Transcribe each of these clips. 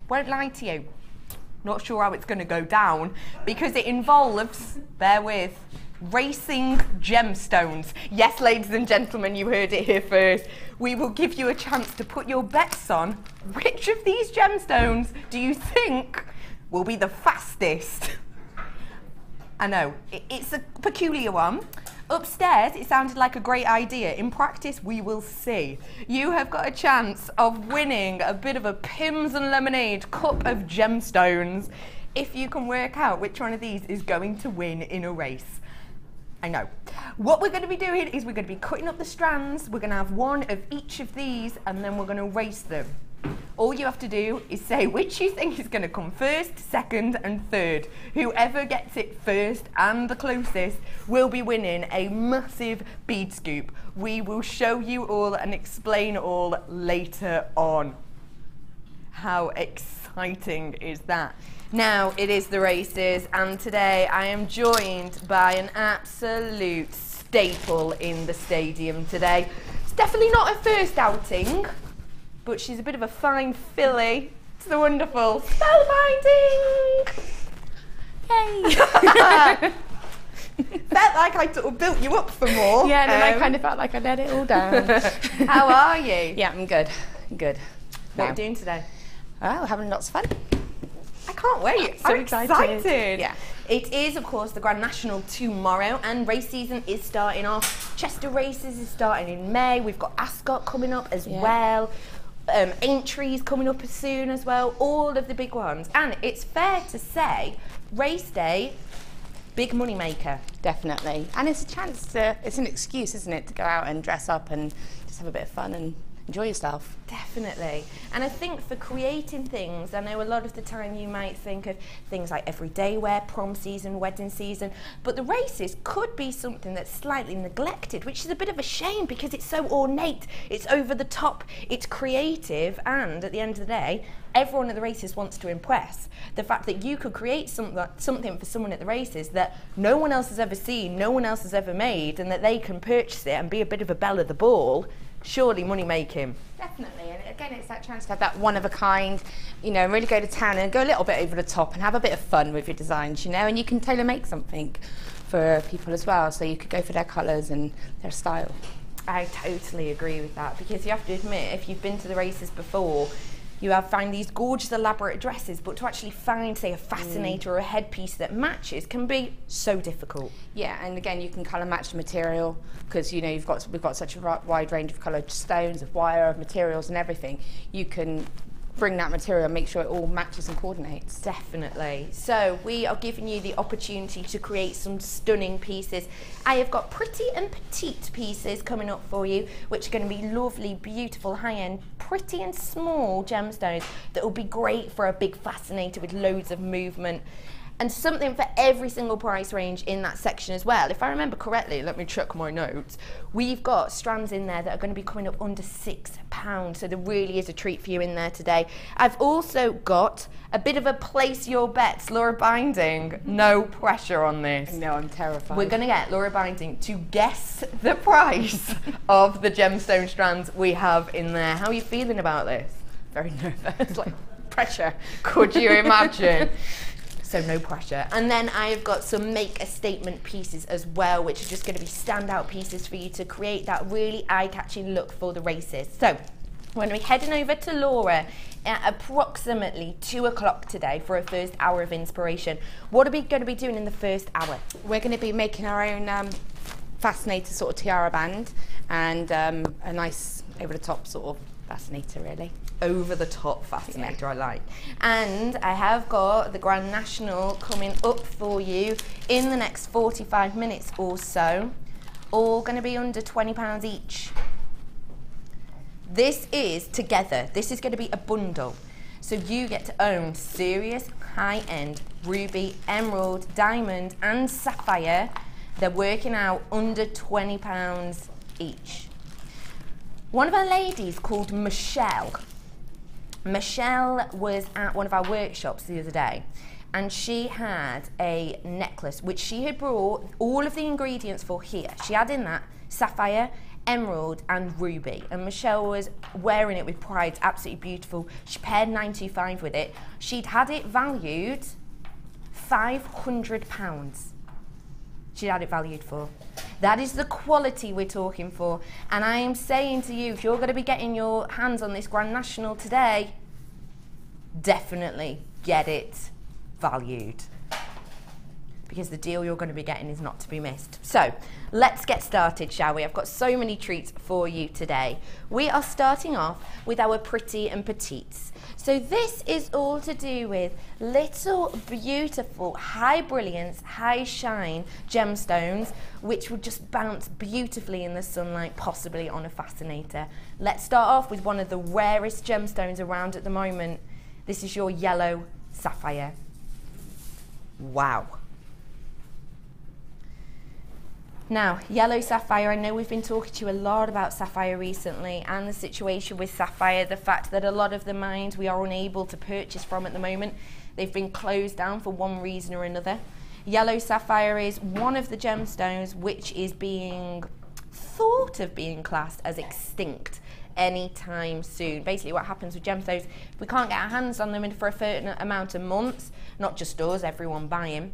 Won't lie to you. Not sure how it's going to go down because it involves, bear with, racing gemstones. Yes, ladies and gentlemen, you heard it here first. We will give you a chance to put your bets on which of these gemstones do you think will be the fastest. I know, it's a peculiar one. Upstairs, it sounded like a great idea. In practice, we will see. You have got a chance of winning a bit of a Pimm's and Lemonade cup of gemstones if you can work out which one of these is going to win in a race. I know. What we're going to be doing is we're going to be cutting up the strands. We're going to have one of each of these and then we're going to race them. All you have to do is say which you think is going to come first, second and third. Whoever gets it first and the closest will be winning a massive bead scoop. We will show you all and explain all later on. How exciting is that? Now it is the races, and today I am joined by an absolute staple in the stadium today. It's definitely not her first outing, but she's a bit of a fine filly. It's the wonderful Spellbinding! Yay! Felt like I sort of built you up for more. Yeah, and then I kind of felt like I let it all down. How are you? Yeah, I'm good. Good. What are you doing today? Oh, having lots of fun. I can't wait. So I'm excited. Yeah. It is, of course, the Grand National tomorrow, and race season is starting off. Chester races is starting in May. We've got Ascot coming up as well. Aintree coming up soon as well. All of the big ones. And it's fair to say, race day, big money maker. Definitely. And it's a chance to, it's an excuse, isn't it, to go out and dress up and just have a bit of fun and enjoy yourself. Definitely. And I think for creating things, I know a lot of the time you might think of things like everyday wear, prom season, wedding season, but the races could be something that's slightly neglected, which is a bit of a shame because it's so ornate, it's over the top, it's creative, and at the end of the day, everyone at the races wants to impress. The fact that you could create something for someone at the races that no one else has ever seen, no one else has ever made, and that they can purchase it and be a bit of a belle of the ball, surely money making. Definitely, and again, it's that chance to have that one of a kind, you know, really go to town and go a little bit over the top and have a bit of fun with your designs, you know, and you can tailor make something for people as well, so you could go for their colours and their style. I totally agree with that, because you have to admit, if you've been to the races before, you find these gorgeous elaborate dresses, but to actually find, say, a fascinator or a headpiece that matches can be so difficult. Yeah, and again, you can colour match the material because, you know, we've got such a wide range of coloured stones, of wire, of materials and everything. You can bring that material and make sure it all matches and coordinates. Definitely. So we are giving you the opportunity to create some stunning pieces. I have got pretty and petite pieces coming up for you, which are going to be lovely, beautiful, high-end, pretty and small gemstones that will be great for a big fascinator with loads of movement. And something for every single price range in that section as well. If I remember correctly, let me check my notes, we've got strands in there that are going to be coming up under £6, so there really is a treat for you in there today. I've also got a bit of a place your bets. Laura Binding, no pressure on this. No, I'm terrified. We're going to get Laura Binding to guess the price of the gemstone strands we have in there. How are you feeling about this? Very nervous, like pressure. Could you imagine? So no pressure. And then I have got some make a statement pieces as well, which are just going to be standout pieces for you to create that really eye-catching look for the races. So we're going to be heading over to Laura at approximately 2 o'clock today for a first hour of inspiration. What are we going to be doing in the first hour? We're going to be making our own fascinator sort of tiara band and a nice over-the-top sort of fascinator, really. Over the top fascinator, yeah. I like. And I have got the Grand National coming up for you in the next 45 minutes or so. All going to be under £20 each. This is together. This is going to be a bundle. So you get to own serious high-end ruby, emerald, diamond and sapphire. They're working out under £20 each. One of our ladies called Michelle was at one of our workshops the other day, and she had a necklace which she had brought all of the ingredients for here. She had in that sapphire, emerald and ruby, and Michelle was wearing it with pride. It's absolutely beautiful. She paired 925 with it. She'd had it valued £500. She'd had it valued for. That is the quality we're talking for. And I am saying to you, if you're going to be getting your hands on this Grand National today, definitely get it valued, because the deal you're going to be getting is not to be missed. So let's get started, shall we? I've got so many treats for you today. We are starting off with our pretty and petites. So this is all to do with little beautiful high brilliance, high shine gemstones, which will just bounce beautifully in the sunlight, possibly on a fascinator. Let's start off with one of the rarest gemstones around at the moment. This is your yellow sapphire. Wow. Now, yellow sapphire, I know we've been talking to you a lot about sapphire recently, and the situation with sapphire, the fact that a lot of the mines we are unable to purchase from at the moment, they've been closed down for one reason or another. Yellow sapphire is one of the gemstones which is being thought of being classed as extinct anytime soon. Basically what happens with gemstones, if we can't get our hands on them for a certain amount of months, not just us, everyone buying,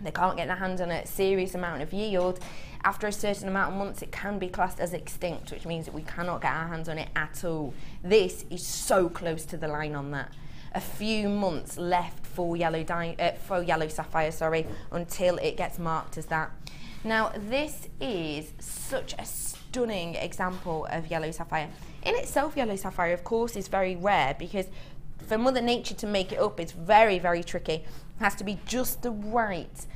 they can't get their hands on a serious amount of yield, after a certain amount of months it can be classed as extinct, which means that we cannot get our hands on it at all. This is so close to the line on that. A few months left for yellow sapphire, until it gets marked as that. Now this is such a stunning example of yellow sapphire. In itself, yellow sapphire of course is very rare, because for Mother Nature to make it up, it's very, very tricky. It has to be just the right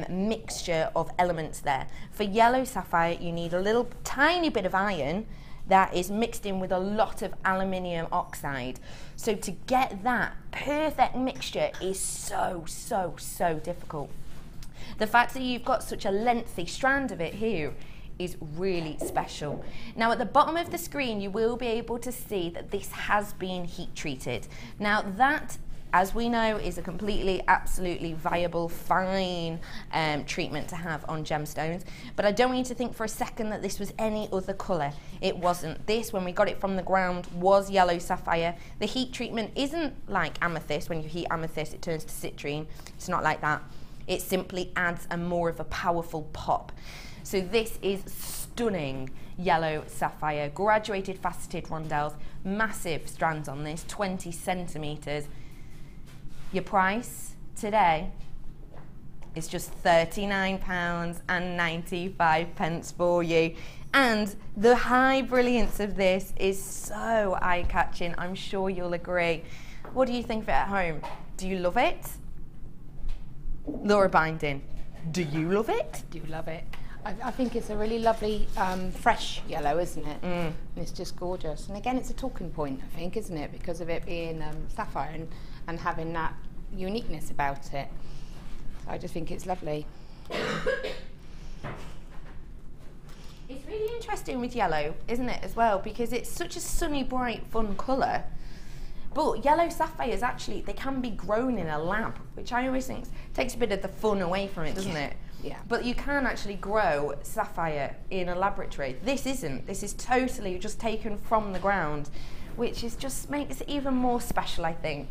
mixture of elements there. For yellow sapphire, you need a little tiny bit of iron that is mixed in with a lot of aluminium oxide. So to get that perfect mixture is so, so, so difficult. The fact that you've got such a lengthy strand of it here is really special. Now at the bottom of the screen you will be able to see that this has been heat treated. Now that, as we know, is a completely, absolutely viable, fine treatment to have on gemstones. But I don't want you to think for a second that this was any other colour. It wasn't. This, when we got it from the ground, was yellow sapphire. The heat treatment isn't like amethyst. When you heat amethyst, it turns to citrine. It's not like that. It simply adds a more of a powerful pop. So this is stunning yellow sapphire, graduated faceted rondelles, massive strands on this, 20 centimetres. Your price today is just £39.95 for you. And the high brilliance of this is so eye-catching, I'm sure you'll agree. What do you think of it at home? Do you love it? Laura Binding, do you love it? I do love it. I think it's a really lovely, fresh yellow, isn't it? And it's just gorgeous. And again, it's a talking point, I think, isn't it? Because of it being sapphire and having that uniqueness about it. So I just think it's lovely. It's really interesting with yellow, isn't it, as well? Because it's such a sunny, bright, fun colour. But yellow sapphires, actually, they can be grown in a lab, which I always think takes a bit of the fun away from it, doesn't it? Yeah. But you can actually grow sapphire in a laboratory. This isn't. This is totally just taken from the ground, which is just makes it even more special, I think.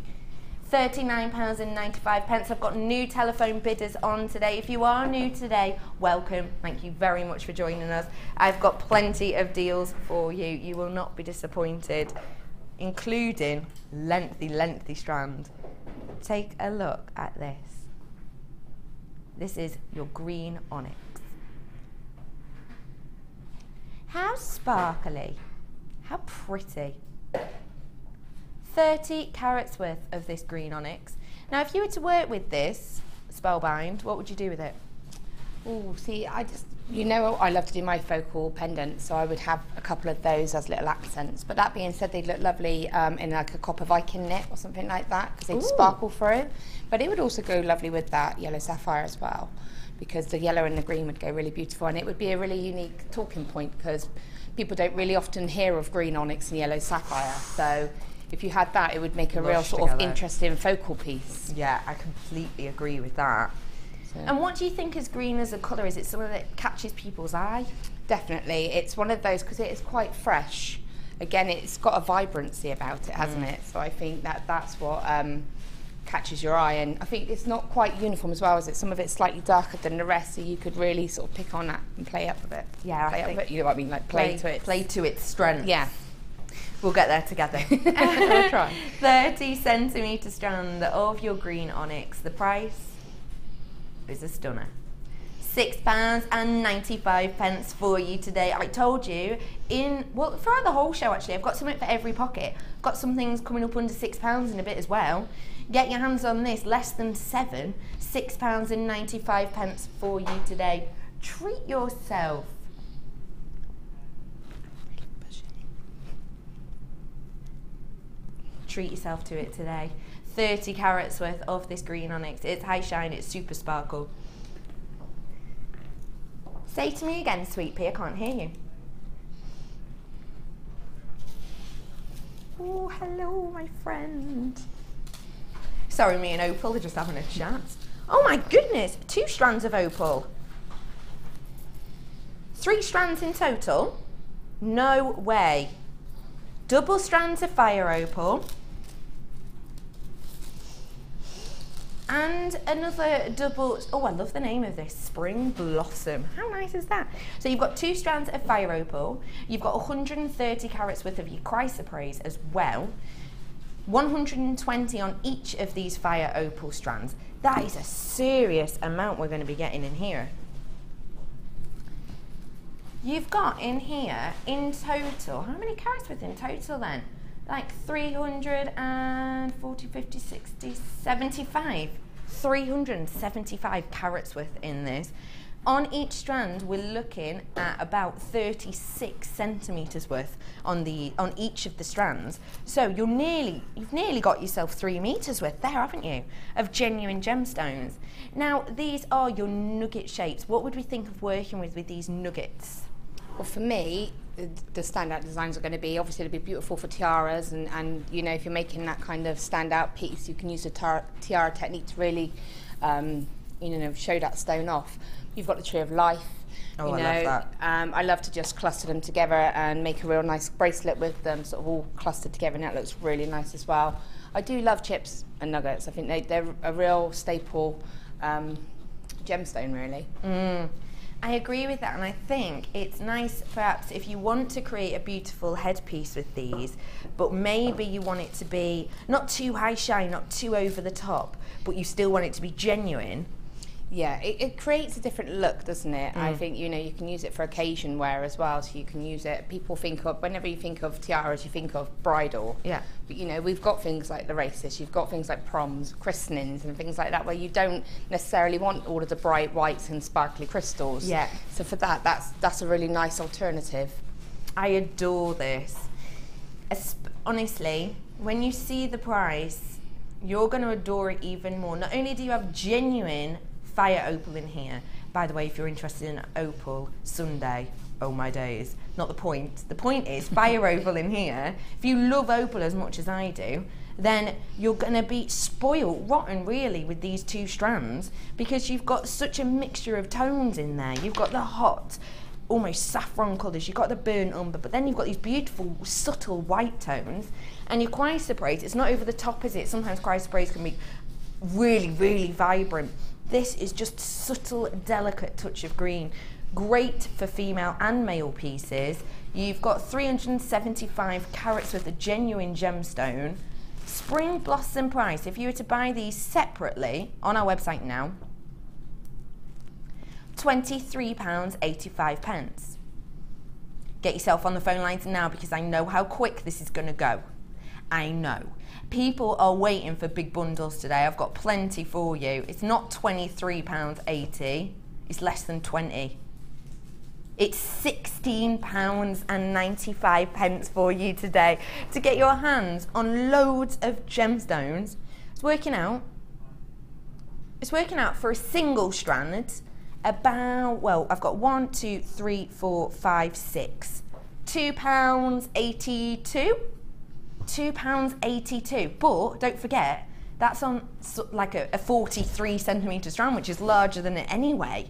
£39.95. I've got new telephone bidders on today. If you are new today, welcome. Thank you very much for joining us. I've got plenty of deals for you. You will not be disappointed, including lengthy strand. Take a look at this. This is your green onyx. How sparkly, how pretty. 30 carats worth of this green onyx. Now if you were to work with this spellbind, what would you do with it? Oh, see, you know, I love to do my focal pendants, so I would have a couple of those as little accents. But that being said, they'd look lovely in like a copper Viking knit or something like that, because they'd sparkle through. But it would also go lovely with that yellow sapphire as well, because the yellow and the green would go really beautiful, and it would be a really unique talking point, because people don't really often hear of green onyx and yellow sapphire. So if you had that, it would make a real sort of interesting focal piece. Yeah, I completely agree with that. And what do you think is green as a colour? Is it something that catches people's eye? Definitely. It's one of those, because it is quite fresh. Again, it's got a vibrancy about it, hasn't it? So I think that's what catches your eye. And I think it's not quite uniform as well, is it? Some of it's slightly darker than the rest, so you could really sort of pick on that and play up with it. Yeah, play up with it. You know what I mean? Like play to it. Play to its strength. Yeah. We'll get there together. We'll try. 30 centimetre strand of your green onyx. The price is a stunner. £6.95 for you today. I told you throughout the whole show actually, I've got something for every pocket. I've got some things coming up under £6 in a bit as well. Get your hands on this, less than £7, £6.95 for you today. Treat yourself. Treat yourself to it today. 30 carats worth of this green onyx. It's high shine, it's super sparkle. Say to me again, sweet pea, I can't hear you. Oh, hello, my friend. Sorry, me and Opal are just having a chat. Oh my goodness, 2 strands of opal. 3 strands in total? No way. Double strands of fire opal. And another double, oh, I love the name of this, Spring Blossom. How nice is that? So you've got 2 strands of fire opal. You've got 130 carats worth of your chrysoprase as well. 120 on each of these fire opal strands. That is a serious amount we're going to be getting in here. You've got in here, in total, how many carats worth in total then? Like 340, 50, 60, 75. 375 carats worth in this. On each strand, we're looking at about 36 centimetres worth on each of the strands. So you've nearly got yourself 3 metres worth there, haven't you, of genuine gemstones. Now, these are your nugget shapes. What would we think of working with these nuggets? Well, for me, the standout designs are going to be, obviously it'll be beautiful for tiaras, and you know, if you're making that kind of standout piece, you can use the tiara technique to really you know, show that stone off. You've got the tree of life. Oh, you know, I love that. I love to just cluster them together and make a real nice bracelet with them sort of all clustered together, and that looks really nice as well. I do love chips and nuggets. I think they're a real staple gemstone, really. I agree with that, and I think it's nice perhaps if you want to create a beautiful headpiece with these, but maybe you want it to be not too high shine, not too over the top, but you still want it to be genuine. Yeah, it creates a different look, doesn't it? I think, you know, you can use it for occasion wear as well, so you can use it, people think of, whenever you think of tiaras, you think of bridal. Yeah. But, you know, we've got things like the races, you've got things like proms, christenings and things like that, where you don't necessarily want all of the bright whites and sparkly crystals. Yeah. So for that, that's a really nice alternative. I adore this. Honestly, when you see the price, you're going to adore it even more. Not only do you have genuine fire opal in here. By the way, if you're interested in opal Sunday, oh my days, not the point. The point is fire opal in here. If you love opal as much as I do, then you're going to be spoiled rotten really with these 2 strands, because you've got such a mixture of tones in there. You've got the hot, almost saffron colours, you've got the burnt umber, but then you've got these beautiful subtle white tones, and your chrysoprase, it's not over the top, is it? Sometimes chrysoprase can be really, really vibrant. This is just subtle, delicate touch of green. Great for female and male pieces. You've got 375 carats worth of genuine gemstone. Spring Blossom price, if you were to buy these separately on our website now, £23.85. Get yourself on the phone lines now, because I know how quick this is going to go. I know. People are waiting for big bundles today. I've got plenty for you. It's not £23.80. It's less than 20. It's £16.95 for you today to get your hands on loads of gemstones. It's working out for a single strand about, well, I've got 1, 2, 3, 4, 5, 6. £2.82. £2.82. But don't forget, That's on like a 43 centimetre strand, which is larger than it anyway.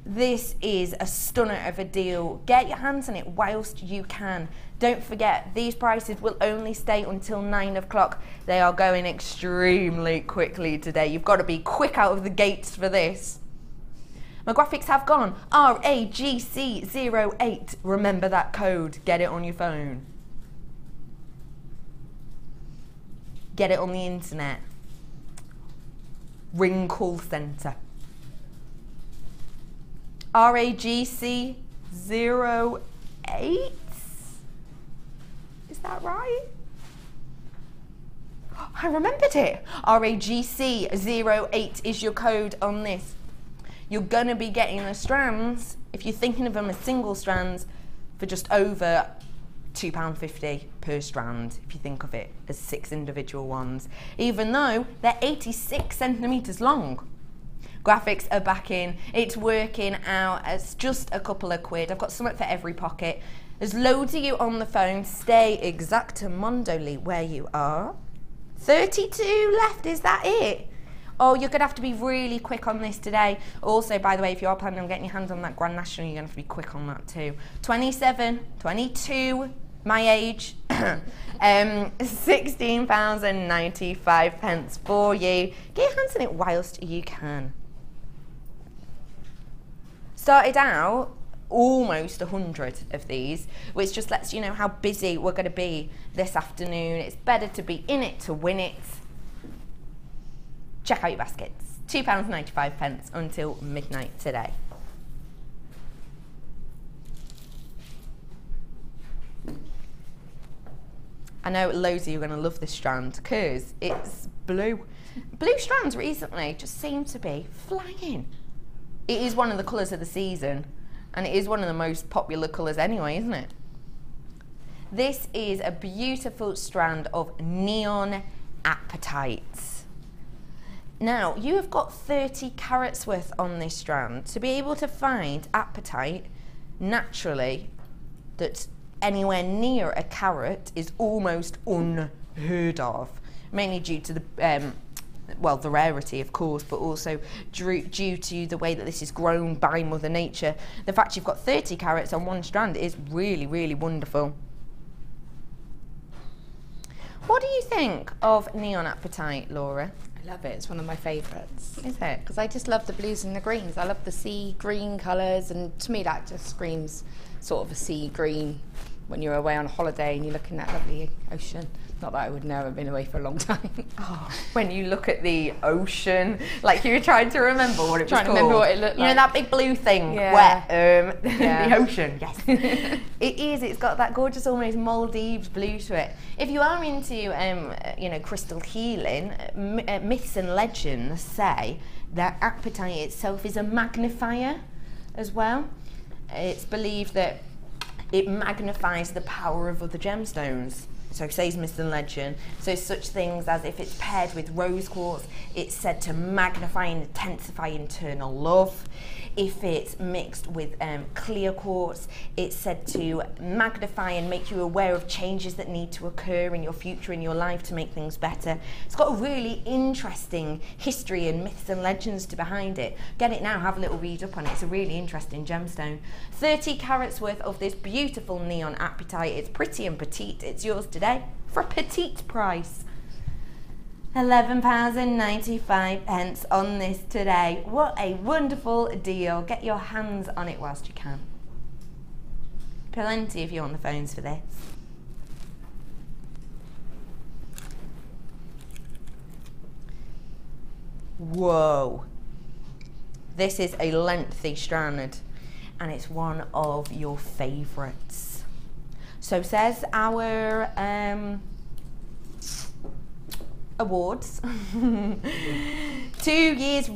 This is a stunner of a deal. Get your hands on it whilst you can. Don't forget, these prices will only stay until 9 o'clock. They are going extremely quickly today. You've got to be quick out of the gates for this. My graphics have gone. RAGC08. Remember that code. Get it on your phone. Get it on the internet. Ring call centre. RAGC08. Is that right? I remembered it. RAGC08 is your code on this. You're going to be getting the strands, if you're thinking of them as single strands, for just over £2.50 per strand, if you think of it as 6 individual ones, even though they're 86 centimetres long. Graphics are back in. It's working out as just a couple of quid. I've got something for every pocket. There's loads of you on the phone. Stay exactamondoli where you are. 32 left, is that it? Oh, you're going to have to be really quick on this today. Also, by the way, if you are planning on getting your hands on that Grand National, you're going to have to be quick on that too. 27, 22, my age. £16.95 for you. Get your hands on it whilst you can. Started out almost 100 of these, which just lets you know how busy we're going to be this afternoon. It's better to be in it to win it. Check out your baskets. £2.95 until midnight today. I know loads of you are going to love this strand because it's blue. Blue strands recently just seem to be flying. It is one of the colours of the season, and it is one of the most popular colours anyway, isn't it? This is a beautiful strand of neon apatite. Now, you have got 30 carats worth on this strand. To be able to find apatite naturally that's anywhere near a carat is almost unheard of, mainly due to the well, the rarity, of course, but also due to the way that this is grown by Mother Nature. The fact you've got 30 carats on one strand is really, really wonderful. What do you think of neon apatite, Laura? I love it. It's one of my favourites. Is it? Because I just love the blues and the greens. I love the sea green colours, and to me that just screams sort of a sea green when you're away on holiday and you're looking at that lovely ocean. Not that I would know, I've been away for a long time. Oh, when you look at the ocean, like you were trying to remember what it was called. Trying to remember what it looked like. You know, that big blue thing, yeah. The ocean, yes. It is, it's got that gorgeous almost Maldives blue to it. If you are into, you know, crystal healing, myths and legends say that apatite itself is a magnifier as well. It's believed that it magnifies the power of other gemstones. So says myth and legend. So such things as if it's paired with rose quartz, it's said to magnify and intensify internal love. If it's mixed with clear quartz, it's said to magnify and make you aware of changes that need to occur in your future, in your life, to make things better. It's got a really interesting history and myths and legends to behind it. Get it now, have a little read up on it. It's a really interesting gemstone. 30 carats worth of this beautiful neon apatite. It's pretty and petite. It's yours today for a petite price. £11.95 on this today. What a wonderful deal. Get your hands on it whilst you can. Plenty of you on the phones for this. Whoa. This is a lengthy strand, and it's one of your favourites. So says our awards. 2 years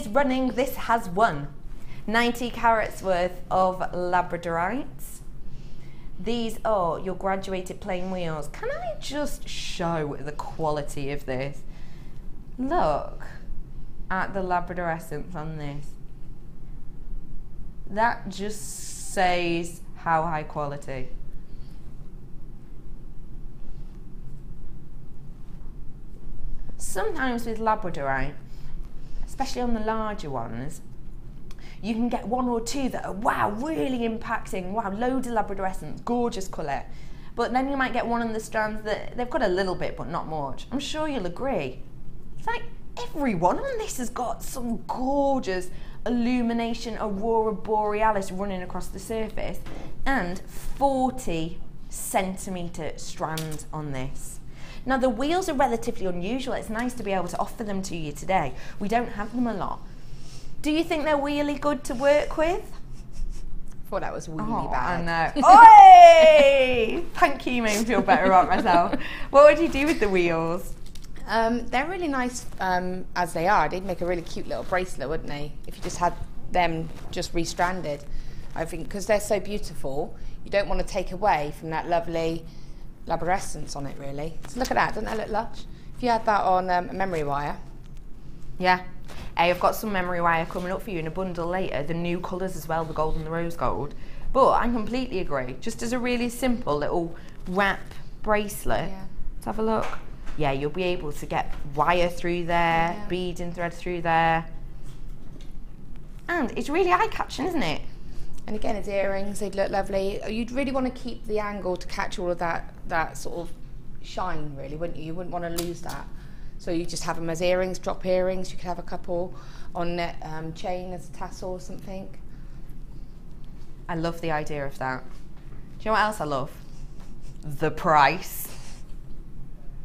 running, this has won 90 carats worth of labradorites. These are your graduated plain wheels. Can I just show the quality of this? Look at the labrador essence on this. That just says how high quality. sometimes with Labradorite, especially on the larger ones, you can get one or two that are, wow, really impacting, wow, loads of Labrador essence, gorgeous colour. But then you might get one on the strands that they've got a little bit, but not much. I'm sure you'll agree. It's like every one on this has got some gorgeous illumination aurora borealis running across the surface, and 40 centimetre strands on this. Now the wheels are relatively unusual. It's nice to be able to offer them to you today. We don't have them a lot. Do you think they're really good to work with? I thought that was really bad. I know. Oi! Thank you, made me feel better about myself. What would you do with the wheels? They're really nice as they are. They'd make a really cute little bracelet, wouldn't they? If you just had them just restranded. I think because they're so beautiful, you don't want to take away from that lovely Labrador essence on it, really. So look at that, doesn't that look lush? If you had that on a memory wire. Yeah. Hey, I've got some memory wire coming up for you in a bundle later, the new colours as well, the gold and the rose gold. But I completely agree. Just as a really simple little wrap bracelet, let's have a look. Yeah, you'll be able to get wire through there, beading thread through there. And it's really eye-catching, isn't it? And again, it's earrings, they'd look lovely. You'd really want to keep the angle to catch all of that sort of shine, really, wouldn't you? You wouldn't want to lose that. So you just have them as earrings, drop earrings. You could have a couple on chain as a tassel or something. I love the idea of that. Do you know what else I love? The price.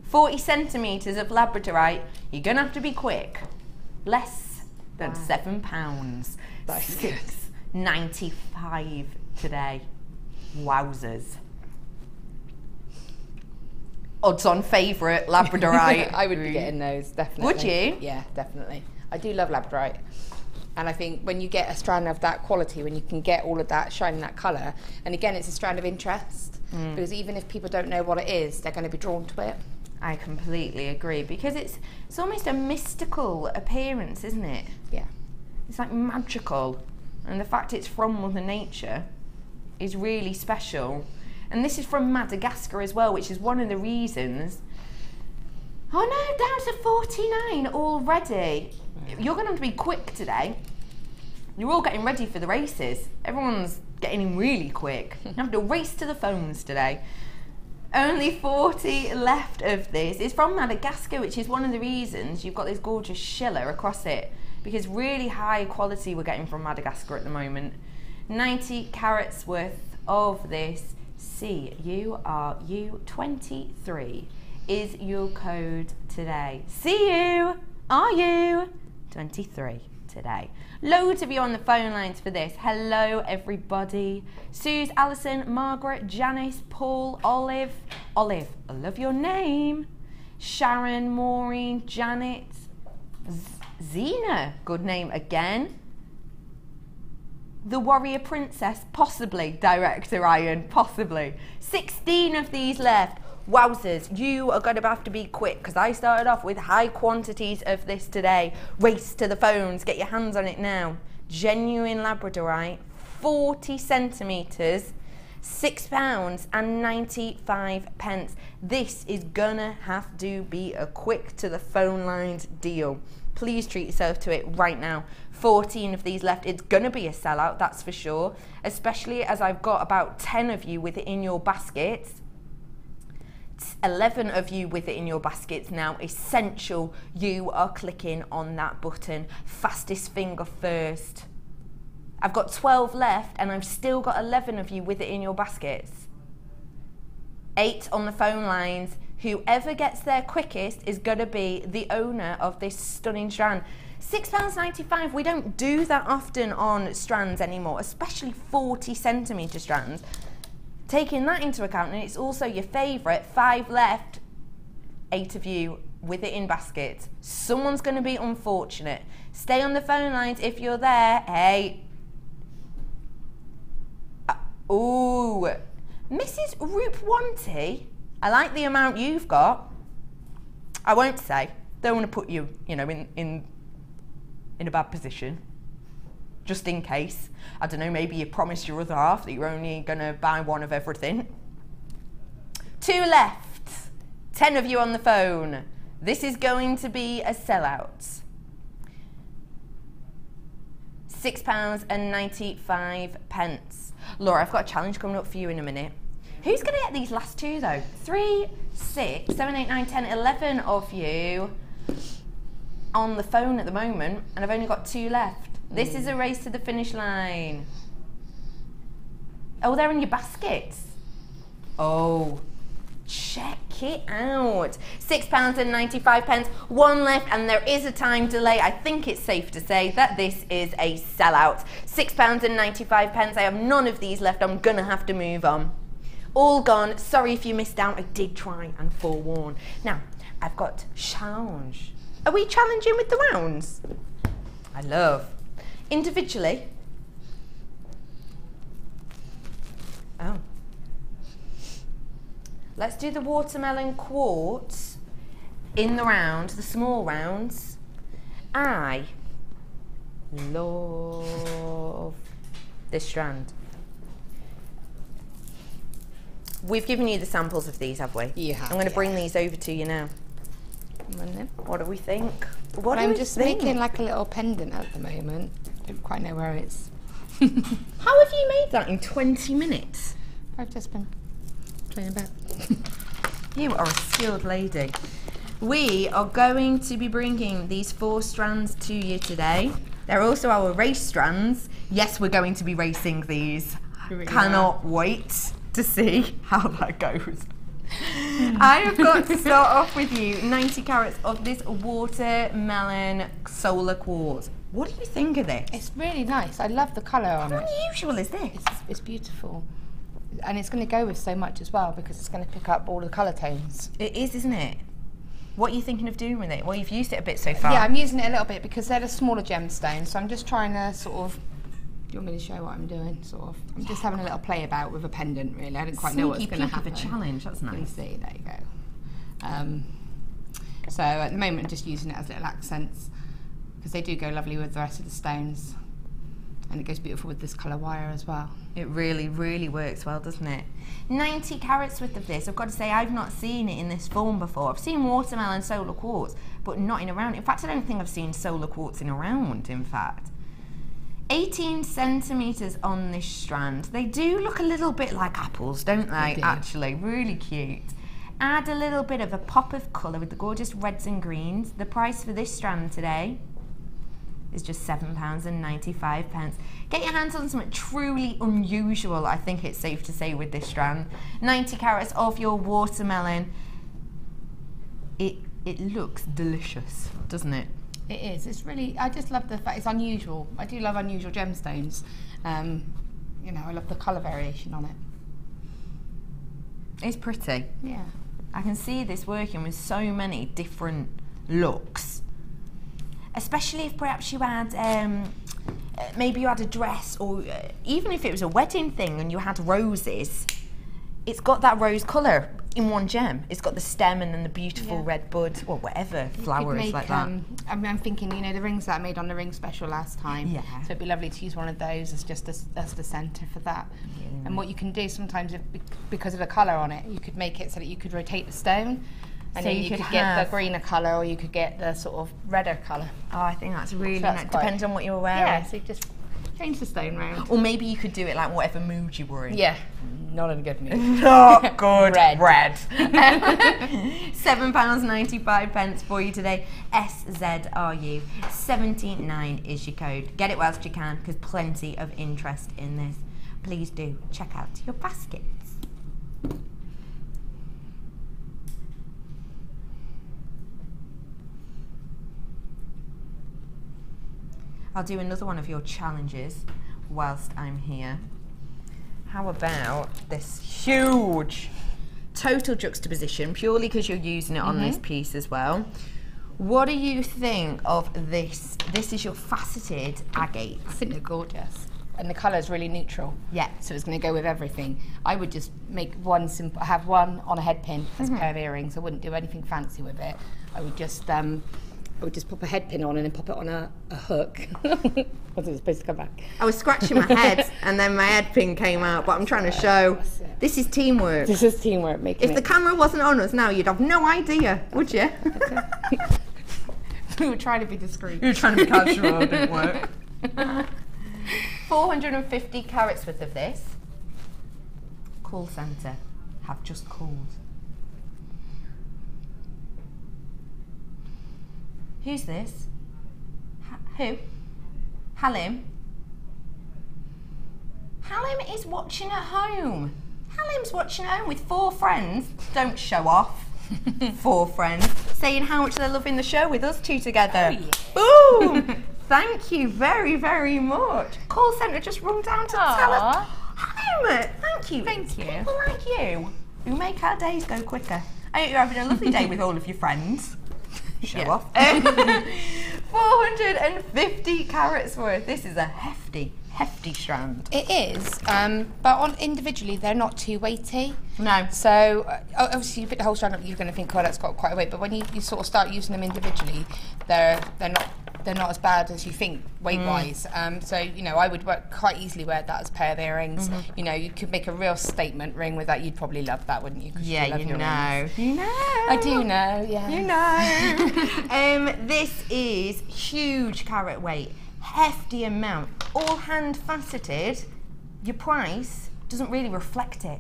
40 centimetres of Labradorite, you're going to have to be quick. Less than £7. That's good. $6.95 today. Wowzers. Odds on favourite Labradorite. I would be getting those, definitely. Would you? Yeah, definitely. I do love Labradorite. And I think when you get a strand of that quality, when you can get all of that shine, that colour, and again, it's a strand of interest, because even if people don't know what it is, they're going to be drawn to it. I completely agree, because it's almost a mystical appearance, isn't it? Yeah. It's like magical, and the fact it's from Mother Nature is really special. And this is from Madagascar as well, which is one of the reasons. Oh no, down to 49 already. You're going to have to be quick today. You're all getting ready for the races. Everyone's getting in really quick. You have to race to the phones today. Only 40 left of this. It's from Madagascar, which is one of the reasons you've got this gorgeous schiller across it, because really high quality we're getting from Madagascar at the moment. 90 carats worth of this. CURU23 is your code today. CURU23 today. Loads of you on the phone lines for this. Hello everybody. Suze, Alison, Margaret, Janice, Paul, Olive, I love your name. Sharon, Maureen, Janet, Zena, good name again. The Warrior Princess, possibly, Director Ryan, possibly. 16 of these left. Wowzers, you are going to have to be quick, because I started off with high quantities of this today. Race to the phones, get your hands on it now. Genuine Labradorite, 40 centimetres, £6.95. This is gonna have to be a quick to the phone lines deal. Please treat yourself to it right now. 14 of these left. It's gonna be a sellout, that's for sure, especially as I've got about 10 of you with it in your baskets. 11 of you with it in your baskets now. Essential you are clicking on that button. Fastest finger first. I've got 12 left and I've still got 11 of you with it in your baskets. 8 on the phone lines. Whoever gets there quickest is going to be the owner of this stunning strand. £6.95, we don't do that often on strands anymore, especially 40 centimetre strands. Taking that into account, and it's also your favourite, 5 left, 8 of you with it in baskets. Someone's going to be unfortunate. Stay on the phone lines if you're there. Hey. Ooh. Mrs. Roop-Wanty, I like the amount you've got. I won't say. Don't want to put you, in a bad position. Just in case. I don't know, maybe you promised your other half that you're only going to buy one of everything. 2 left. 10 of you on the phone. This is going to be a sellout. £6.95. Laura, I've got a challenge coming up for you in a minute. Who's going to get these last two though? 3, 6, 7, 8, 9, 10, 11 of you on the phone at the moment, and I've only got 2 left. This is a race to the finish line. Oh, they're in your baskets. Oh, check it out. £6.95. 1 left, and there is a time delay. I think it's safe to say that this is a sellout. £6.95. I have none of these left. I'm gonna have to move on. All gone. Sorry if you missed out. I did try and forewarn. Now, I've got challenge. Are we challenging with the rounds? I love. Individually. Oh. Let's do the watermelon quartz in the round, the small rounds. I love this strand. We've given you the samples of these, have we? You have. I'm going to bring these over to you now. What do we think? What I'm just making like a little pendant at the moment. Don't quite know where it's. How have you made that in 20 minutes? I've just been playing about. You are a skilled lady. We are going to be bringing these 4 strands to you today. They're also our race strands. Yes, we're going to be racing these. Really Cannot wait to see how that goes. I have got to start off with you 90 carats of this watermelon solar quartz. What do you think of this? It's really nice. I love the colour on it. How unusual is this? It's beautiful. And it's going to go with so much as well because it's going to pick up all the colour tones. It is, isn't it? What are you thinking of doing with it? Well, you've used it a bit so far. Yeah, I'm using it a little bit because they're the smaller gemstones, so I'm just trying to sort of. Do you want me to show what I'm doing? Sort of. I'm just having a little play about with a pendant, really. I didn't quite know what's going to happen. A challenge. That's nice. You can see. There you go. So at the moment, I'm just using it as little accents because they do go lovely with the rest of the stones, and it goes beautiful with this colour wire as well. It really, really works well, doesn't it? 90 carats worth of this. I've got to say, I've not seen it in this form before. I've seen watermelon solar quartz, but not in a round. In fact, I don't think I've seen solar quartz in a round, in fact. 18 centimetres on this strand. They do look a little bit like apples, don't they? Actually, really cute. Add a little bit of a pop of colour with the gorgeous reds and greens. The price for this strand today is just £7.95. Get your hands on something truly unusual, I think it's safe to say, with this strand. 90 carats of your watermelon. It looks delicious, doesn't it? It is. It's really. I just love the fact it's unusual. I do love unusual gemstones. You know, I love the colour variation on it. It's pretty. Yeah. I can see this working with so many different looks. Especially if perhaps you had, maybe you had a dress, or even if it was a wedding thing and you had roses, it's got that rose colour in one gem. It's got the stem and then the beautiful red bud, or whatever flower is like that. I'm thinking, you know, the rings that I made on the ring special last time. Yeah. So it'd be lovely to use one of those as just as the centre for that. Yeah. And what you can do sometimes, because of the colour on it, you could make it so that you could rotate the stone. And so then you could get the greener colour, or you could get the sort of redder colour. Oh, I think that's really nice. Depends on what you're wearing. Yeah, so you just change the stone round. Or maybe you could do it like whatever mood you were in. Yeah, not in a good mood. Not good. Red. £7.95 for you today. SZRU. 79 is your code. Get it whilst you can, because plenty of interest in this. Please do check out your baskets. I'll do another one of your challenges whilst I'm here. How about this huge total juxtaposition, purely because you're using it on this piece as well. What do you think of this? This is your faceted agate. I think they're gorgeous. And the colour is really neutral. Yeah. So it's going to go with everything. I would just make one simple, have one on a head pin as a pair of earrings. I wouldn't do anything fancy with it. I would just I would just pop a head pin on and then pop it on a hook. Was it supposed to come back? I was scratching my head and then my head pin came out, but I'm trying to show this is teamwork. This is teamwork making If the camera wasn't on us now, you'd have no idea, would you? We were trying to be discreet. You were trying to be casual, it didn't work. 450 carats worth of this. Call centre have just called. Who's this? Who? Halim? Halim is watching at home. Halim's watching at home with 4 friends. Don't show off. 4 friends saying how much they're loving the show with us 2 together. Oh, yeah. Boom! Thank you very, very much. Call centre just rung down to tell us. Halim, thank you. Thank you. People like you who make our days go quicker. I hope you're having a lovely day with all of your friends. Show off. 450 carats worth. This is a hefty strand. It is, but individually they're not too weighty. No. So obviously you put the whole strand up, you're going to think, oh, that's got quite a weight. But when you sort of start using them individually, they're not as bad as you think weight-wise. So you know, I would quite easily wear that as a pair of earrings. You know, you could make a real statement ring with that. You'd probably love that, wouldn't you? Yeah, you know. You know. I do know. Yeah. You know. This is huge carat weight, hefty amount, all hand faceted. Your price doesn't really reflect it.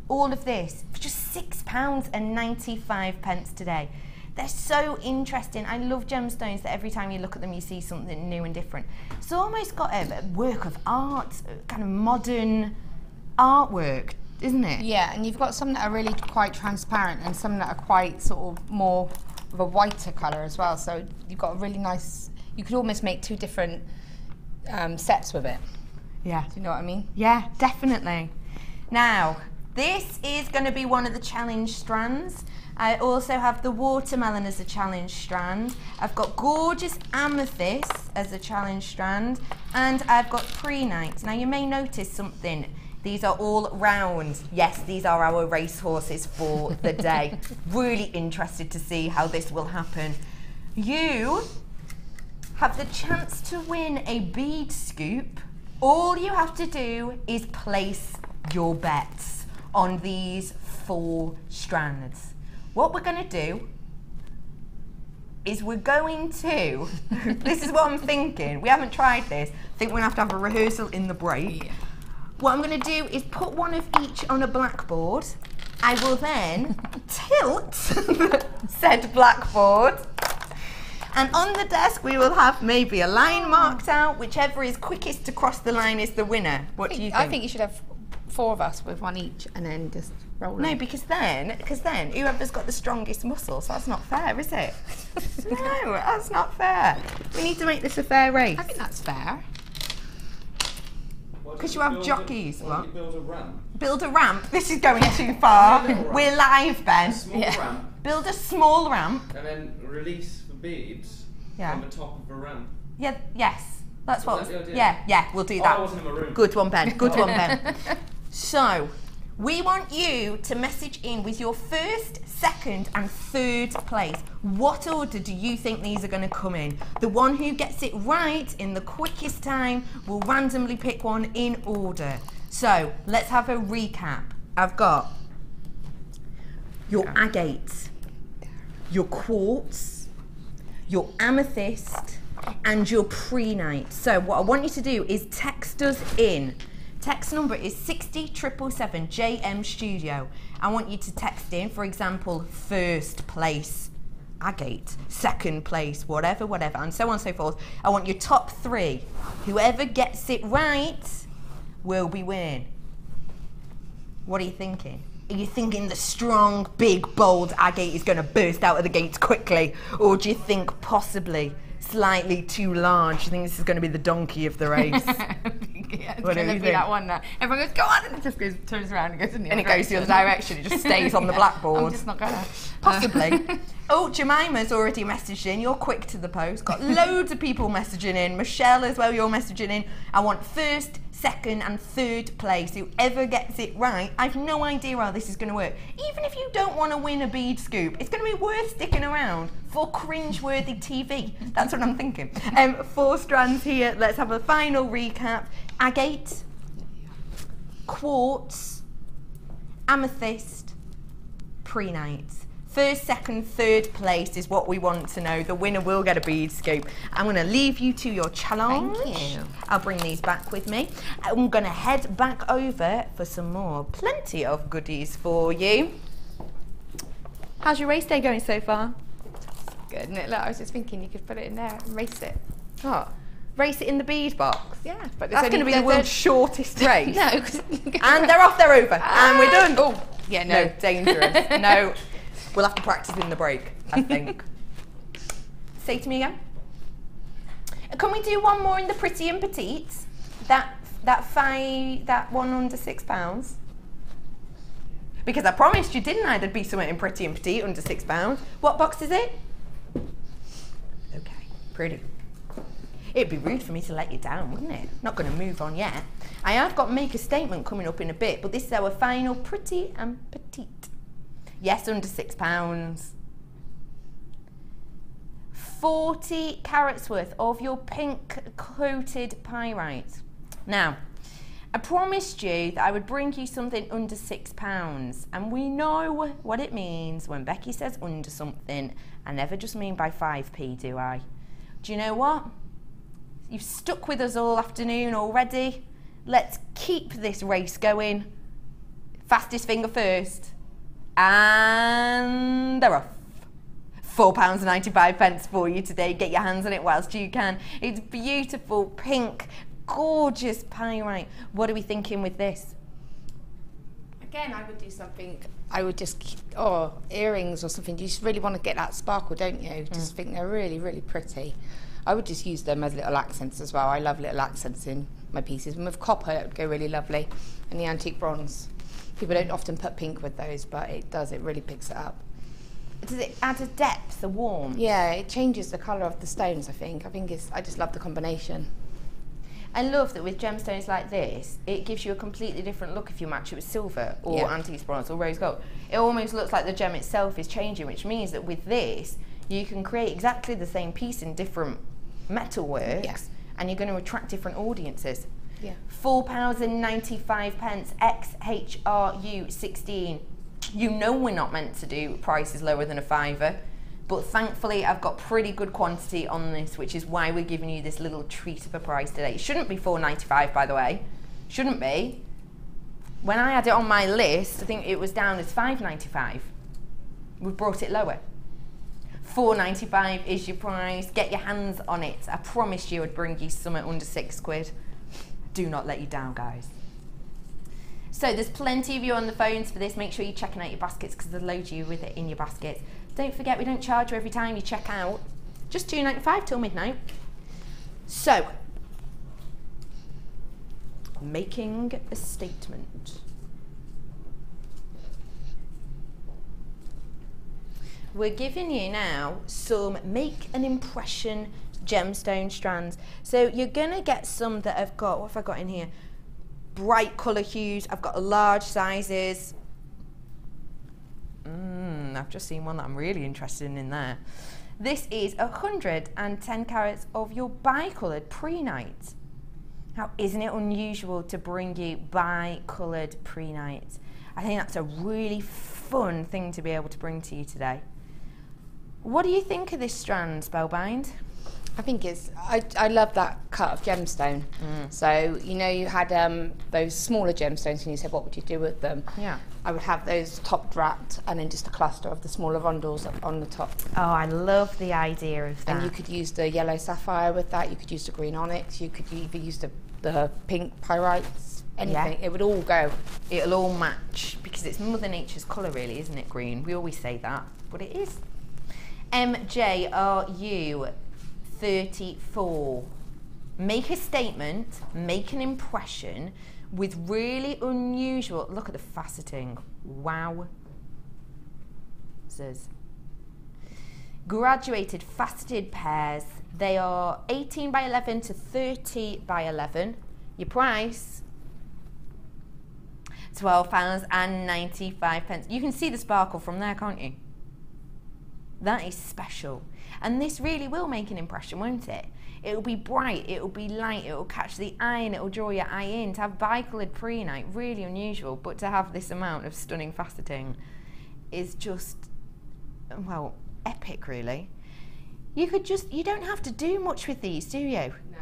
All of this for just £6.95 today. They're so interesting. I love gemstones that every time you look at them you see something new and different. It's almost got a work of art, kind of modern artwork, isn't it? Yeah, and you've got some that are really quite transparent and some that are quite sort of more of a whiter colour as well. So you've got a really nice, you could almost make 2 different sets with it. Yeah. Do you know what I mean? Yeah, definitely. Now, this is going to be one of the challenge strands. I also have the watermelon as a challenge strand. I've got gorgeous amethyst as a challenge strand, and I've got pre-night. Now you may notice something. These are all round. Yes, these are our racehorses for the day. Really interested to see how this will happen. You have the chance to win a bead scoop. All you have to do is place your bets on these 4 strands. What we're going to do is we're going to, this is what I'm thinking, we haven't tried this, I think we're going to have a rehearsal in the break. Yeah. What I'm going to do is put one of each on a blackboard. I will then tilt said blackboard, and on the desk we will have maybe a line marked out. Whichever is quickest to cross the line is the winner. What do you think? I think you should have 4 of us with one each and then just roll No, on. because then whoever's got the strongest muscles, that's not fair, is it? No, that's not fair. We need to make this a fair race. I think that's fair. Because you have jockeys. Why don't you build a ramp? Build a ramp. This is going too far. We're live, Ben. A small ramp. Build a small ramp. And then release the beads on the top of a ramp. Yeah, yes. That's what. That the idea? Yeah, we'll do that. I wasn't in my room. Good one, Ben. Good one, Ben. So, we want you to message in with your 1st, 2nd and 3rd place. What order do you think these are going to come in? The one who gets it right in the quickest time will randomly pick one in order. So, let's have a recap. I've got your agate, your quartz, your amethyst and your pre-night. So what I want you to do is text us in. Text number is 60777 JM Studio. I want you to text in, for example, 1st place agate, 2nd place, whatever, and so on and so forth. I want your top 3. Whoever gets it right will be winning. What are you thinking? Are you thinking the strong, big, bold agate is going to burst out of the gates quickly? Or do you think possibly slightly too large? Do you think this is going to be the donkey of the race? Yeah, it's going to be that one that everyone goes, go on, and it just goes, turns around and goes in the other and it goes the other direction. It just stays on the blackboard. I'm just not going to. Possibly. Oh, Jemima's already messaged in. You're quick to the post. Got loads of people messaging in. Michelle as well, you're messaging in. I want 1st, second and third place. Whoever gets it right, I've no idea how this is going to work. Even if you don't want to win a bead scoop, it's going to be worth sticking around for cringe-worthy TV. That's what I'm thinking. 4 strands here. Let's have a final recap. Agate, quartz, amethyst, prehnite. First, second, third place is what we want to know. The winner will get a bead scoop. I'm going to leave you to your challenge. Thank you. I'll bring these back with me. I'm going to head back over for some more. Plenty of goodies for you. How's your race day going so far? Good, isn't it? Look, I was just thinking you could put it in there and race it. What? Race it in the bead box? Yeah, but That's going to be the world's shortest race. No. And they're off, they're over. And we're done. Oh, yeah, no. No, dangerous. No. We'll have to practice in the break, I think. Say to me again. Can we do one more in the pretty and petite? That one under £6? Because I promised you, didn't I? There'd be something in pretty and petite under £6. What box is it? Okay, pretty. It'd be rude for me to let you down, wouldn't it? Not going to move on yet. I have got Make a Statement coming up in a bit, but this is our final pretty and petite. Yes, under £6. 40 carats worth of your pink coated pyrite. Now, I promised you that I would bring you something under £6, and we know what it means when Becky says under something. I never just mean by 5p, do I? Do you know what? You've stuck with us all afternoon already. Let's keep this race going. Fastest finger first. And they're off. £4.95 for you today. Get your hands on it whilst you can. It's beautiful, pink, gorgeous pyrite. What are we thinking with this? Again, I would do something, I would just, earrings or something. You just really want to get that sparkle, don't you? Just think they're really, really pretty. I would just use them as little accents as well. I love little accents in my pieces. And with copper, it would go really lovely. And the antique bronze. People don't often put pink with those, but it does. It really picks it up. Does it add a depth, a warmth? Yeah, it changes the colour of the stones, I think. I just love the combination. I love that with gemstones like this, it gives you a completely different look if you match it with silver or antique bronze or rose gold. It almost looks like the gem itself is changing, which means that with this, you can create exactly the same piece in different metalworks, and you're going to attract different audiences. Yeah. £4.95 XHRU 16. You know we're not meant to do prices lower than a £5, but thankfully I've got pretty good quantity on this, which is why we're giving you this little treat of a price today. It shouldn't be £4.95, by the way. Shouldn't be. When I had it on my list, I think it was down as £5.95. We've brought it lower. £4.95 is your price. Get your hands on it. I promised you I'd bring you something under £6. Do not let you down, guys. So there's plenty of you on the phones for this. Make sure you're checking out your baskets because there's loads of you with it in your baskets. Don't forget, we don't charge you every time you check out. Just £2.95 till midnight. So, making a statement. We're giving you now some Make an Impression gemstone strands. So you're gonna get some that have got, what have I got in here? Bright colour hues. I've got large sizes. I've just seen one that I'm really interested in there. This is 110 carats of your bi-coloured prehnite. Now, isn't it unusual to bring you bi-coloured prehnite? I think that's a really fun thing to be able to bring to you today. What do you think of this strand, Spellbind? I think I love that cut of gemstone. So, you know, you had those smaller gemstones and you said, what would you do with them? Yeah. I would have those top wrapped and then just a cluster of the smaller rondels on the top. Oh, I love the idea of that. And you could use the yellow sapphire with that, you could use the green onyx, you could even use the pink pyrites, anything. It would all go. It'll all match because it's Mother Nature's colour really, isn't it, green? We always say that, but it is. MJRU 34. Make a statement, make an impression with really unusual, look at the faceting, wow. Says, graduated faceted pairs. They are 18 by 11 to 30 by 11. Your price, £12.95. You can see the sparkle from there, can't you? That is special. And this really will make an impression, won't it? It'll be bright, it'll be light, it'll catch the eye and it'll draw your eye in. To have bicoloured prehnite, really unusual, but to have this amount of stunning faceting is just, well, epic really. You don't have to do much with these, do you? No.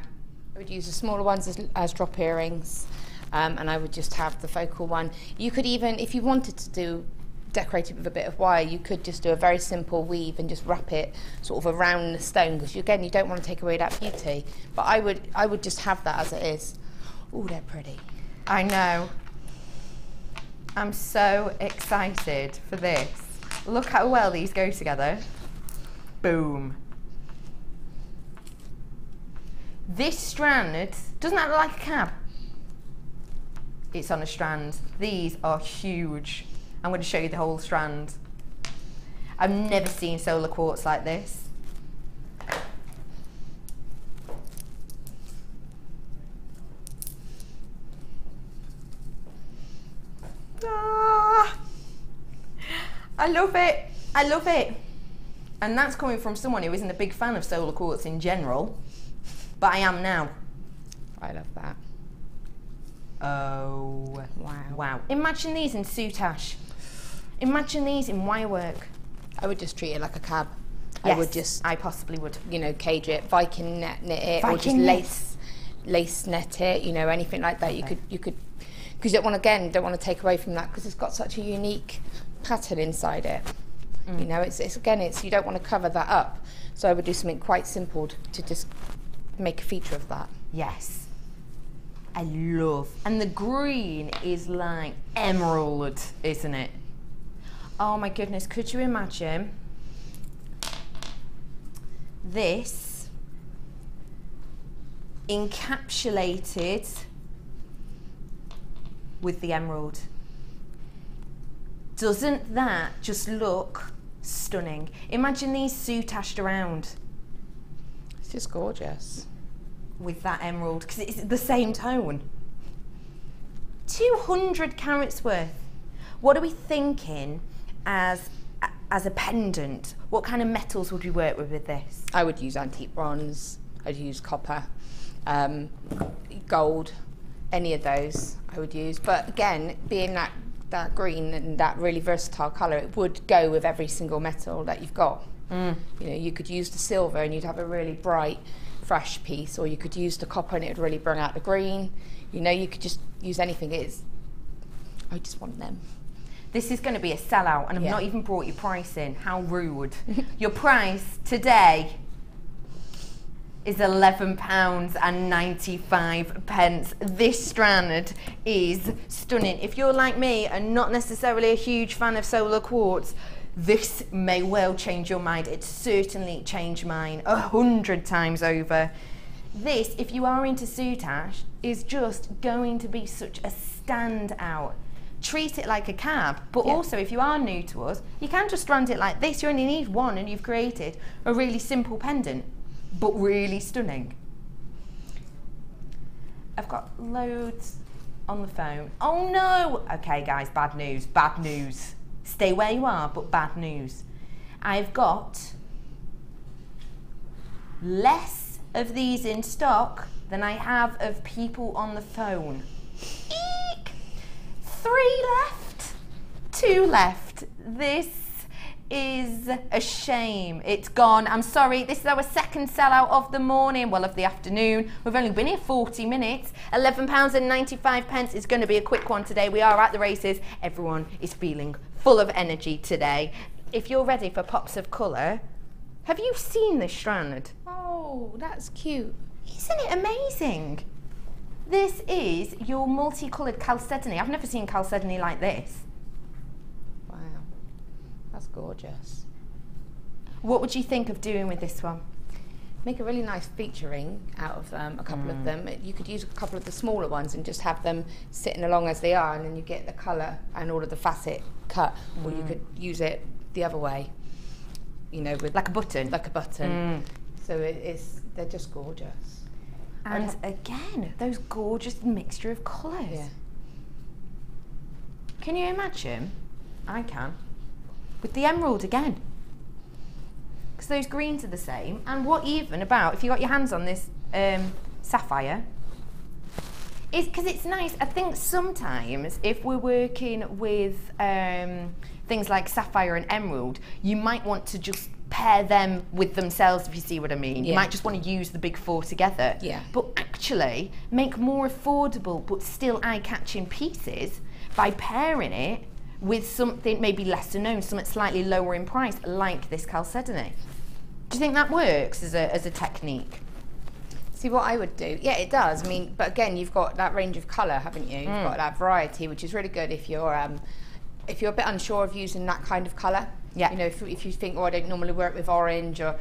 I would use the smaller ones as drop earrings, and I would just have the focal one. You could even, if you wanted to decorate it with a bit of wire, you could just do a very simple weave and just wrap it sort of around the stone, because again, you don't want to take away that beauty. But I would just have that as it is. Oh, they're pretty. I know. I'm so excited for this. Look how well these go together. Boom. This strand, doesn't that look like a cab? It's on a strand. These are huge. I'm going to show you the whole strand. I've never seen solar quartz like this. Ah, I love it. I love it. And that's coming from someone who isn't a big fan of solar quartz in general, but I am now. I love that. Oh, wow. Wow. Imagine these in soutache. Imagine these in wirework. I would just treat it like a cab. Yes, I possibly would. You know, cage it, Viking knit it, Viking or just lace net it, you know, anything like that. You could, because you don't want to take away from that, because it's got such a unique pattern inside it. You know, it's you don't want to cover that up. So I would do something quite simple to just make a feature of that. Yes. I love. And the green is like emerald, isn't it? Oh my goodness, could you imagine this encapsulated with the emerald? Doesn't that just look stunning? Imagine these soutached around. It's just gorgeous. With that emerald, because it's the same tone. 200 carats worth. What are we thinking as a pendant? What kind of metals would we work with this? I would use antique bronze, I'd use copper, gold, any of those I would use. But again, being that green and that really versatile colour, it would go with every single metal that you've got. You know, you could use the silver and you'd have a really bright, fresh piece, or you could use the copper and it would really bring out the green. You know, you could just use anything. I just want them. This is going to be a sellout, and I've not even brought your price in. How rude. Your price today is £11.95. This strand is stunning. If you're like me and not necessarily a huge fan of solar quartz, this may well change your mind. It's certainly changed mine 100 times over. This, if you are into soutache, is just going to be such a standout. Treat it like a cab, but also if you are new to us, you can just strand it like this. You only need one and you've created a really simple pendant, but really stunning. I've got loads on the phone. Oh no! Okay guys, bad news, bad news. Stay where you are, but bad news. I've got less of these in stock than I have of people on the phone. Eek! 3 left, 2 left. This is a shame. It's gone. I'm sorry. This is our second sellout of the morning, well, of the afternoon. We've only been here 40 minutes. £11.95 is going to be a quick one today. We are at the races. Everyone is feeling full of energy today. If you're ready for pops of colour, have you seen this strand? Oh, that's cute. Isn't it amazing? This is your multicoloured chalcedony. I've never seen chalcedony like this. Wow, that's gorgeous. What would you think of doing with this one? Make a really nice featuring out of a couple of them. You could use a couple of the smaller ones and just have them sitting along as they are, and then you get the colour and all of the facet cut, or you could use it the other way, you know, with like a button. Like a button. So they're just gorgeous. And again, those gorgeous mixture of colours. Yeah. Can you imagine? I can. With the emerald again. Because those greens are the same. And what even about, if you got your hands on this sapphire, is because it's nice. I think sometimes if we're working with things like sapphire and emerald, you might want to just pair them with themselves, if you see what I mean. You might just want to use the big four together. Yeah. But actually make more affordable but still eye-catching pieces by pairing it with something maybe lesser known, something slightly lower in price, like this chalcedony. Do you think that works as a technique? See what I would do? Yeah, it does. I mean, but again, you've got that range of colour, haven't you? You've got that variety, which is really good if you're a bit unsure of using that kind of colour. Yeah. You know, if you think, oh, I don't normally work with orange, or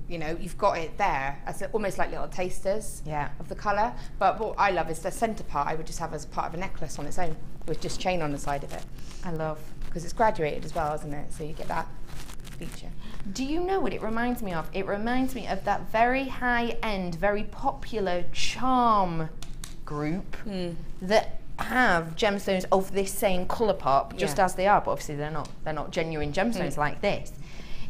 you know, you've got it there as almost like little tasters of the colour. But what I love is the centre part. I would just have as part of a necklace on its own with just chain on the side of it. I love. Because it's graduated as well, isn't it? So you get that feature. Do you know what it reminds me of? It reminds me of that very high-end, very popular charm group that have gemstones of this same colour pop, just as they are, but obviously they're not genuine gemstones like this.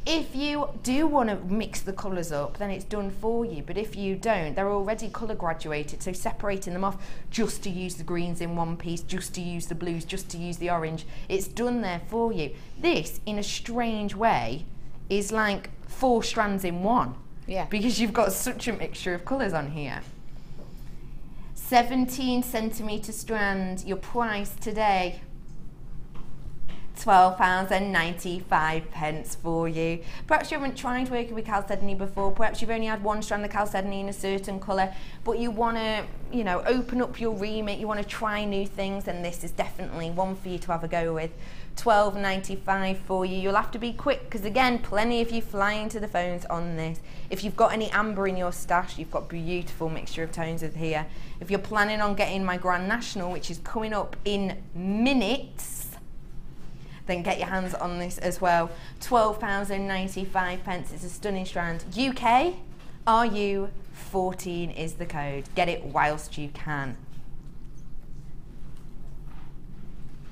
If you do want to mix the colours up, then it's done for you. But if you don't, they're already colour graduated, so separating them off just to use the greens in one piece, just to use the blues, just to use the orange, it's done there for you. This, in a strange way, is like 4 strands in one. Yeah. Because you've got such a mixture of colours on here. 17 centimetre strand, your price today, £12.95 for you. Perhaps you haven't tried working with chalcedony before, perhaps you've only had one strand of chalcedony in a certain colour, but you want to, you know, open up your remit, you want to try new things, and this is definitely one for you to have a go with. £12.95 for you. You'll have to be quick because again, plenty of you flying to the phones on this. If you've got any amber in your stash, you've got beautiful mixture of tones with here. If you're planning on getting my Grand National, which is coming up in minutes, then get your hands on this as well. £12.95. It's a stunning strand. UK, RU14 is the code. Get it whilst you can.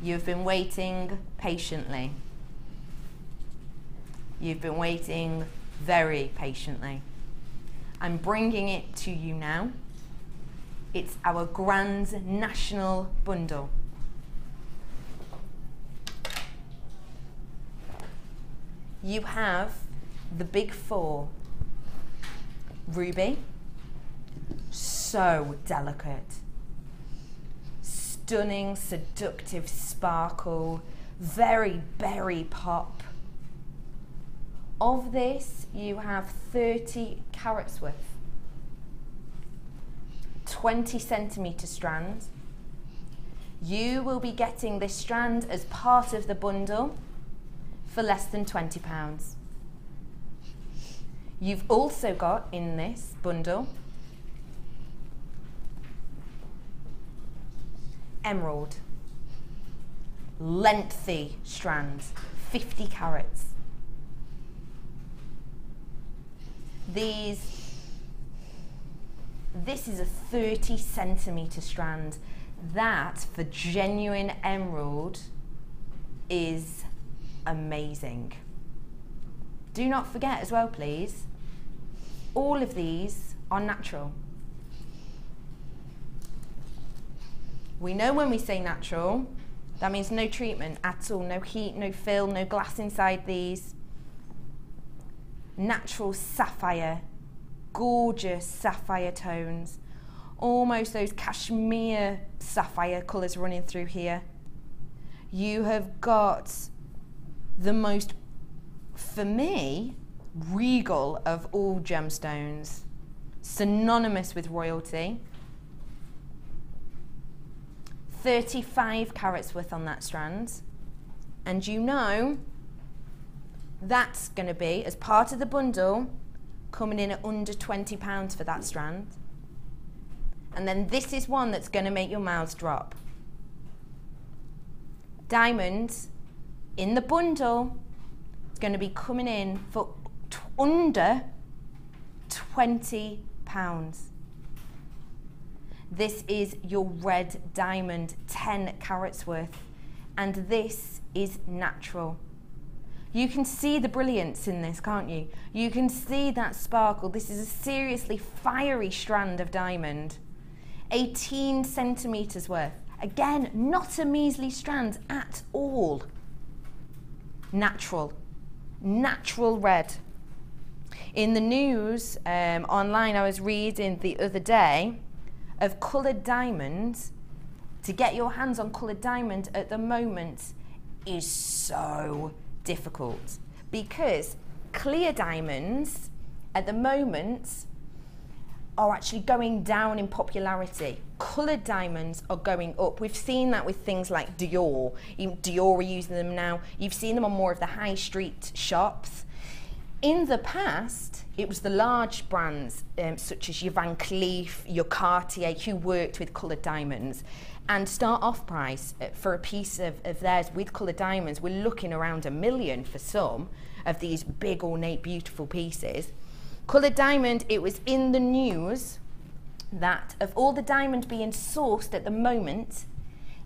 You've been waiting patiently. You've been waiting very patiently. I'm bringing it to you now. It's our Grand National bundle. You have the big 4. Ruby, so delicate. Stunning, seductive sparkle, very berry pop. Of this, you have 30 carats worth. 20 centimetre strand. You will be getting this strand as part of the bundle for less than £20. You've also got in this bundle emerald, lengthy strands, 50 carats. This is a 30 centimetre strand. That, for genuine emerald, is amazing. Do not forget as well, please, all of these are natural. We know when we say natural, that means no treatment at all, no heat, no fill, no glass inside these. Natural sapphire, gorgeous sapphire tones, almost those cashmere sapphire colours running through here. You have got the most, for me, regal of all gemstones, synonymous with royalty. 35 carats worth on that strand, and you know that's going to be, as part of the bundle, coming in at under £20 for that strand. And then this is one that's going to make your mouths drop. Diamonds in the bundle is going to be coming in for under £20. This is your red diamond, 10 carats worth. And this is natural. You can see the brilliance in this, can't you? You can see that sparkle. This is a seriously fiery strand of diamond. 18 centimetres worth. Again, not a measly strand at all. Natural. Natural red. In the news online, I was reading the other day of coloured diamonds. To get your hands on coloured diamond at the moment is so difficult because clear diamonds at the moment are actually going down in popularity. Coloured diamonds are going up. We've seen that with things like Dior. Dior are using them now. You've seen them on more of the high street shops. In the past, it was the large brands such as your Van Cleef, your Cartier, who worked with coloured diamonds. And start off price for a piece of theirs with coloured diamonds, we're looking around $1 million for some of these big, ornate, beautiful pieces. Coloured diamond, it was in the news that of all the diamond being sourced at the moment,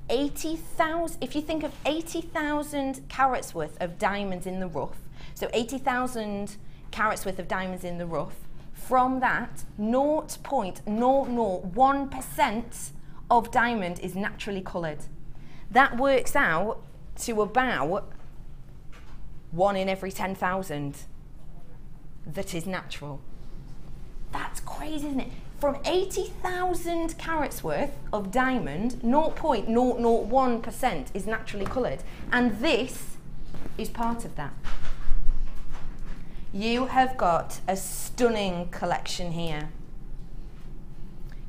80,000, if you think of 80,000 carats worth of diamonds in the rough, so 80,000 carats worth of diamonds in the rough, from that 0.001% of diamond is naturally coloured. That works out to about 1 in every 10,000 that is natural. That's crazy, isn't it? From 80,000 carats worth of diamond, 0.001% is naturally coloured. And this is part of that. You have got a stunning collection here.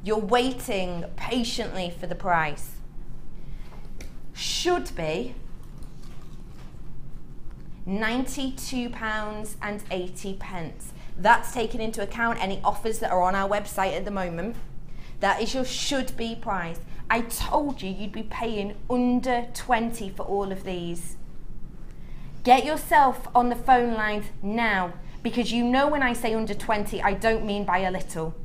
You're waiting patiently for the price. Should be £92.80. That's taken into account any offers that are on our website at the moment. That is your should be price. I told you you'd be paying under 20 for all of these. Get yourself on the phone lines now, because you know when I say under 20, I don't mean by a little.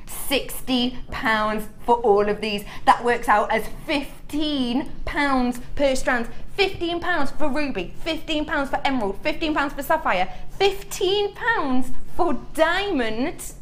£60 for all of these. That works out as £15 per strand. £15 for ruby, £15 for emerald, £15 for sapphire, £15 for diamond.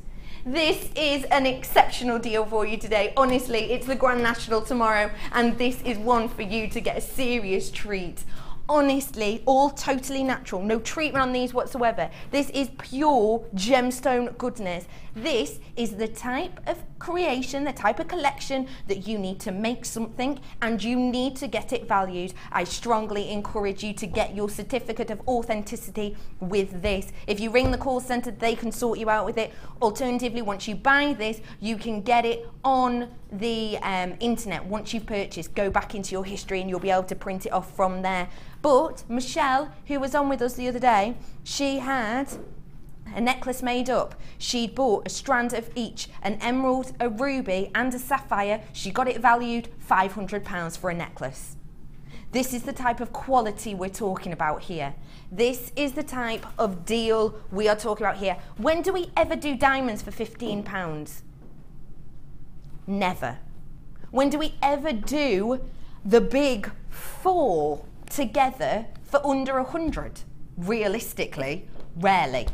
This is an exceptional deal for you today. Honestly, it's the Grand National tomorrow, and this is one for you to get a serious treat. Honestly, all totally natural, no treatment on these whatsoever. This is pure gemstone goodness. This is the type of creation, the type of collection that you need to make something, and you need to get it valued. I strongly encourage you to get your certificate of authenticity with this. If you ring the call centre, they can sort you out with it. Alternatively, once you buy this, you can get it on the internet. Once you've purchased, go back into your history and you'll be able to print it off from there. But Michelle, who was on with us the other day, she had a necklace made up. She'd bought a strand of each, an emerald, a ruby and a sapphire. She got it valued £500 for a necklace. This is the type of quality we're talking about here. This is the type of deal we are talking about here. When do we ever do diamonds for £15? Never. When do we ever do the big four together for under 100? Realistically, rarely.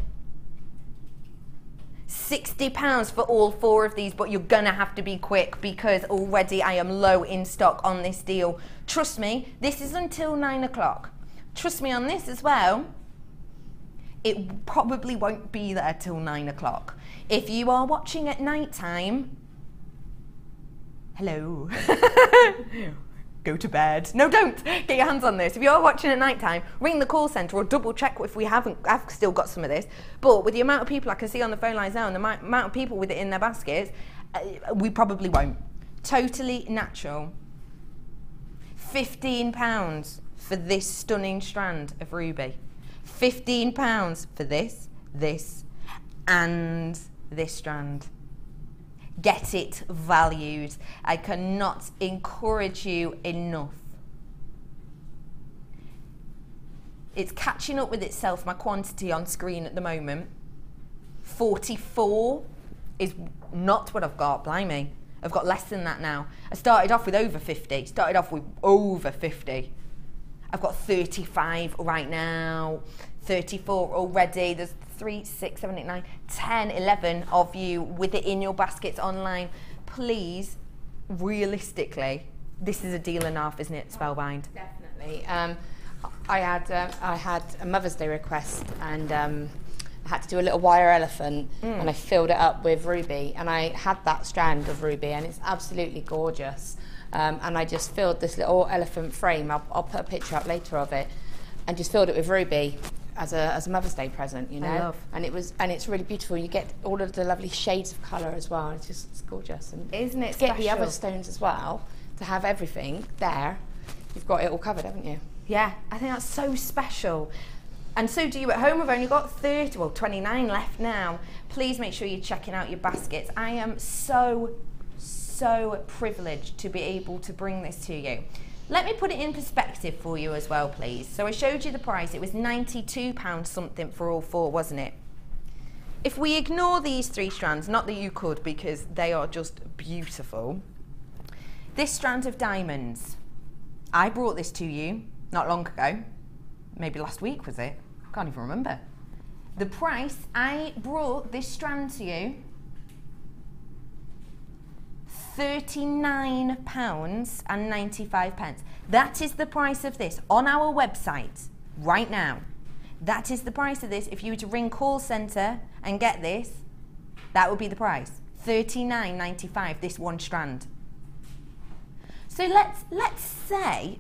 £60 for all four of these, but you're gonna have to be quick because already I am low in stock on this deal. Trust me, this is until 9 o'clock. Trust me on this as well, it probably won't be there till 9 o'clock. If you are watching at night time, hello. Go to bed. No, don't. Get your hands on this. If you're watching at night time, ring the call centre or double check if we I've still got some of this. But with the amount of people I can see on the phone lines now and the amount of people with it in their baskets, we probably won't. Totally natural. £15 for this stunning strand of ruby. £15 for this, and this strand. Get it valued. I cannot encourage you enough. It's catching up with itself, my quantity on screen at the moment. 44 is not what I've got, blimey. I've got less than that now. I started off with over 50, I've got 35 right now, 34 already. There's 3, 6, 7, 8, 9, 10, 11 of you with it in your baskets online. Please, realistically, this is a deal and a half, isn't it, Spellbind? Definitely. I had a Mother's Day request, and I had to do a little wire elephant, and I filled it up with ruby, and I had that strand of ruby, and it's absolutely gorgeous. And I just filled this little elephant frame. I'll put a picture up later of it, and just filled it with ruby as a Mother's Day present, you know. I love. And it's really beautiful. You get all of the lovely shades of colour as well. It's gorgeous. And isn't it get special? the other stones as well to have everything there. You've got it all covered, haven't you? Yeah, I think that's so special. And so do you at home. We've only got 29 left now. Please make sure you're checking out your baskets. I am so privileged to be able to bring this to you. Let me put it in perspective for you as well, please. So I showed you the price. It was £92 something for all 4, wasn't it? If we ignore these 3 strands, not that you could because they are just beautiful. This strand of diamonds, I brought this to you not long ago. Maybe last week, was it? Can't even remember. The price, I brought this strand to you, £39.95. That is the price of this on our website right now. That is the price of this. If you were to ring call centre and get this, that would be the price. £39.95, this one strand. So let's say,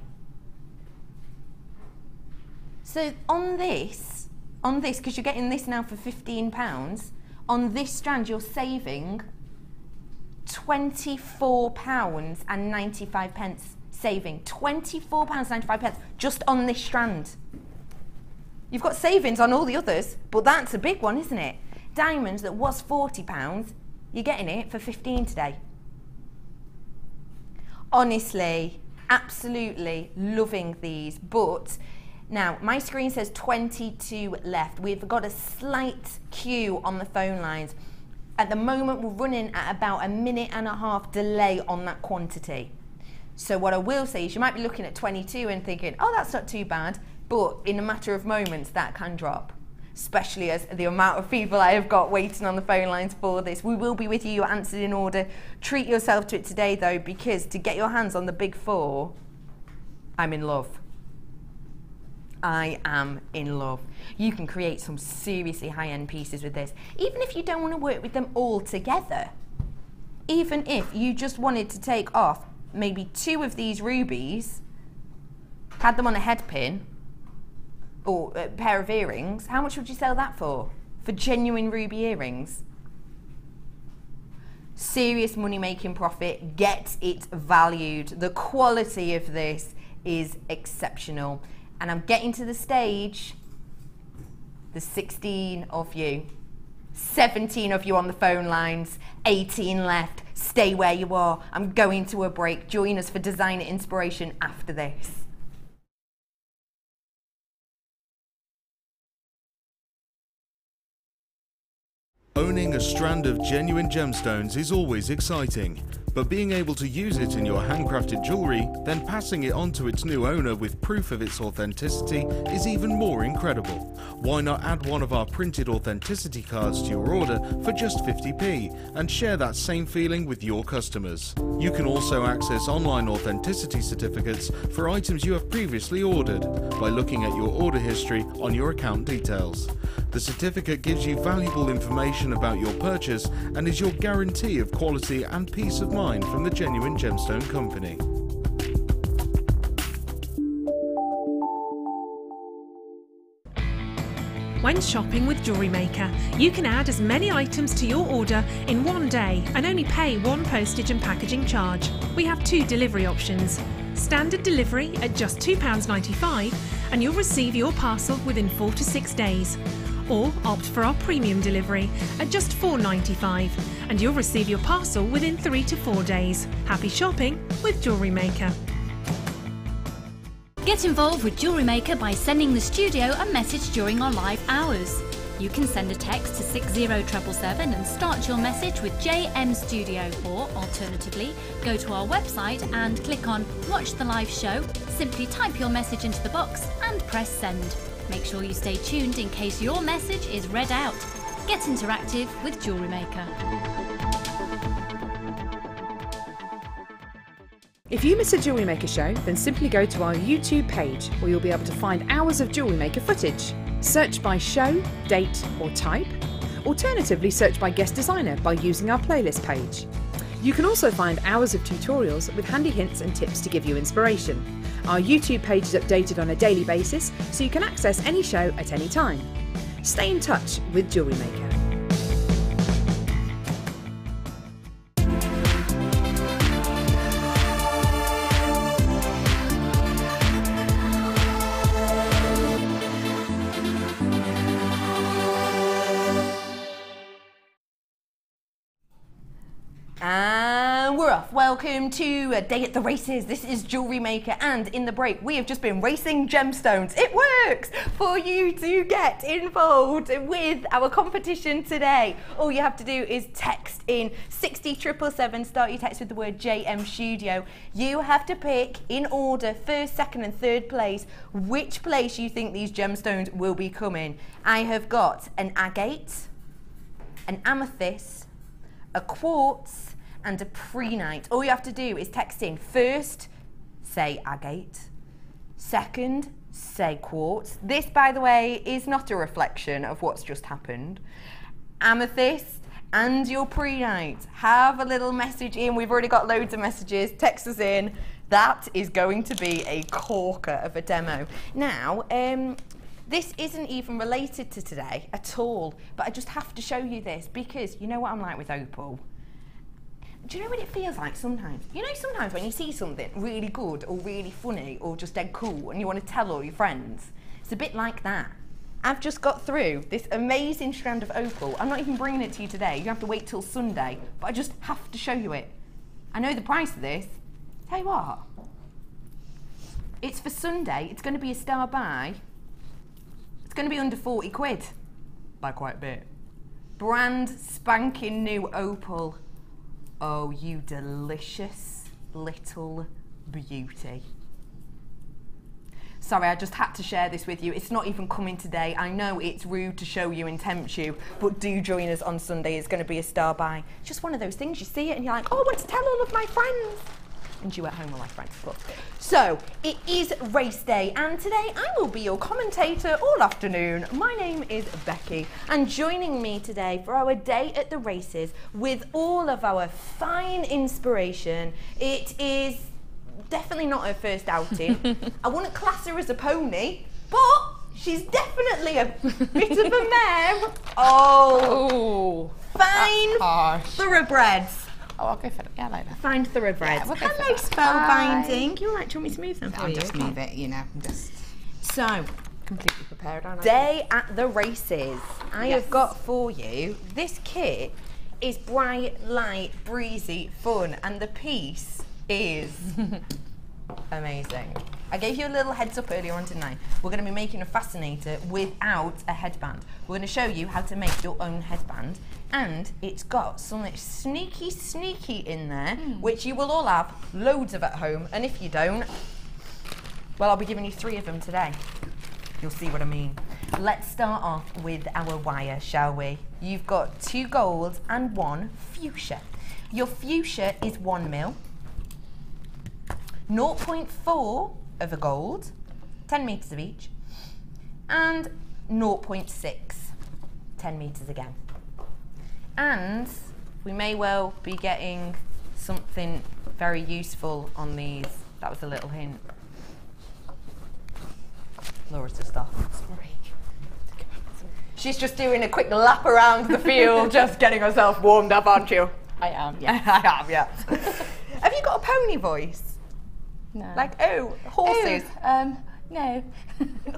so on this, because you're getting this now for £15, on this strand you're saving £24.95 saving. £24.95 just on this strand. You've got savings on all the others, but that's a big one, isn't it? Diamonds that was £40, you're getting it for 15 today. Honestly, absolutely loving these, but now my screen says 22 left. We've got a slight queue on the phone lines. At the moment, we're running at about a 1.5 minute delay on that quantity. So what I will say is you might be looking at 22 and thinking, oh, that's not too bad. But in a matter of moments, that can drop, especially as the amount of people I have got waiting on the phone lines for this. We will be with you, answered in order. Treat yourself to it today, though, because to get your hands on the big 4, I'm in love. I am in love. You can create some seriously high-end pieces with this. Even if you don't want to work with them all together. Even if you just wanted to take off maybe 2 of these rubies, had them on a head pin, or a pair of earrings, how much would you sell that for? For genuine ruby earrings? Serious money-making profit. Get it valued. The quality of this is exceptional. And I'm getting to the stage, there's 16 of you, 17 of you on the phone lines, 18 left. Stay where you are. I'm going to a break. Join us for designer inspiration after this. Owning a strand of genuine gemstones is always exciting, but being able to use it in your handcrafted jewellery, then passing it on to its new owner with proof of its authenticity is even more incredible. Why not add one of our printed authenticity cards to your order for just 50p and share that same feeling with your customers? You can also access online authenticity certificates for items you have previously ordered by looking at your order history on your account details. The certificate gives you valuable information about your purchase and is your guarantee of quality and peace of mind from the Genuine Gemstone Company. When shopping with Jewellery Maker, you can add as many items to your order in one day and only pay one postage and packaging charge. We have 2 delivery options. Standard delivery at just £2.95 and you'll receive your parcel within 4 to 6 days. Or opt for our premium delivery at just £4.95 and you'll receive your parcel within 3 to 4 days. Happy shopping with Jewellery Maker. Get involved with Jewellery Maker by sending the studio a message during our live hours. You can send a text to 60777 and start your message with JM Studio, or alternatively, go to our website and click on Watch the Live Show, simply type your message into the box and press send. Make sure you stay tuned in case your message is read out. Get interactive with Jewellery Maker. If you miss a Jewellery Maker show, then simply go to our YouTube page where you'll be able to find hours of Jewellery Maker footage. Search by show, date or type. Alternatively, search by guest designer by using our playlist page. You can also find hours of tutorials with handy hints and tips to give you inspiration. Our YouTube page is updated on a daily basis, so you can access any show at any time. Stay in touch with Jewellery Maker. And we're off. Welcome to a day at the races. This is Jewellery Maker, and in the break we have just been racing gemstones. It works for you to get involved with our competition today. All you have to do is text in 60777, start your text with the word JM Studio. You have to pick in order, first, second and third place, which place you think these gemstones will be coming. I have got an agate, an amethyst, a quartz and a prehnite. All you have to do is text in first, say agate, second, say quartz. This, by the way, is not a reflection of what's just happened. Amethyst and your prehnite. Have a little message in. We've already got loads of messages. Text us in. That is going to be a corker of a demo. Now, this isn't even related to today at all, but I just have to show you this because you know what I'm like with opal. Do you know what it feels like sometimes? You know, sometimes when you see something really good or really funny or just dead cool and you want to tell all your friends, it's a bit like that. I've just got through this amazing strand of opal. I'm not even bringing it to you today. You have to wait till Sunday, but I just have to show you it. I know the price of this. Tell you what, it's for Sunday. It's going to be a star buy. It's going to be under 40 quid, by quite a bit. Brand spanking new opal. Oh, you delicious little beauty. Sorry, I just had to share this with you. It's not even coming today. I know it's rude to show you and tempt you, but do join us on Sunday. It's going to be a star buy. It's just one of those things, you see it and you're like, oh, I want to tell all of my friends. And you at home are my friends, of course. So, it is race day, and today I will be your commentator all afternoon. My name is Becky, and joining me today for our day at the races with all of our fine inspiration, it is definitely not her first outing. I wouldn't class her as a pony, but she's definitely a bit of a mare. Oh, fine thoroughbreds. Oh, I'll go for it. Yeah, I like that. Fine thoroughbreds. Yeah, we'll go for Hello, that. spellbinding. You like, do you want me to move them for I'll you? just move it, you know, I'm just So, completely prepared, aren't I? day at the races. I Yes. have got for you, this kit is bright, light, breezy, fun, and the piece is amazing. I gave you a little heads up earlier on, didn't I? We're going to be making a fascinator without a headband. We're going to show you how to make your own headband, and it's got something sneaky in there, which you will all have loads of at home, and if you don't, well, I'll be giving you 3 of them today. You'll see what I mean. Let's start off with our wire, shall we? You've got 2 gold and 1 fuchsia. Your fuchsia is 1 mil. 0.4 of a gold, 10 metres of each, and 0.6, 10 metres again. And we may well be getting something very useful on these. That was a little hint. Laura's just off. Sorry. She's just doing a quick lap around the field, just getting herself warmed up, aren't you? I am, yeah. I have, yeah. Have you got a pony voice? No. Like, oh, horses. No.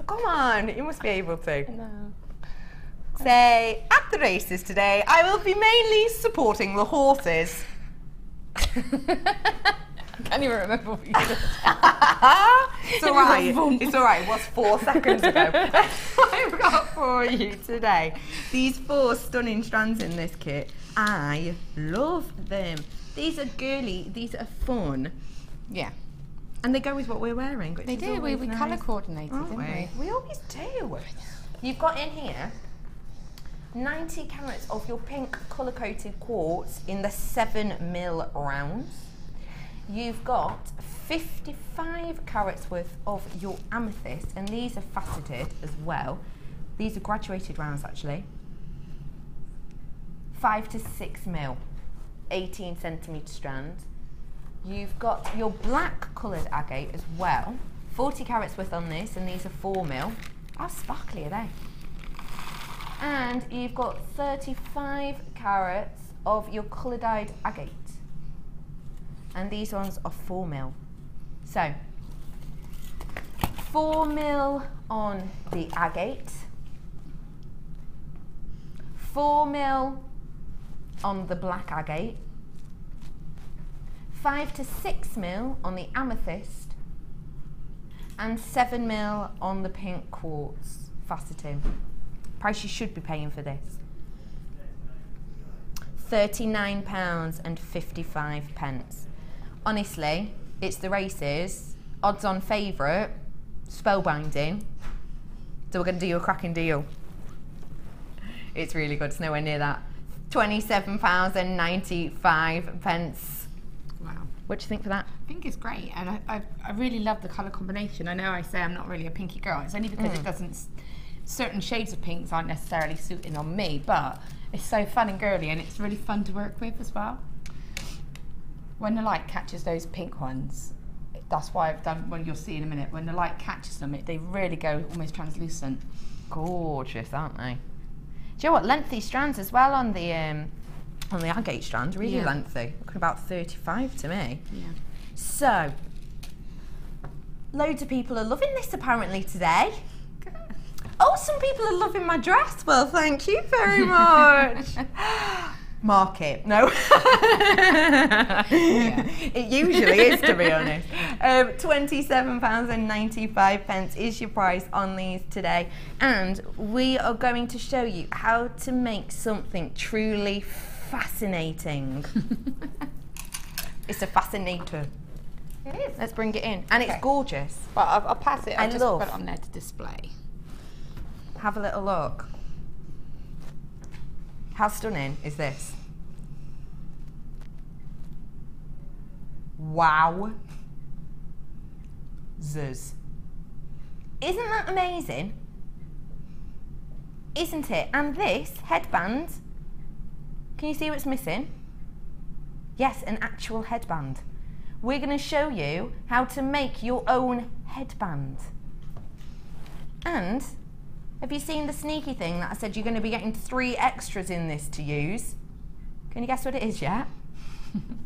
Come on, you must be able to. No. Say, at the races today, I will be mainly supporting the horses. I can't even remember what you said. It's all right. It's all right. It was 4 seconds ago. I've got for you today these 4 stunning strands in this kit. I love them. These are girly. These are fun. Yeah. And they go with what we're wearing. Which They is do. We nice. colour coordinated, Aren't didn't we? We always do. You've got in here 90 carats of your pink colour-coated quartz in the 7mm rounds. You've got 55 carats worth of your amethyst, and these are faceted as well. These are graduated rounds actually. 5 to 6mm, 18cm strand. You've got your black coloured agate as well. 40 carats worth on this, and these are 4mm. How sparkly are they? And you've got 35 carats of your colour-dyed agate. And these ones are 4mm. So, 4mm on the agate, 4mm on the black agate, 5 to 6mm on the amethyst, and 7mm on the pink quartz faceting. Price you should be paying for this. £39.55. Honestly, it's the races, odds on favourite, spellbinding. So we're going to do you a cracking deal. It's really good, it's nowhere near that. £27.95. Wow. What do you think for that? I think it's great, and I really love the colour combination. I know I say I'm not really a pinky girl. It's only because it doesn't. Certain shades of pinks aren't necessarily suiting on me, but it's so fun and girly, and it's really fun to work with as well. When the light catches those pink ones, that's why I've done, well, you'll see in a minute, when the light catches them, they really go almost translucent. Gorgeous, aren't they? Do you know what? Lengthy strands as well on the agate strand, really lengthy. Looking about 35 to me. Yeah. So, loads of people are loving this apparently today. Oh, some people are loving my dress. Well, thank you very much. Mark it. No. It usually is, to be honest. £27.95 is your price on these today. And we are going to show you how to make something truly fascinating. It's a fascinator. It is. Let's bring it in. And it's gorgeous. Well, I'll pass it. I'll just love. put it on there to display. Have a little look. How stunning is this? Wow. Zuz. Isn't that amazing? Isn't it? And this headband, can you see what's missing? Yes, an actual headband. We're going to show you how to make your own headband. And have you seen the sneaky thing that I said you're going to be getting 3 extras in this to use? Can you guess what it is yet? Can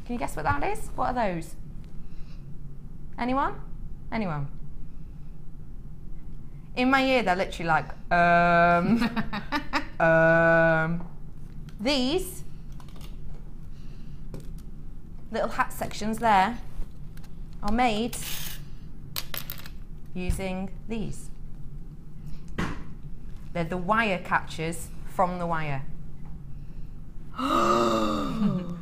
you guess what that is? What are those? Anyone? Anyone? In my ear, they're literally like, These little hat sections there are made using these. They're the wire catchers from the wire.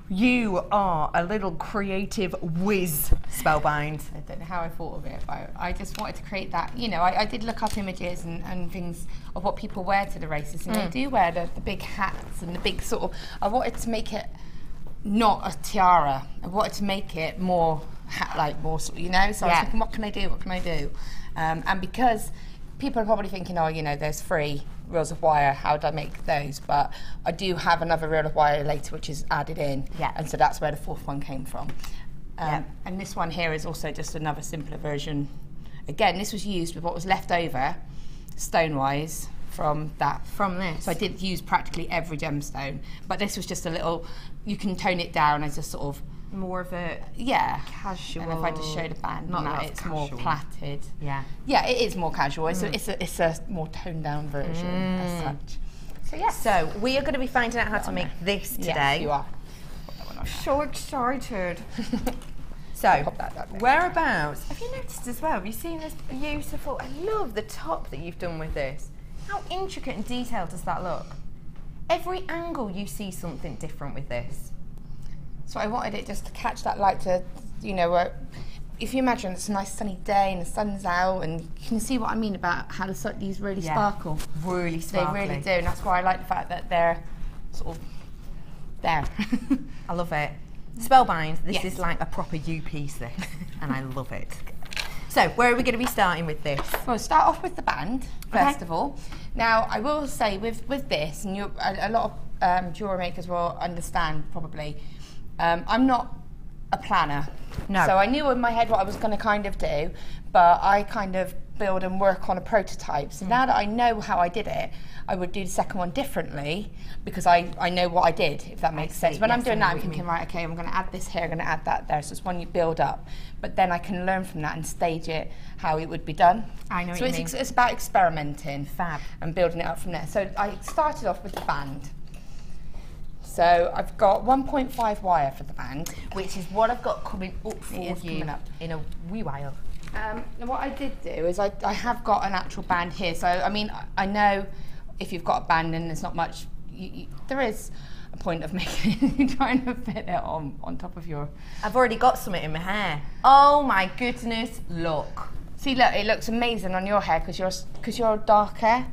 You are a little creative whiz, Spellbind. I don't know how I thought of it, but I just wanted to create that. You know, I did look up images and things of what people wear to the races, and they do wear the big hats and the big sort of. I wanted to make it not a tiara. I wanted to make it more hat-like, more sort of, you know. So I was thinking, what can I do? What can I do? And because people are probably thinking, oh, you know, there's 3 reels of wire, how do I make those? But I do have another reel of wire later which is added in, and so that's where the 4th one came from. And this one here is also just another simpler version. Again, this was used with what was left over, stone-wise, from this. So I did use practically every gemstone, but this was just a little, you can tone it down as a sort of more of a casual. And if I just show the band, not that, it's casual. More plaited. Yeah, it is more casual. It's a more toned down version as such. So So we are going to be finding out how to make this today. Yes, you are. I'm so excited. So, whereabouts, have you noticed as well, have you seen this beautiful, I love the top that you've done with this. How intricate and detailed does that look? Every angle you see something different with this. So I wanted it just to catch that light to, you know, if you imagine it's a nice sunny day and the sun's out, and you can see what I mean about how these really sparkle. Really sparkly. They really do, and that's why I like the fact that they're sort of there. I love it. Spellbind, this is like a proper you piece, this, and I love it. So, where are we going to be starting with this? Well, start off with the band, first of all. Now, I will say with this, and a lot of jewellery makers will understand probably, I'm not a planner. No. So I knew in my head what I was going to kind of do, but I kind of build and work on a prototype. So now that I know how I did it, I would do the second one differently because I know what I did, if that makes sense. When I'm doing that, I'm thinking, right, okay, I'm going to add this here, I'm going to add that there. So it's one you build up, but then I can learn from that and stage it how it would be done. I know what you mean. So it's about experimenting. Fab. And building it up from there. So I started off with the band. So I've got 1.5 wire for the band, which is what I've got coming up for you in a wee while. What I did do is I have got an actual band here. So I mean, I know if you've got a band and there's not much, there is a point of making trying to fit it on top of your. I've already got something in my hair. Oh my goodness! Look. See, look, it looks amazing on your hair because you're dark hair,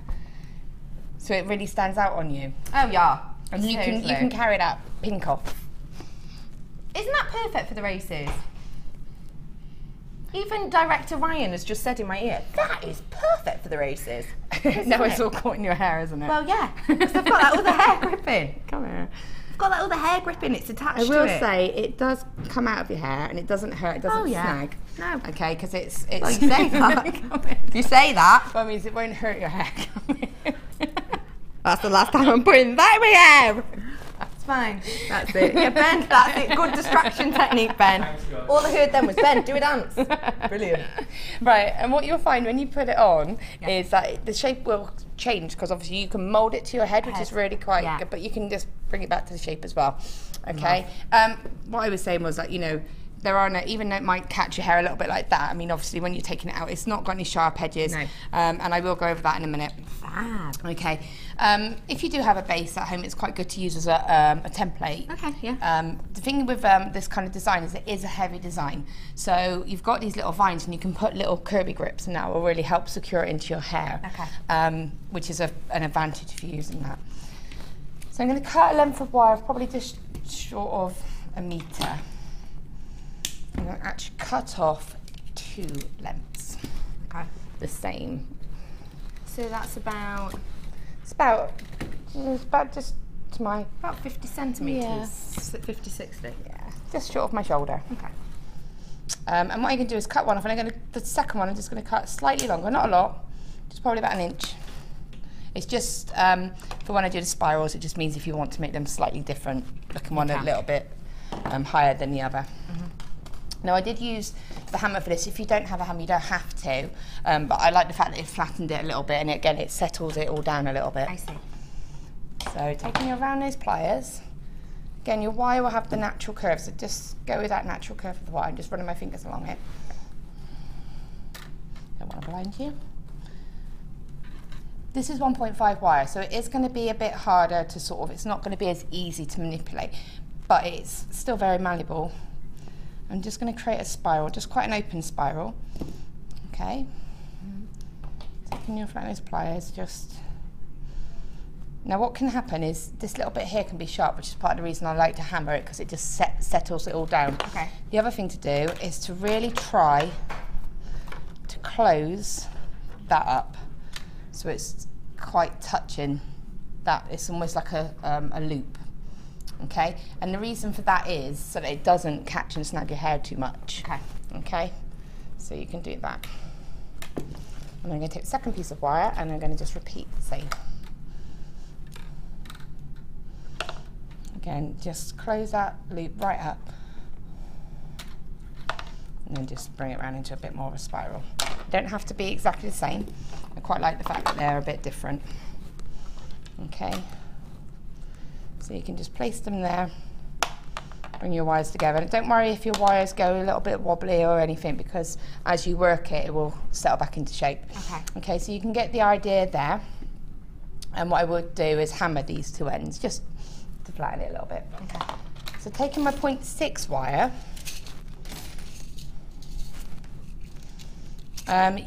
so it really stands out on you. Oh yeah. And you can carry that pink off. Isn't that perfect for the races? Even director Ryan has just said in my ear, that is perfect for the races. Now it's all caught in your hair, isn't it? Well, yeah, because I've got that other hair gripping. Come here. I've got that other hair gripping, it's attached to it. I will say, it does come out of your hair and it doesn't hurt, it doesn't snag. No. Okay, because it's... Well, you say that. You say that. That means it won't hurt your hair. That's the last time I'm putting that in my hair. That's fine. That's it. Yeah, Ben, that's it. Good distraction technique, Ben. All I heard then was, Ben, do a dance. Brilliant. Right, and what you'll find when you put it on is that the shape will change, because obviously you can mould it to your head, which is really quite good, but you can just bring it back to the shape as well. Okay. What I was saying was that, you know, there are no, even though it might catch your hair a little bit like that, I mean, obviously when you're taking it out, it's not got any sharp edges. No. And I will go over that in a minute. Fab. Okay. If you do have a base at home, it's quite good to use as a template. Okay, yeah. The thing with this kind of design is it is a heavy design. So you've got these little vines and you can put little curvy grips, and that will really help secure it into your hair. Okay. Which is an advantage for using that. So I'm going to cut a length of wire of probably just short of 1 metre. I'm going to actually cut off 2 lengths. Okay. The same. So that's about... It's about just to my... About 50 centimetres. Yeah. 50, 60. Yeah, just short of my shoulder. Okay. And what I'm going to do is cut one off, and the second one I'm just going to cut slightly longer, not a lot, just probably about 1 inch. It's just, for when I do the spirals, it just means if you want to make them slightly different, looking one a little bit higher than the other. Now I did use the hammer for this. If you don't have a hammer, you don't have to, but I like the fact that it flattened it a little bit, and again it settles it all down a little bit. I see. So taking your round nose pliers, again your wire will have the natural curve, so just go with that natural curve of the wire. I'm just running my fingers along it. Don't want to blind you. This is 1.5 wire, so it is going to be a bit harder to sort of, it's not going to be as easy to manipulate, but it's still very malleable. I'm just going to create a spiral, just quite an open spiral. Okay. Taking your flat nose pliers, just. Now, what can happen is this little bit here can be sharp, which is part of the reason I like to hammer it, because it just settles it all down. Okay. The other thing to do is to really try to close that up, so it's quite touching that. It's almost like a loop. Okay, and the reason for that is so that it doesn't catch and snag your hair too much. Okay. Okay, so you can do that. And I'm going to take the second piece of wire and I'm going to just repeat the same. Again, just close that loop right up. And then just bring it around into a bit more of a spiral. Don't have to be exactly the same. I quite like the fact that they're a bit different. Okay. So you can just place them there, bring your wires together. And don't worry if your wires go a little bit wobbly or anything, because as you work it, it will settle back into shape. Okay. Okay, so you can get the idea there. And what I would do is hammer these two ends, just to flatten it a little bit. Okay. So taking my 0.6 wire,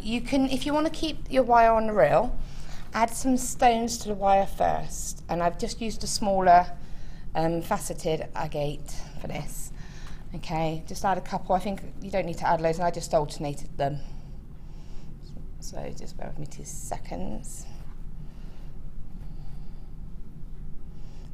you can, if you want to keep your wire on the reel, add some stones to the wire first. And I've just used a smaller faceted agate for this. Okay, just add a couple. I think you don't need to add loads, and I just alternated them. So just bear with me 2 seconds.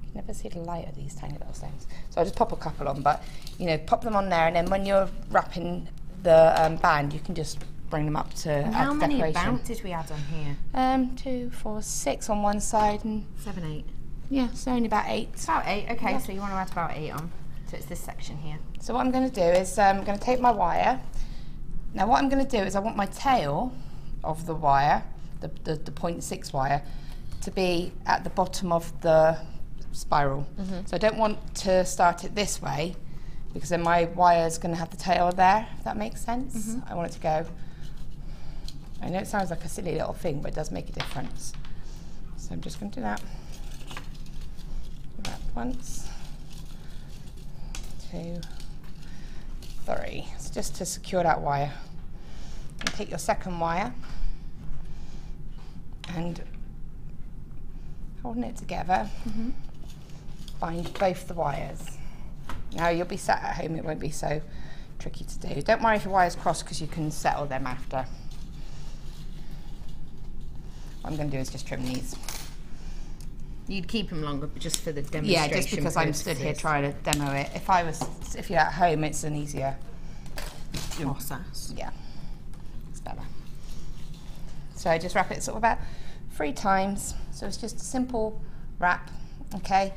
You can never see the light of these tiny little stones. So I'll just pop a couple on, but you know, pop them on there, and then when you're wrapping the band, you can just bring them up to add How many decoration. about did we add on here? 2, 4, 6 on one side, and 7, 8. yeah, so only about 8. About 8, okay, Yeah. so you want to add about 8 on. So it's this section here. So what I'm going to do is I'm going to take my wire. Now what I'm going to do is I want my tail of the wire, the 0.6 wire, to be at the bottom of the spiral. So I don't want to start it this way, because then my wire is going to have the tail there, if that makes sense. I want it to go, I know it sounds like a silly little thing, but it does make a difference. So I'm just going to do that. Do that once, 2, 3. So just to secure that wire. And take your second wire and holding it together, bind both the wires. Now you'll be sat at home, it won't be so tricky to do. Don't worry if your wires cross, because you can settle them after. What I'm going to do is just trim these. You'd keep them longer, but just for the demonstration. Yeah, just because I'm stood here trying to demo it. If you're at home, it's an easier process. Yeah, it's better. So I just wrap it sort of about 3 times. So it's just a simple wrap, okay?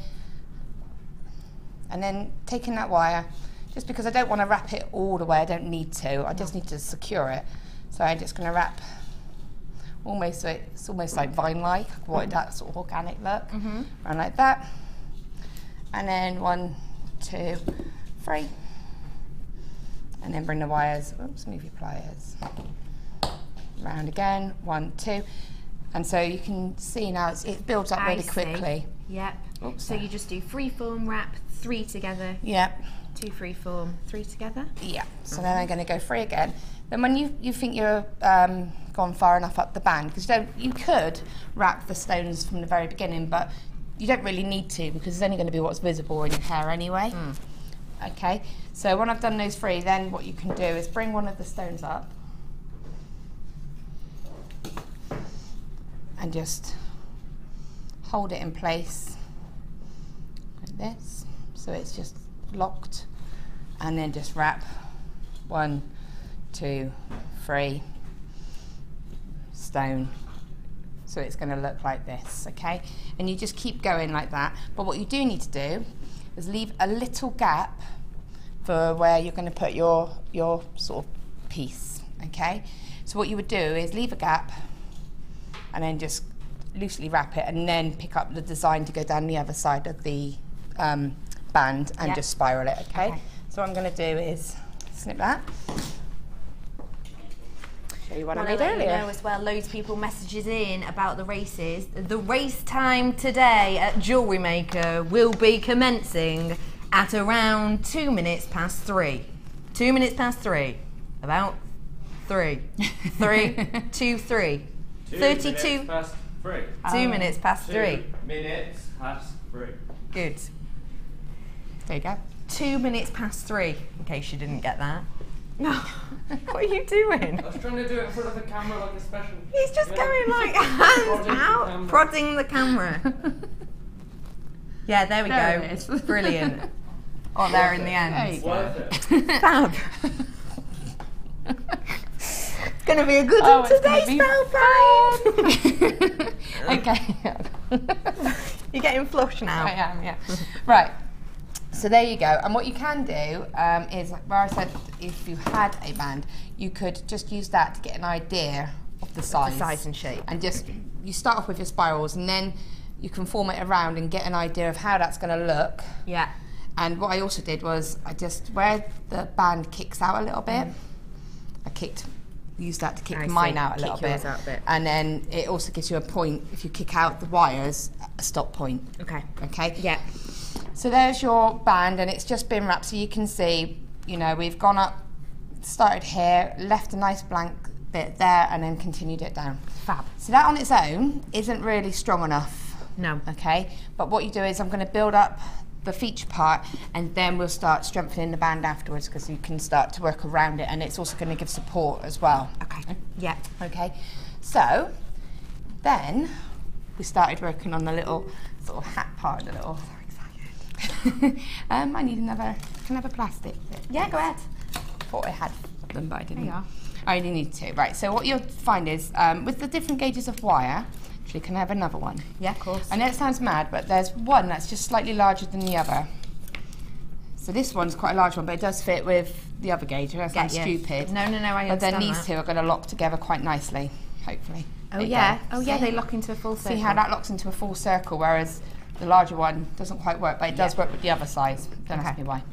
And then taking that wire, just because I don't want to wrap it all the way, I don't need to, I just need to secure it. So I'm just going to wrap almost, so it's almost like vine-like, that sort of organic look, around like that. And then 1, 2, 3. And then bring the wires, oops, move your pliers. Round again, 1, 2. And so you can see now it builds up really quickly. Yep. Oops, So you just do freeform, wrap, 3 together. Yep. 2 freeform, 3 together. Yeah. So then I'm going to go 3 again. Then when you think you're gone far enough up the band, because you could wrap the stones from the very beginning, but you don't really need to, because it's only going to be what's visible in your hair anyway. Okay. So when I've done those 3, then what you can do is bring one of the stones up and just hold it in place like this, so it's just locked, and then just wrap 1, 2, 3 stone, so it's going to look like this, okay? And you just keep going like that, but what you do need to do is leave a little gap for where you're going to put your sort of piece, okay? So what you would do is leave a gap and then just loosely wrap it, and then pick up the design to go down the other side of the band and just spiral it, okay? So what I'm going to do is snip that. Show you what I made earlier. You know as well, loads of people messages in about the races. The race time today at Jewellery Maker will be commencing at around 2 minutes past 3. 2 minutes past 3. About 3. 3, 2, 3. 32 minutes past 3. 2 minutes past 3. 2 minutes past 3. Good. There you go. 2 minutes past 3, in case you didn't get that. No. What are you doing? I was trying to do it in front of the camera like a special... He's just going like hands out, prodding the camera. Yeah, there we There go. it is. Brilliant. Oh, there in the end. Worth it. Fab. It's going to be a good one today, spell. Okay. You're getting flush now. I am, yeah. Right. So there you go. And what you can do is, like where I said, if you had a band, you could just use that to get an idea of the size. The size and shape. And just, you start off with your spirals, and then you can form it around and get an idea of how that's going to look. Yeah. And what I also did was where the band kicks out a little bit, use that to kick mine out a little bit. And then it also gives you a point, if you kick out the wires, a stop point. Okay? Yeah. So there's your band, and it's just been wrapped, so you can see, you know, we've gone up, started here, left a nice blank bit there, and then continued it down. Fab. So that on its own isn't really strong enough. No. Okay? But what you do is I'm going to build up the feature part, and then we'll start strengthening the band afterwards, because you can start to work around it, and it's also going to give support as well. Okay. Yeah. Okay. So then we started working on the little sort of hat part, the little. I need another. Can I have a plastic bit? Yeah, go ahead. Thought I had them, but I didn't. There you are. I only need two. Right. So what you'll find is with the different gauges of wire. Actually, can I have another one? Yeah, of course. I know it sounds mad, but there's one that's just slightly larger than the other. So this one's quite a large one, but it does fit with the other gauge. That sounds stupid. No, I understand. But then these two are going to lock together quite nicely, hopefully. Oh There you yeah. go. Oh yeah, See? they lock into a full circle. See how that locks into a full circle, whereas the larger one doesn't quite work, but it does work with the other size. Don't ask me why.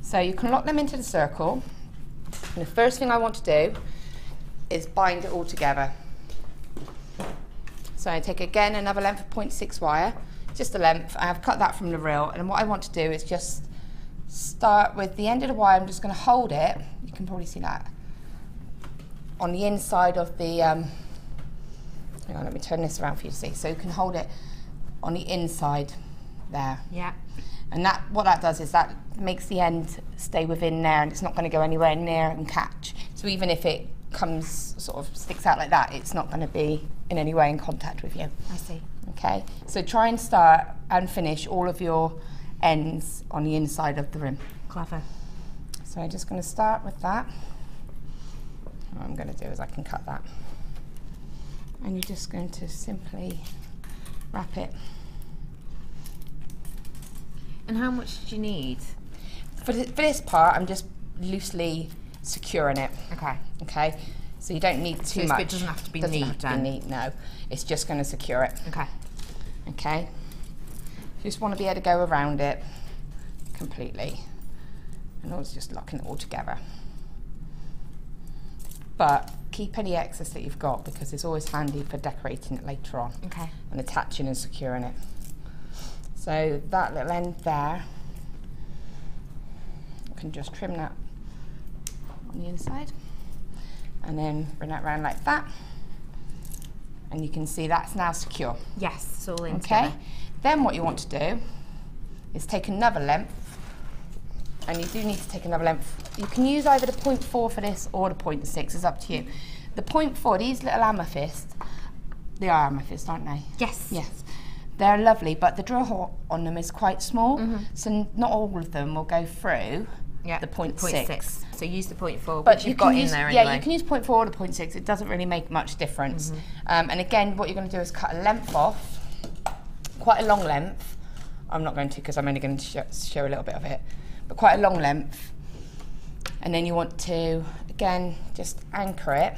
So you can lock them into the circle. And the first thing I want to do is bind it all together. So I take again another length of 0.6 wire, just a length. I have cut that from the reel, and what I want to do is just start with the end of the wire. I'm just going to hold it. You can probably see that on the inside of the. Hang on, let me turn this around for you to see. So you can hold it on the inside there. Yeah. And that, what that does is that makes the end stay within there, and it's not going to go anywhere near and catch. So even if it comes, sort of sticks out like that, it's not going to be in any way in contact with you. I see. Okay, so try and start and finish all of your ends on the inside of the rim. Clever. So I'm just going to start with that. What I'm going to do is I can cut that. And you're just going to simply wrap it. And how much do you need? For this part, I'm just loosely securing it. Okay. Okay, so you don't need too much. It doesn't have to be doesn't neat have to then? be neat, no. It's just going to secure it. Okay. Okay. You just want to be able to go around it completely. And always just locking it all together. But keep any excess that you've got, because it's always handy for decorating it later on. Okay. And attaching and securing it. So that little end there, you can just trim that on the inside. And then bring that around like that. And you can see that's now secure. Yes, it's all in Okay. together. Then what you want to do is take another length, and you do need to take another length. You can use either the 0.4 for this or the 0.6, it's up to you. The 0.4, these little amethysts, they are amethysts, aren't they? Yes. Yes. They're lovely, but the drill hole on them is quite small, so not all of them will go through the 0.6. So use the 0.4, But which you you've got can in use, there anyway. yeah, you can use 0.4 or the 0.6. It doesn't really make much difference. And again, what you're going to do is cut a length off, quite a long length. I'm not going to, because I'm only going to show a little bit of it, but quite a long length. And then you want to, again, just anchor it,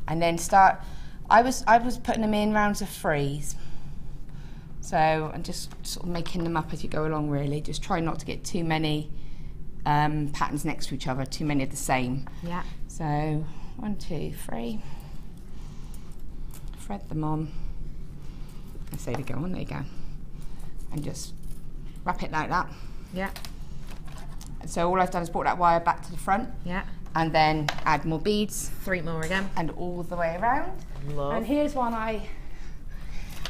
and then start. I was putting them in rounds of 3s. So I'm just sort of making them up as you go along, really. Just try not to get too many patterns next to each other, too many of the same. Yeah. So 1, 2, 3. Thread them on. I say to go on, there you go. And just wrap it like that. Yeah. So all I've done is brought that wire back to the front. Yeah. And then add more beads. 3 more again. And all the way around. Love. And here's one I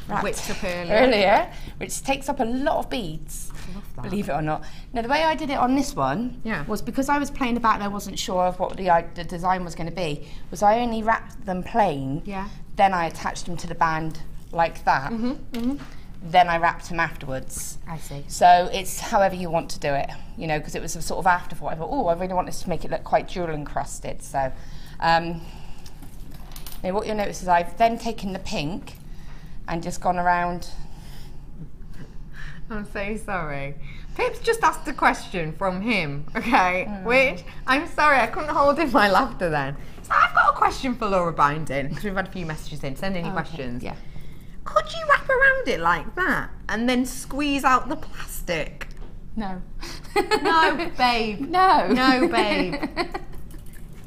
wrapped Whipped up earlier. which takes up a lot of beads. Love that. Believe it or not. Now the way I did it on this one was because I was playing about and I wasn't sure of what the design was going to be, was I only wrapped them plain, then I attached them to the band like that, then I wrapped them afterwards. I see. So it's however you want to do it, you know, because it was a sort of afterthought. I thought, oh, I really want this to make it look quite jewel encrusted. So now what you'll notice is I've then taken the pink and just gone around. I'm so sorry. Pip's just asked a question from him, okay? Which, I'm sorry, I couldn't hold in my laughter then. So I've got a question for Laura Binding, because we've had a few messages in. Send any questions. Yeah. Could you wrap around it like that and then squeeze out the plastic? No. No, babe. No. No, babe.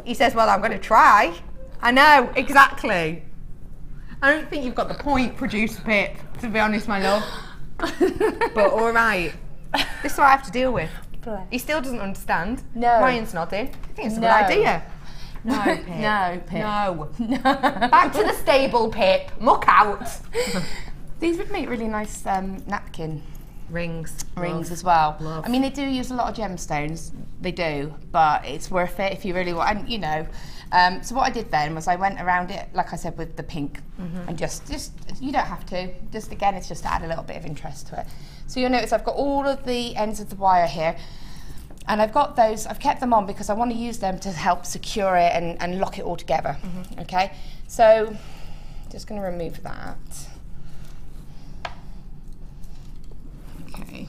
He says, well, I'm going to try. I know, exactly. I don't think you've got the point, producer Pip, to be honest, my love. But all right. This is what I have to deal with. He still doesn't understand. No. Ryan's nodding. I think it's a good idea. No, Pip. No, Pip. No. Back to the stable, Pip. Muck out. These would make really nice napkin Rings as well. Love. I mean, they do use a lot of gemstones. They do, but it's worth it if you really want. And you know, so what I did then was I went around it, like I said, with the pink, and just you don't have to. Just again, it's just to add a little bit of interest to it. So you'll notice I've got all of the ends of the wire here, and I've got those. I've kept them on because I want to use them to help secure it and lock it all together. Okay, so just going to remove that. Okay.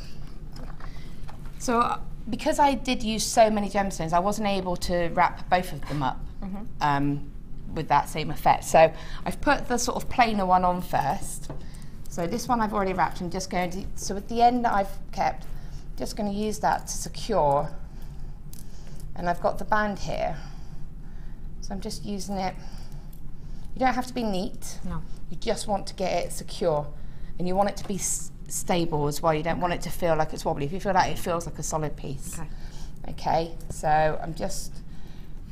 So because I did use so many gemstones, I wasn't able to wrap both of them up with that same effect. So I've put the sort of plainer one on first. So this one I've already wrapped. I'm just going to, so at the end that I've kept, just going to use that to secure. And I've got the band here. So I'm just using it. You don't have to be neat. No. You just want to get it secure. And you want it to be stable as well. You don't want it to feel like it's wobbly. If you feel like it feels like a solid piece. Okay, so I'm just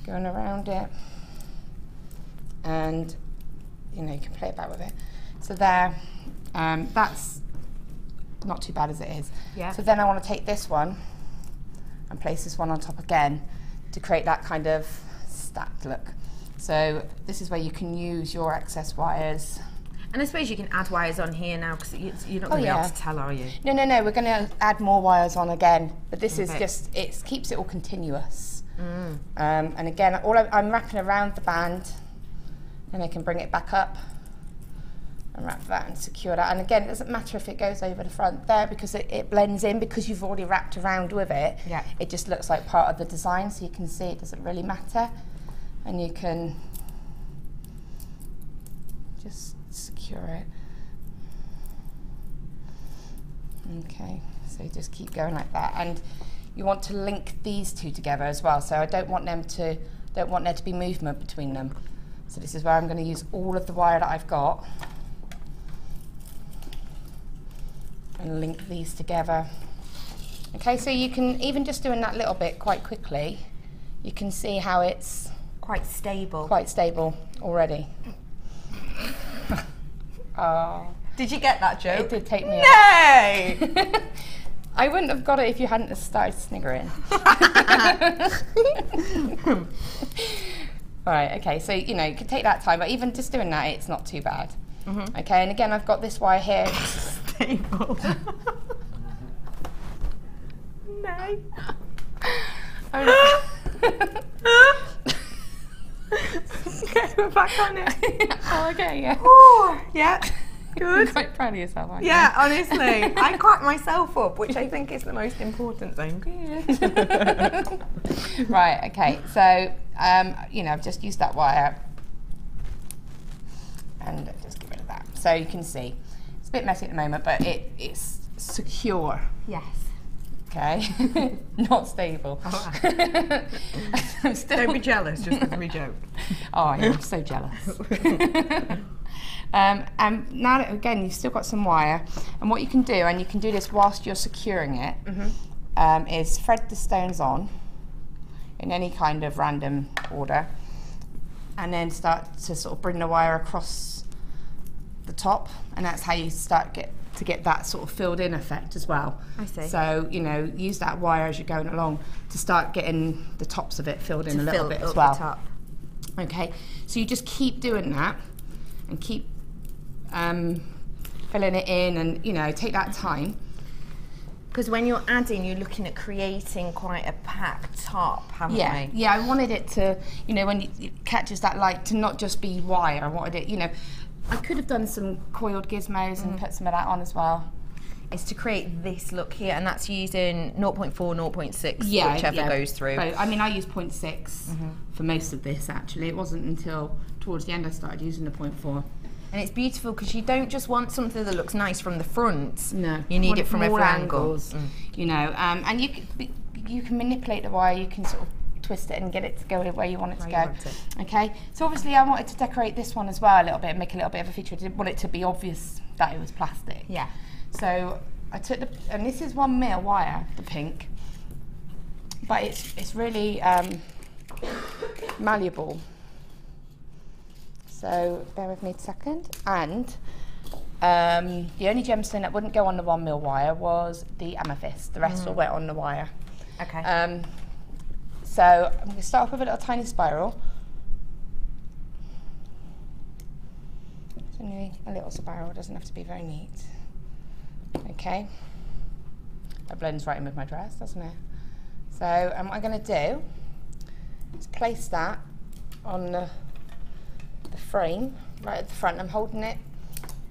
going around it, and you know, you can play about with it. So there, that's not too bad as it is. Yeah. So then I want to take this one and place this one on top again to create that kind of stacked look. So this is where you can use your excess wires. And I suppose you can add wires on here now, because you're not going to be able to tell, are you? No, we're going to add more wires on again, but this is just, it keeps it all continuous. And again, I'm wrapping around the band, and I can bring it back up and wrap that and secure that. And again, it doesn't matter if it goes over the front there, because it blends in, because you've already wrapped around with it. Yeah. It just looks like part of the design, so you can see it doesn't really matter. And you can just secure it. Okay, so just keep going like that, and you want to link these two together as well. So I don't want there to be movement between them. So this is where I'm going to use all of the wire that I've got and link these together. Okay, so you can, even just doing that little bit quite quickly, you can see how it's quite stable already. Oh. Did you get that joke? It did take me. Yay! I wouldn't have got it if you hadn't have started sniggering. Right, okay, so you know, you can take that time, but even just doing that, it's not too bad. Okay, and again, I've got this wire here. Stable. No. Okay, we're back on it. Oh, okay, yeah. Ooh, yeah, good. You're quite proud of yourself, aren't you? Yeah, honestly. I crack myself up, which I think is the most important thing. Yeah. Right, okay, so, you know, I've just used that wire, and just get rid of that. So you can see, it's a bit messy at the moment, but it's secure. Yes. Okay, not stable. Oh, don't be jealous, just because we joke. Oh, I am so jealous. And now that, again, you've still got some wire, and what you can do, and you can do this whilst you're securing it, is thread the stones on in any kind of random order, and then start to sort of bring the wire across the top, and that's how you start to get that sort of filled in effect as well. I see. So, you know, use that wire as you're going along to start getting the tops of it filled in a little bit as well. The top. Okay, so you just keep doing that and keep filling it in, and, you know, take that time. Because when you're adding, you're looking at creating quite a packed top, haven't we? Yeah, I wanted it to, you know, when it catches that light, to not just be wire. I wanted it, you know, I could have done some coiled gizmos and put some of that on as well. It's to create this look here, and that's using 0.4, 0.6, whichever goes through. But, I mean, I use 0.6 for most of this, actually. It wasn't until towards the end I started using the 0.4. And it's beautiful because you don't just want something that looks nice from the front. No. You need it from all every angle. You know, and you can manipulate the wire, you can sort of twist it and get it to go where you want it to go. Okay, so obviously I wanted to decorate this one as well a little bit and make a little bit of a feature. I didn't want it to be obvious that it was plastic. Yeah. So I took and this is 1 mil wire, the pink, but it's really malleable. So bear with me a second. And the only gemstone that wouldn't go on the 1 mil wire was the amethyst. The rest all went on the wire. Okay. So I'm going to start off with a little tiny spiral. It's only a little spiral, it doesn't have to be very neat. Okay. That blends right in with my dress, doesn't it? So what I'm going to do is place that on the frame right at the front. I'm holding it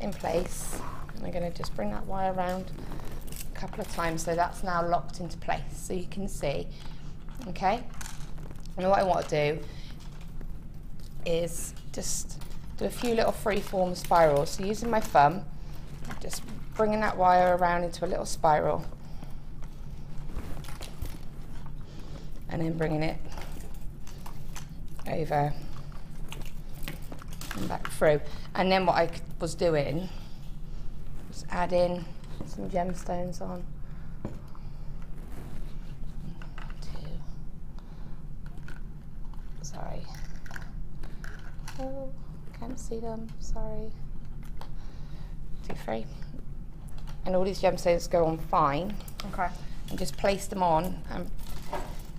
in place. And I'm going to just bring that wire around a couple of times so that's now locked into place so you can see. Okay, and what I want to do is just do a few little free-form spirals. So using my thumb, just bringing that wire around into a little spiral and then bringing it over and back through. And then what I was doing was adding some gemstones on. Sorry. Oh, can't see them, sorry. 2, 3. And all these gemstones go on fine. Okay. And just place them on and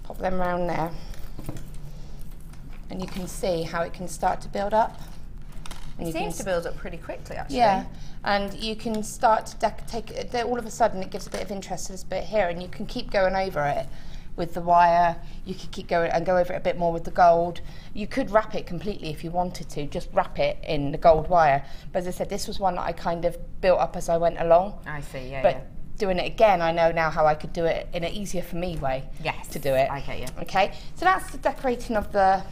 pop them around there. And you can see how it can start to build up. And it seems to build up pretty quickly, actually. Yeah, and you can start to take it, all of a sudden it gives a bit of interest to this bit here, and you can keep going over it with the wire. You could keep going and go over it a bit more with the gold. You could wrap it completely if you wanted to, just wrap it in the gold wire. But as I said, this was one that I kind of built up as I went along. I see, yeah. But doing it again, I know now how I could do it in an easier for me way. Yes, to do it. I get you. Okay, so that's the decorating of the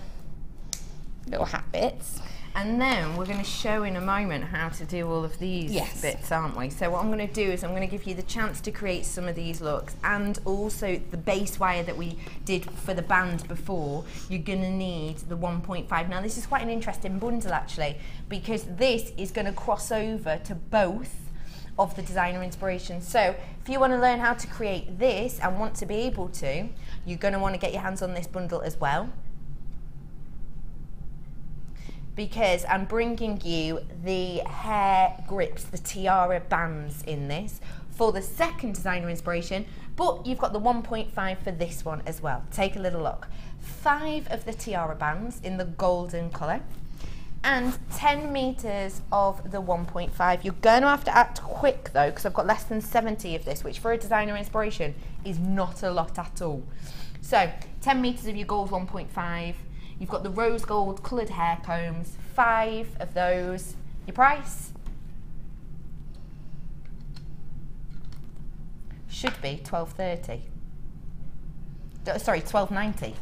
little hat bits. And then we're going to show in a moment how to do all of these bits, aren't we? So what I'm going to do is I'm going to give you the chance to create some of these looks, and also the base wire that we did for the band before. You're going to need the 1.5. Now this is quite an interesting bundle actually, because this is going to cross over to both of the designer inspirations. So if you want to learn how to create this and want to be able to, you're going to want to get your hands on this bundle as well, because I'm bringing you the hair grips, the tiara bands in this for the second designer inspiration, but you've got the 1.5 for this one as well. Take a little look. 5 of the tiara bands in the golden colour and 10 meters of the 1.5. You're going to have to act quick though, because I've got less than 70 of this, which for a designer inspiration is not a lot at all. So 10 meters of your gold 1.5. You've got the rose gold coloured hair combs, 5 of those. Your price should be £12.30. Sorry, £12.90.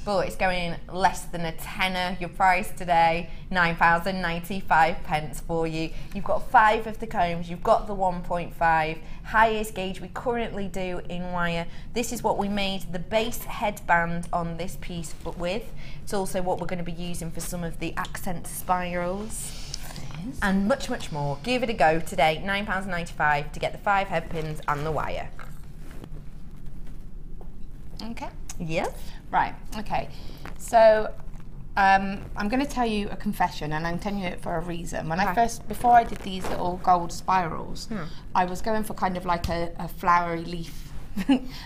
But it's going less than a tenner. Your price today, £9.95 for you. You've got 5 of the combs, you've got the 1.5, highest gauge we currently do in wire. This is what we made the base headband on this piece but with. It's also what we're going to be using for some of the accent spirals. And much, much more. Give it a go today, £9.95 to get the 5 head pins and the wire. Okay. Yeah. Right, okay. So I'm going to tell you a confession, and I'm telling you it for a reason. When I first, before I did these little gold spirals, I was going for kind of like a flowery leaf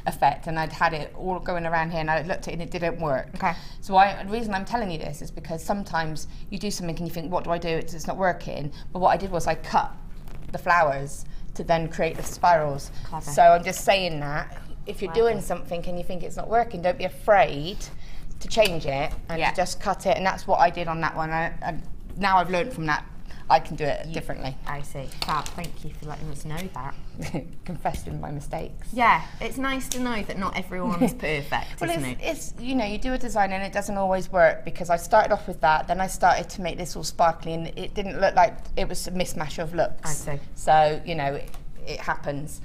effect, and I'd had it all going around here, and I looked at it and it didn't work. Okay. So the reason I'm telling you this is because sometimes you do something and you think, what do I do? It's not working. But what I did was I cut the flowers to then create the spirals. Clever. So I'm just saying that. If you're doing something and you think it's not working, don't be afraid to change it and to just cut it. And that's what I did on that one. And now I've learned from that. I can do it differently. I see. Fab, thank you for letting us know that. Confessing my mistakes. Yeah, it's nice to know that not everyone's perfect, Well, isn't it? it's, you know, you do a design and it doesn't always work, because I started off with that, then I started to make this all sparkly and it didn't look like, it was a mismatch of looks. I see. So, you know, it happens.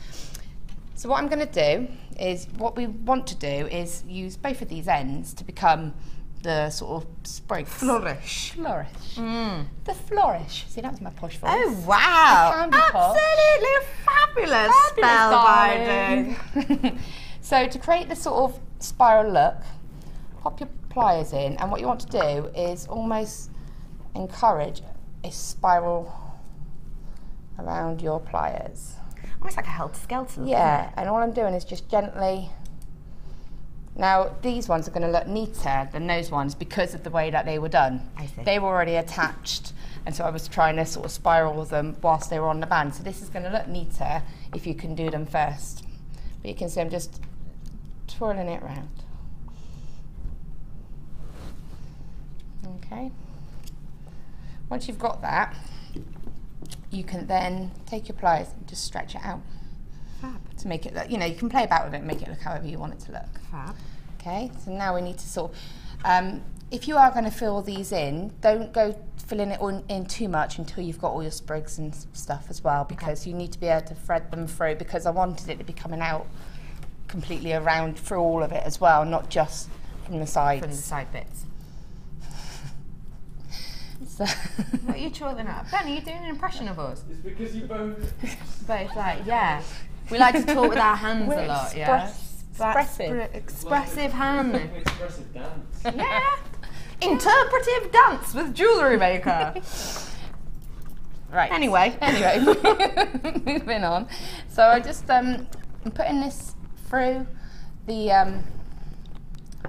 So what I'm going to do is, what we want to do is use both of these ends to become the sort of sprigs. Flourish. Flourish. The flourish. See, that's my posh voice. Oh, wow. It can be posh. Absolutely fabulous spellbinding. So to create this sort of spiral look, pop your pliers in, and what you want to do is almost encourage a spiral around your pliers. Almost like a helter-skelter look, Yeah, isn't it? and all I'm doing is just gently. Now these ones are going to look neater than those ones because of the way that they were done. I see. They were already attached, and so I was trying to sort of spiral them whilst they were on the band. So this is going to look neater if you can do them first. But you can see I'm just twirling it round. Okay. Once you've got that, you can then take your pliers and just stretch it out. Fab. To make it look, you know, you can play about with it and make it look however you want it to look. Fab. Okay, so now we need to sort of, if you are going to fill these in, don't go filling it in too much until you've got all your sprigs and stuff as well, because you need to be able to thread them through, because I wanted it to be coming out completely around through all of it as well, not just from the sides. From the side bits. So What are you twirling at? Ben, are you doing an impression of us? It's because you both. Both, like, yeah. We like to talk with our hands We're a lot, yeah? expressive. Expressive hand. An expressive dance. Yeah. Interpretive dance with Jewellery Maker. Right. Anyway. Moving on. So I just I'm putting this through the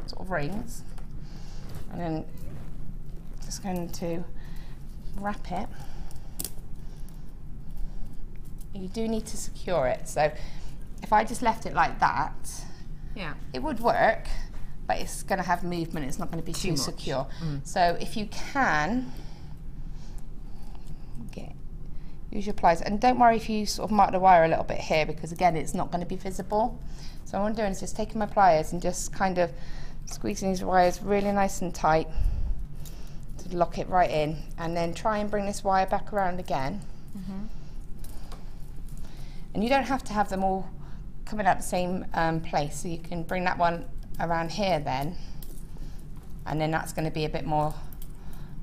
sort of rings, and then just going to wrap it. You do need to secure it. So if I just left it like that, Yeah. it would work, but it's going to have movement. It's not going to be too much. secure. So if you can, use your pliers, and don't worry if you sort of mark the wire a little bit here, because again, it's not going to be visible. So what I'm doing is just taking my pliers and just kind of squeezing these wires really nice and tight to lock it right in, and then try and bring this wire back around again. And you don't have to have them all coming out the same place, so you can bring that one around here then, and then that's going to be a bit more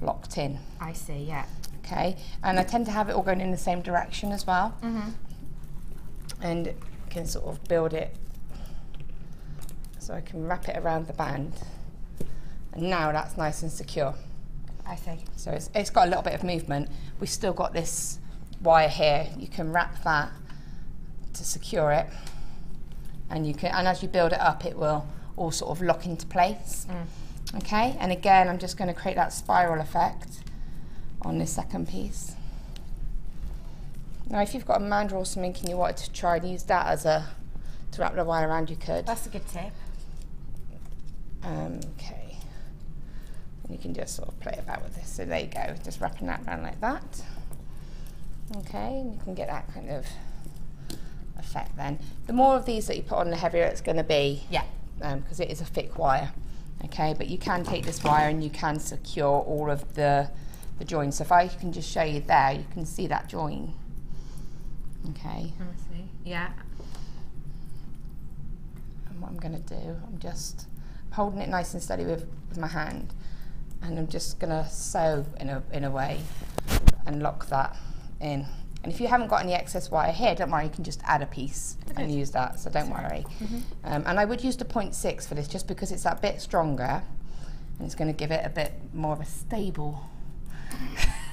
locked in. I see, yeah. Okay, and I tend to have it all going in the same direction as well, and can sort of build it so I can wrap it around the band, and now that's nice and secure. I see. So it's got a little bit of movement. We've still got this wire here. You can wrap that to secure it, and you can, and as you build it up, it will all sort of lock into place. Okay, and again, I'm just going to create that spiral effect on this second piece. Now, if you've got a mandrel or something and you wanted to try and use that as to wrap the wire around, you could. That's a good tip. Okay, and you can just sort of play about with this. So there you go, just wrapping that around like that. Okay, and you can get that kind of effect then. The more of these that you put on, the heavier it's going to be. Yeah. Because it is a thick wire. Okay, but you can take this wire and you can secure all of the joins. So if I can just show you there, you can see that join. Okay. I see. Yeah. And what I'm going to do, I'm just holding it nice and steady with my hand, and I'm just going to sew in a way and lock that in. And if you haven't got any excess wire here, don't worry, you can just add a piece and use that, so don't worry. And I would use the 0.6 for this, just because it's that bit stronger, and it's going to give it a bit more of a stable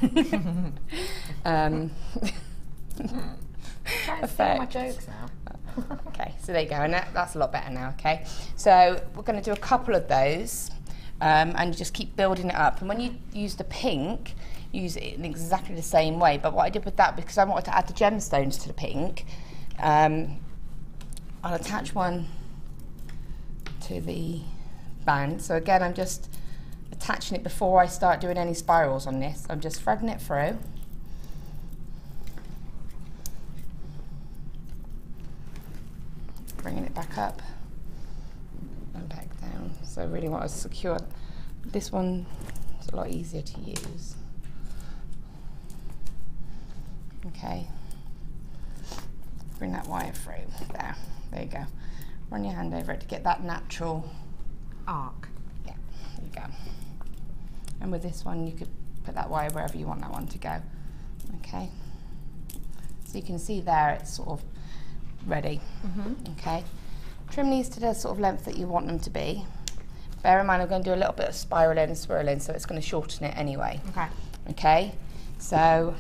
effect. My jokes now. Okay, so there you go, and that's a lot better now, okay? So we're going to do a couple of those, and just keep building it up. And when you use the pink, use it in exactly the same way. But what I did with that, because I wanted to add the gemstones to the pink, I'll attach one to the band. So again, I'm just attaching it before I start doing any spirals on this. I'm just threading it through, bringing it back up and back down. So I really want to secure. This one is a lot easier to use. Okay. Bring that wire through. There you go. Run your hand over it to get that natural arc. Yeah, there you go. And with this one, you could put that wire wherever you want that one to go. Okay. So you can see there it's sort of ready. Okay. Trim these to the sort of length that you want them to be. Bear in mind, I'm going to do a little bit of spiraling and swirling, so it's going to shorten it anyway. Okay. Okay. So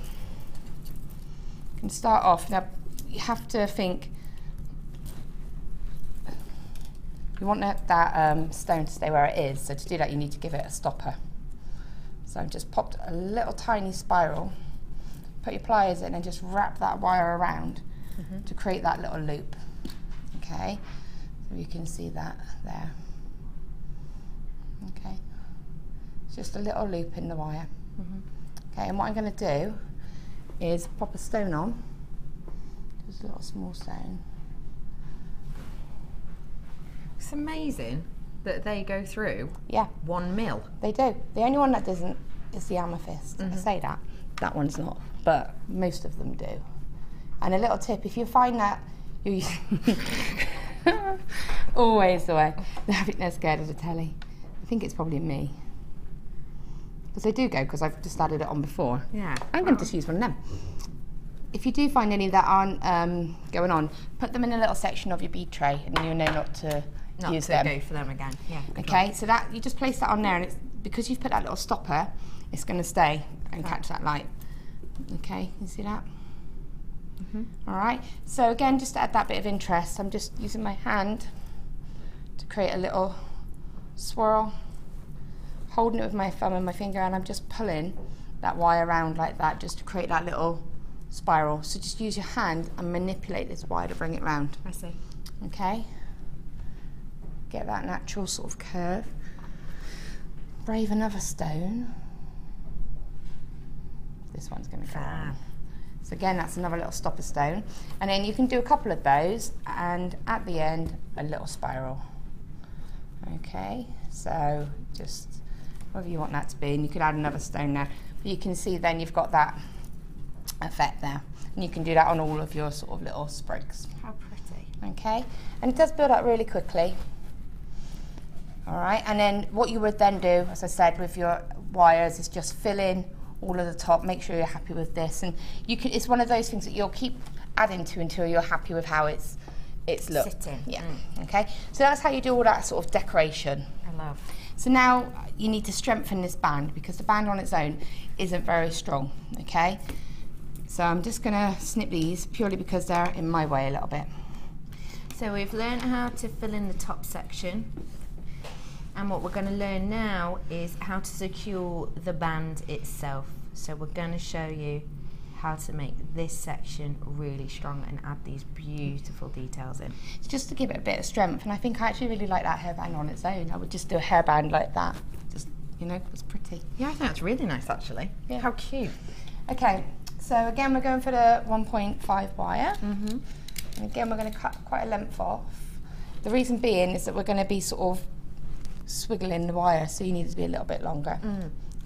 you can start off. Now you have to think. You want that stone to stay where it is, so to do that you need to give it a stopper. So I've just popped a little tiny spiral, put your pliers in and just wrap that wire around to create that little loop. Okay, so you can see that there. Okay, it's just a little loop in the wire. Okay, and what I'm going to do is pop a stone on, just a little small stone. It's amazing that they go through 1 mil. They do. The only one that doesn't is the amethyst. I say that one's not, but most of them do. And a little tip, if you find that you're using always the way, I think they're scared of the telly. I think it's probably me. Because they do go, because I've just added it on before. Yeah. I'm going to just use one of them. If you do find any that aren't going on, put them in a little section of your bead tray and you'll know not to use them. Go for them again. Yeah. Okay, so that you just place that on there, and it's because you've put that little stopper, it's going to stay and catch that light. Okay, you see that? All right. So again, just to add that bit of interest, I'm just using my hand to create a little swirl, holding it with my thumb and my finger, and I'm just pulling that wire around like that, just to create that little spiral. So just use your hand and manipulate this wire to bring it round. I see. Okay. Get that natural sort of curve. Brave another stone. This one's going to go on. So again, that's another little stopper stone. And then you can do a couple of those, and at the end, a little spiral. Okay, so just whatever you want that to be, and you could add another stone there. But you can see then you've got that effect there. And you can do that on all of your sort of little sprigs. How pretty. Okay, and it does build up really quickly. All right, and then what you would then do, as I said, with your wires is just fill in all of the top, make sure you're happy with this, and you can, it's one of those things that you'll keep adding to until you're happy with how it's looked. Sitting. Yeah, okay, so that's how you do all that sort of decoration. I love. So now you need to strengthen this band, because the band on its own isn't very strong, okay? So I'm just gonna snip these purely because they're in my way a little bit. So we've learned how to fill in the top section, and what we're going to learn now is how to secure the band itself. So we're going to show you how to make this section really strong and add these beautiful details in. It's just to give it a bit of strength, and I think I actually really like that hairband on its own. I would just do a hairband like that, just, you know, it's pretty. Yeah, I think that's really nice actually. Yeah. How cute. Okay, so again we're going for the 1.5 wire, and again we're going to cut quite a length off. The reason being is that we're going to be sort of swiggling the wire, so you need it to be a little bit longer.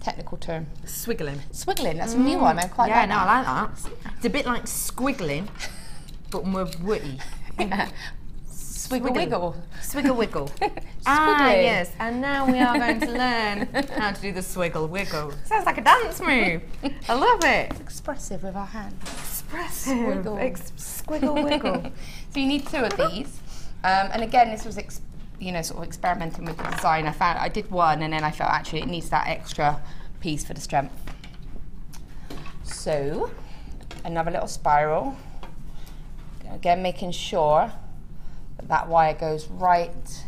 Technical term. Swiggling. Swiggling, that's a new one. I quite like that. I like that. It's a bit like squiggling, but more woody. Swiggle wiggle. Swiggle wiggle. Squiggling. Yes, and now we are going to learn how to do the swiggle wiggle. Sounds like a dance move. I love it. It's expressive with our hands. Expressive. Squiggle. Squiggle wiggle. So you need 2 of these, and again this was sort of experimenting with the design. I did one, and then I felt actually it needs that extra piece for the strength. So another little spiral, again making sure that that wire goes right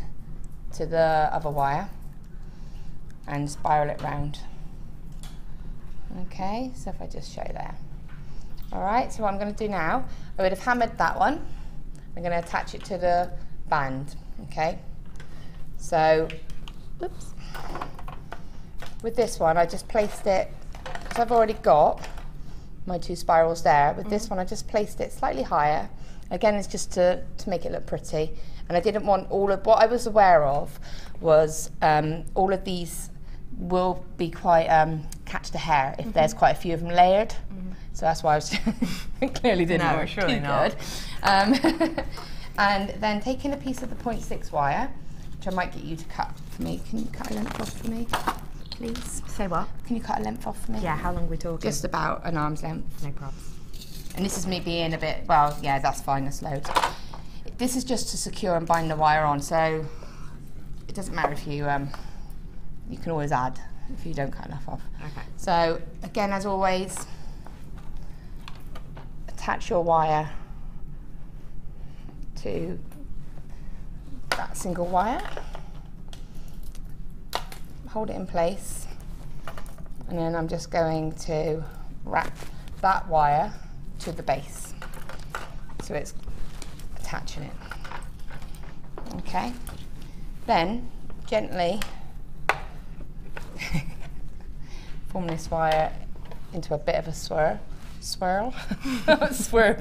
to the other wire, and spiral it round. Okay, so if I just show there. All right, so what I'm going to do now, I would have hammered that one. I'm going to attach it to the band. Okay, so whoops. With this one I just placed it, because I've already got my 2 spirals there. With this one I just placed it slightly higher, Again, it's just to make it look pretty. And I didn't want all of, what I was aware of was all of these will be quite catch the hair if there's quite a few of them layered. So that's why I was clearly didn't work too good. And then taking a piece of the 0.6 wire, which I might get you to cut for me. Can you cut a length off for me, please? Say what? Can you cut a length off for me? Yeah, how long are we talking? Just about an arm's length. No problem. And this is me being a bit, well, yeah, that's fine, that's loads. This is just to secure and bind the wire on, so it doesn't matter if you, you can always add if you don't cut enough off. Okay. So, again, as always, attach your wire to that single wire, hold it in place, and then I'm just going to wrap that wire to the base, so it's attaching it. Okay, then gently form this wire into a bit of a swirl. Swerve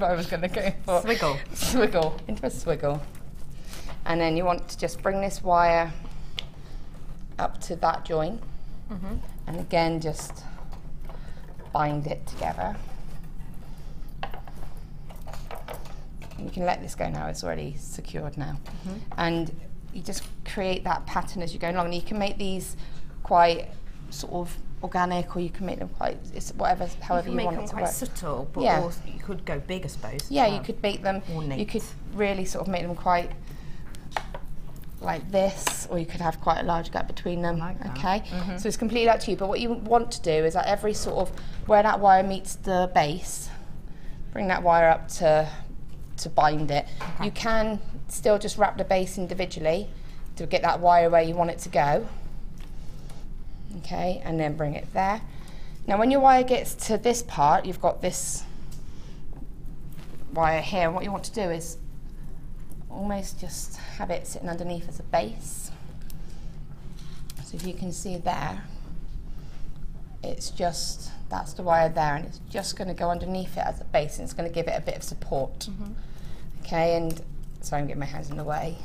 I was going to go for. Swiggle, into a swiggle. And then you want to just bring this wire up to that joint, and again just bind it together. You can let this go now, it's already secured now. And you just create that pattern as you go along. And you can make these quite sort of organic, or you can make them quite, it's whatever, however you want it to work. You can make them quite subtle, but also you could go big, I suppose. Yeah, you could make them, you could really sort of make them quite like this, or you could have quite a large gap between them. Okay, so it's completely up to you. But what you want to do is at every sort of, where that wire meets the base, bring that wire up to bind it. You can still just wrap the base individually to get that wire where you want it to go. Okay, and then bring it there. Now when your wire gets to this part, you've got this wire here, and what you want to do is almost just have it sitting underneath as a base. So if you can see there, it's just, that's the wire there, and it's just going to go underneath it as a base, and it's going to give it a bit of support. Okay, and sorry, I'm getting my hands in the way.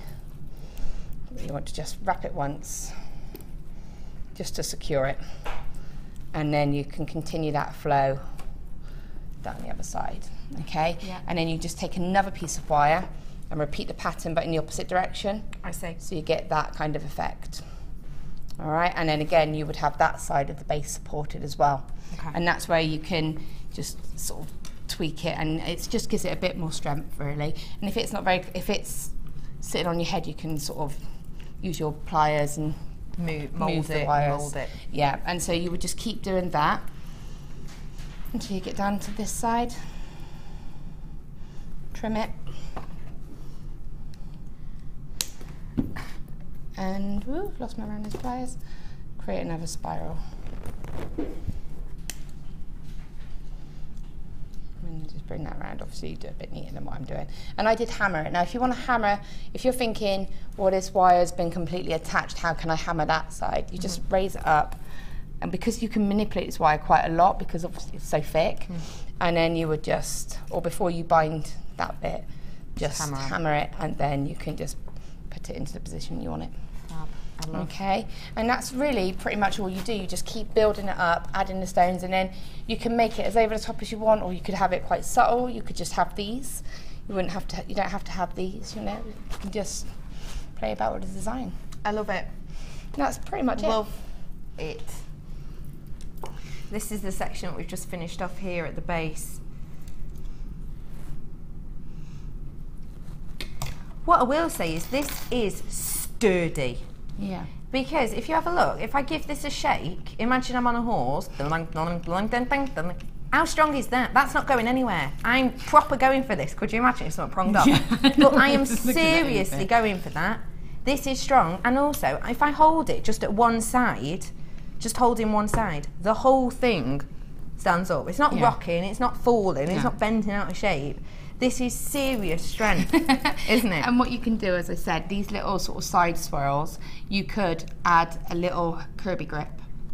You want to just wrap it once, just to secure it, and then you can continue that flow down the other side. Okay, and then you just take another piece of wire and repeat the pattern, but in the opposite direction. I see. So you get that kind of effect. All right, and then again you would have that side of the base supported as well. Okay. And that's where you can just sort of tweak it, and it just gives it a bit more strength, really. And if it's not very, if it's sitting on your head, you can sort of use your pliers and move the wires. Mold it. Yeah, and so you would just keep doing that until you get down to this side. Trim it. And, ooh, lost my rounders pliers. Create another spiral. And just bring that around. Obviously you do it a bit neater than what I'm doing. And I did hammer it. Now if you want to hammer, if you're thinking, well, this wire's been completely attached, how can I hammer that side? You just raise it up. And because you can manipulate this wire quite a lot, because obviously it's so thick, and then you would just, or before you bind that bit, just hammer it, and then you can just put it into the position you want it. Okay, and that's really pretty much all you do. You just keep building it up, adding the stones, and then you can make it as over the top as you want, or you could have it quite subtle. You could just have these. You wouldn't have to. You don't have to have these. You know, you can just play about with the design. I love it. That's pretty much it. Love it. This is the section that we've just finished off here at the base. What I will say is this is sturdy. Yeah. Because if you have a look, if I give this a shake, imagine I'm on a horse. How strong is that? That's not going anywhere. I'm proper going for this. Could you imagine if it's not pronged up? But I am seriously going for that. This is strong. And also, if I hold it just at one side, just holding one side, the whole thing stands up. It's not rocking, it's not falling, it's not bending out of shape. This is serious strength, isn't it? And what you can do, as I said, these little sort of side swirls, you could add a little Kirby grip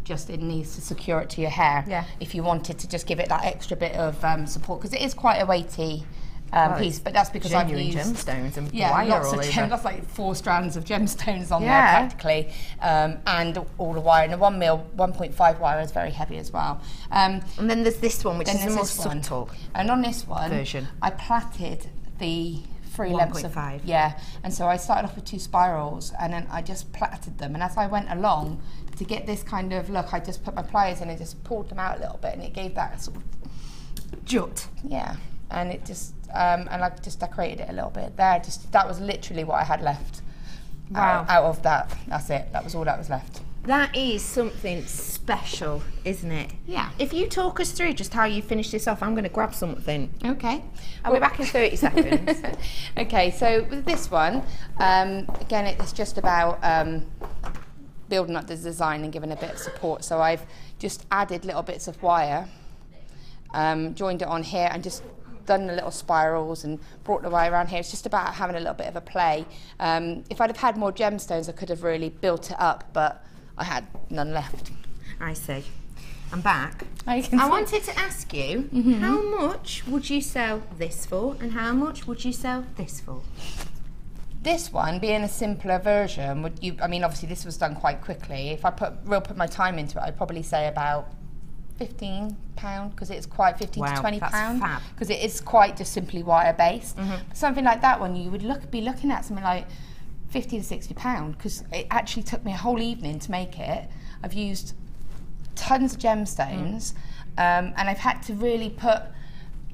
just in these to secure it to your hair. Yeah. If you wanted to just give it that extra bit of support, because it is quite a weighty piece, but that's because I've used gemstones and wire lots all of over. That's like 4 strands of gemstones on there practically, and all the wire. And the 1 mil 1.5 wire is very heavy as well. And then there's this one, which is the more subtle. And on this one, version, I plaited the 3 lengths of 1.5. And so I started off with 2 spirals, and then I just plaited them. And as I went along, to get this kind of look, I just put my pliers in and just pulled them out a little bit, and it gave that sort of jut. Yeah, and it just and I just decorated it a little bit there. That was literally what I had left. Wow. Out of that, that's it. That was all that was left. That is something special, isn't it? Yeah. If you talk us through just how you finish this off, I'm going to grab something. Okay. I'll be back in 30 seconds. Okay, so with this one, again, it's just about building up the design and giving a bit of support. So I've just added little bits of wire, joined it on here, and just done the little spirals and brought the wire around here. It's just about having a little bit of a play. If I'd have had more gemstones, I could have really built it up, but I had none left. I see. I'm back. I wanted to ask you, how much would you sell this for, and how much would you sell this for? This one, being a simpler version, I mean, obviously this was done quite quickly. If I put my time into it, I'd probably say about £15, because it's quite £15 to £20, because it is quite just simply wire based. Something like that one, you would be looking at something like £50 to £60, because it actually took me a whole evening to make it. I've used tons of gemstones, and I've had to really put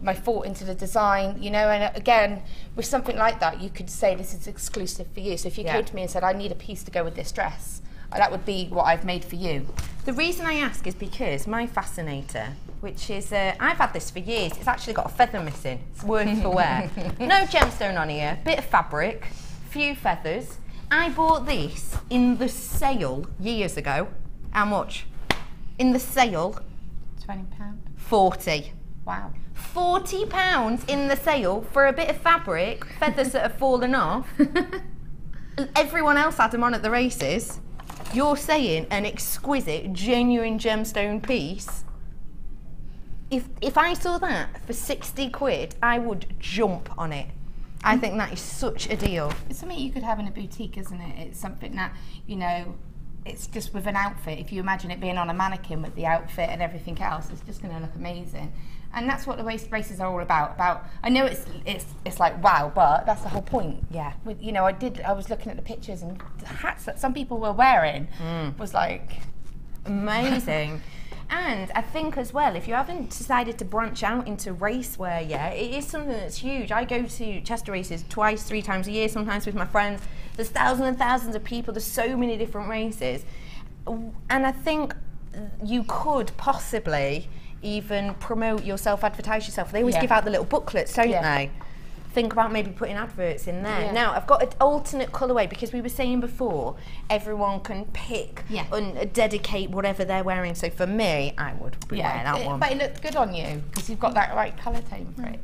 my thought into the design, you know. And again, with something like that, you could say this is exclusive for you. So if you came to me and said, I need a piece to go with this dress, that would be what I've made for you. The reason I ask is because my fascinator, which is, I've had this for years, it's actually got a feather missing. It's worth for wear. No gemstone on here, bit of fabric, few feathers. I bought this in the sale years ago. How much? In the sale? £20. 40. Wow. £40 in the sale for a bit of fabric, feathers that have fallen off. Everyone else had them on at the races. You're saying an exquisite, genuine gemstone piece. If I saw that for 60 quid, I would jump on it. I think that is such a deal. It's something you could have in a boutique, isn't it? It's something that, you know, it's just with an outfit. If you imagine it being on a mannequin with the outfit and everything else, it's just going to look amazing. And that's what the races are all about. I know it's like wow, but that's the whole point. Yeah. You know, I was looking at the pictures, and the hats that some people were wearing was like amazing. And I think as well, if you haven't decided to branch out into racewear yet, it is something that's huge. I go to Chester races 2-3 times a year, sometimes with my friends. There's thousands and thousands of people. There's so many different races. And I think you could possibly even promote yourself, advertise yourself. They always give out the little booklets, don't they? Think about maybe putting adverts in there. Yeah. Now, I've got an alternate colourway, because we were saying before, everyone can pick and dedicate whatever they're wearing. So for me, I would be wearing that one. But it looked good on you, because you've got that right colour tone for it.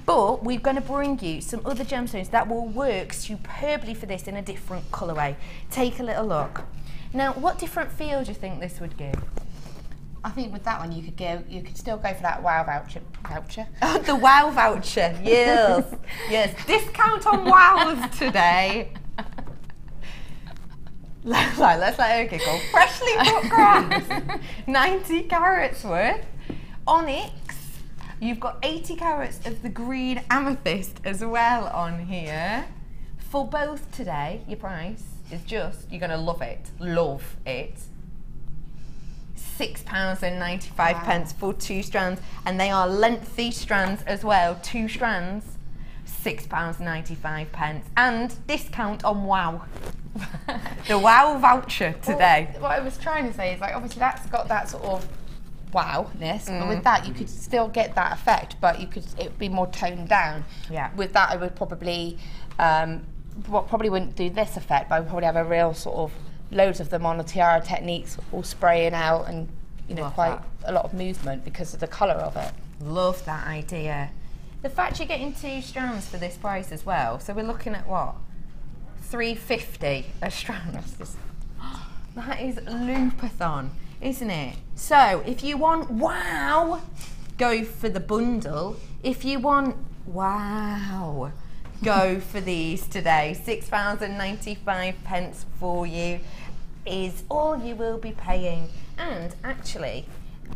But we're going to bring you some other gemstones that will work superbly for this in a different colourway. Take a little look. Now, what different feel do you think this would give? I think with that one you could still go for that wow voucher. Oh, the wow voucher, yes. Yes, discount on wows today. Let's let her giggle. Freshly cut grass, 90 carats worth. Onyx, you've got 80 carats of the green amethyst as well on here. For both today, your price is just, you're going to love it, £6.95 for 2 strands, and they are lengthy strands as well. 2 strands, £6.95, and discount on wow. The wow voucher today. Well, what I was trying to say is, like, obviously that's got that sort of wow-ness, but with that you could still get that effect, but it would be more toned down. Yeah. With that I would probably probably wouldn't do this effect, but I would probably have a real sort of loads of them on the tiara techniques, all spraying out, and you know, quite a lot of movement because of the colour of it. Love that idea. The fact you're getting 2 strands for this price as well, so we're looking at what? £3.50 a strand. That is Loopathon, isn't it? So if you want wow, go for the bundle. If you want Wow. Go for these today. £6.95 for you is all you will be paying. And actually,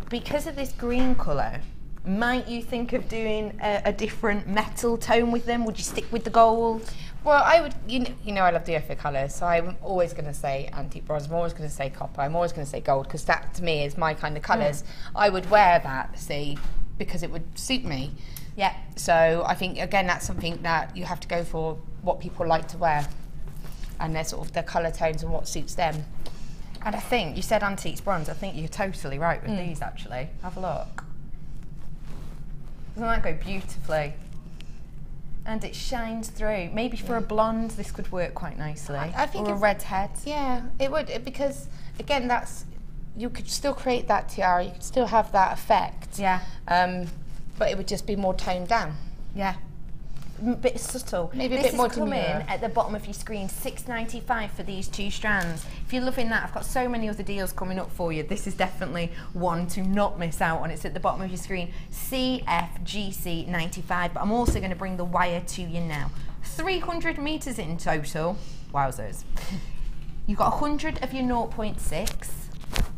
because of this green colour, might you think of doing a different metal tone with them? Would you stick with the gold? Well, I would, you know I love the earthy colours, so I'm always going to say antique bronze, I'm always going to say copper, I'm always going to say gold, because that to me is my kind of colours. I would wear that, see, because it would suit me. Yeah. So I think, again, that's something that you have to go for what people like to wear, and their sort of their colour tones and what suits them. And I think, you said antiques bronze, I think you're totally right with these actually. Have a look. Doesn't that go beautifully? And it shines through. Maybe for a blonde, this could work quite nicely. I think or a redhead. Yeah, it would, because again, that's, you could still create that tiara, you could still have that effect. Yeah. But it would just be more toned down. Yeah. A bit subtle. Maybe a bit more coming demure. at the bottom of your screen, $6.95 for these 2 strands. If you're loving that, I've got so many other deals coming up for you. This is definitely one to not miss out on. It's at the bottom of your screen, CFGC 95, but I'm also going to bring the wire to you now. 300 metres in total. Wowzers. You've got 100 of your 0.6,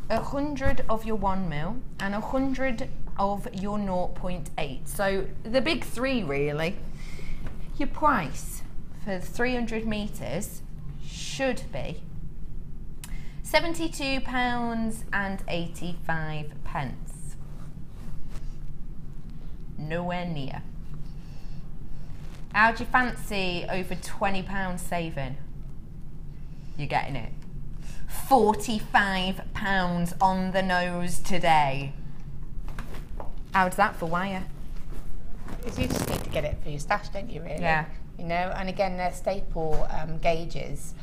100 of your 1 mil, and 100 of your 0.8. So the big 3 really. Your price for 300 metres should be £72.85. Nowhere near. How do you fancy over £20 saving? You're getting it. £45 on the nose today. How's that for wire? Because you just need to get it for your stash, don't you, really? Yeah. You know, and again, they're staple gauges.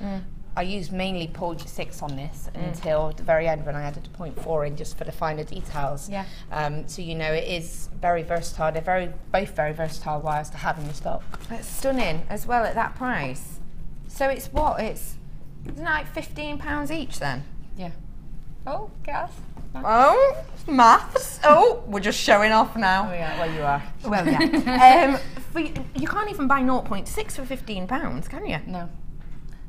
I used mainly 0.6 on this until the very end when I added a 0.4 in just for the finer details. Yeah. So, you know, it is very versatile. They're both very versatile wires to have in your stock. It's stunning as well at that price. So it's what? Isn't it like £15 each then? Yeah. Oh, gas. Oh, maths. Oh, we're just showing off now. Oh, yeah, well, you are. Well, yeah. You can't even buy 0.6 for £15, can you? No.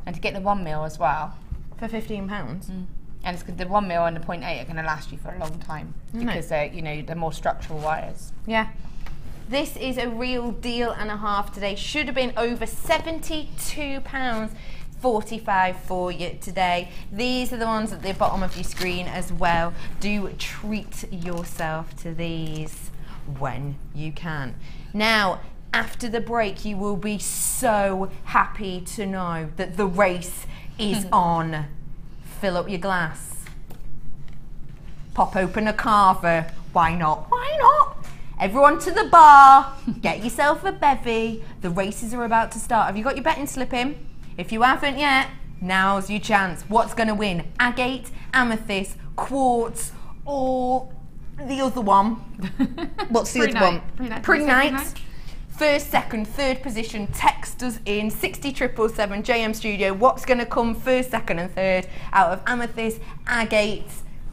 And to get the 1 mil as well. For £15? And it's the 1 mil and the 0.8 are going to last you for a long time because they're, you know, they're more structural wires. Yeah. This is a real deal and a half today. Should have been over £72.45 for you today. These are the ones at the bottom of your screen as well. Do treat yourself to these when you can. Now, after the break, you will be so happy to know that the race is on. Fill up your glass. Pop open a carver. Why not? Why not? Everyone to the bar. Get yourself a bevy. The races are about to start. Have you got your betting slip in? If you haven't yet, now's your chance. What's going to win? Agate, amethyst, quartz, or the other one? What's the other one? Pre-night. First, second, third position, text us in 60777 JM Studio. What's going to come first, second and third out of amethyst, agate,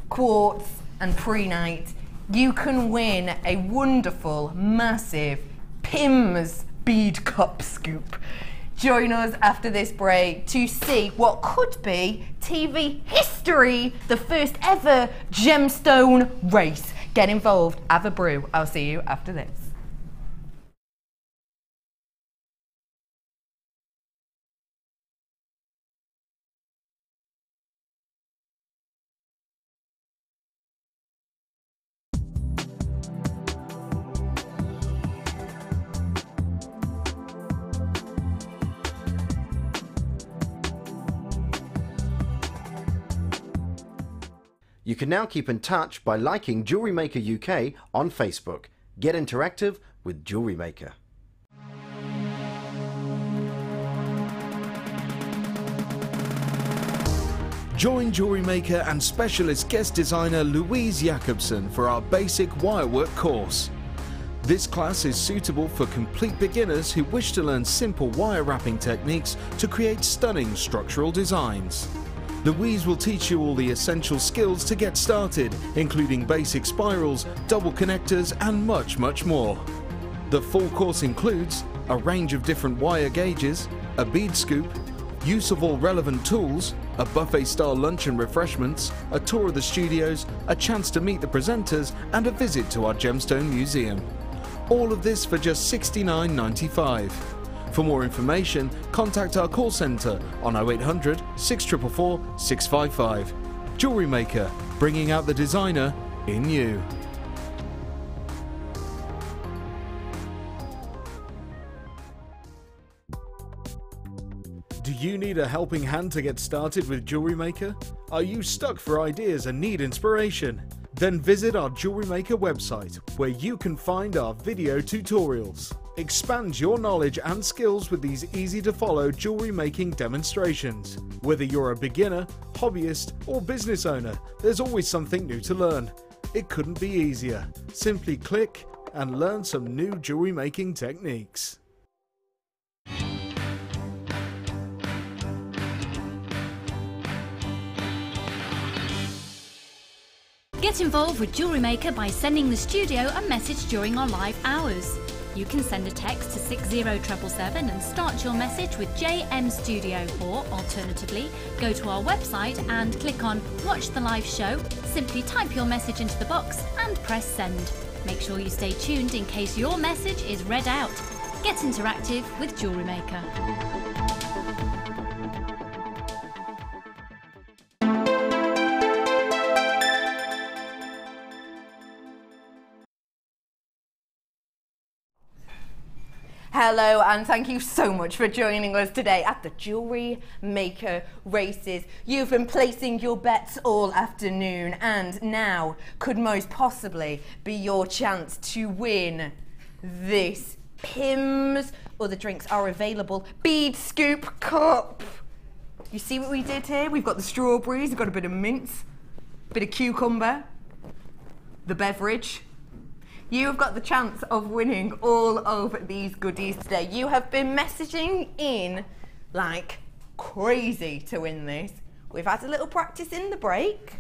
quartz and pre-night? You can win a wonderful, massive Pim's bead cup scoop. Join us after this break to see what could be TV history, the first ever gemstone race. Get involved, have a brew. I'll see you after this. You can now keep in touch by liking Jewellery Maker UK on Facebook. Get interactive with Jewellery Maker. Join Jewellery Maker and specialist guest designer Louise Jacobson for our basic wirework course. This class is suitable for complete beginners who wish to learn simple wire wrapping techniques to create stunning structural designs. Louise will teach you all the essential skills to get started, including basic spirals, double connectors and much more. The full course includes a range of different wire gauges, a bead scoop, use of all relevant tools, a buffet-style lunch and refreshments, a tour of the studios, a chance to meet the presenters, and a visit to our Gemstone Museum. All of this for just $69.95. For more information, contact our call centre on 0800 644 655. Jewellery Maker, bringing out the designer in you. Do you need a helping hand to get started with Jewellery Maker? Are you stuck for ideas and need inspiration? Then visit our Jewellery Maker website, where you can find our video tutorials. Expand your knowledge and skills with these easy-to-follow jewellery making demonstrations. Whether you're a beginner, hobbyist, or business owner, there's always something new to learn. It couldn't be easier. Simply click and learn some new jewellery making techniques. Get involved with Jewellery Maker by sending the studio a message during our live hours. You can send a text to 60777 and start your message with JM Studio, or alternatively, go to our website and click on Watch the Live Show, simply type your message into the box and press send. Make sure you stay tuned in case your message is read out. Get interactive with Jewellery Maker. Hello, and thank you so much for joining us today at the Jewellery Maker races. You've been placing your bets all afternoon, and now could most possibly be your chance to win this Pimm's. Other drinks are available. Bead Scoop Cup. You see what we did here? We've got the strawberries, we've got a bit of mint, a bit of cucumber, the beverage. You've got the chance of winning all of these goodies today. You have been messaging in like crazy to win this. We've had a little practice in the break.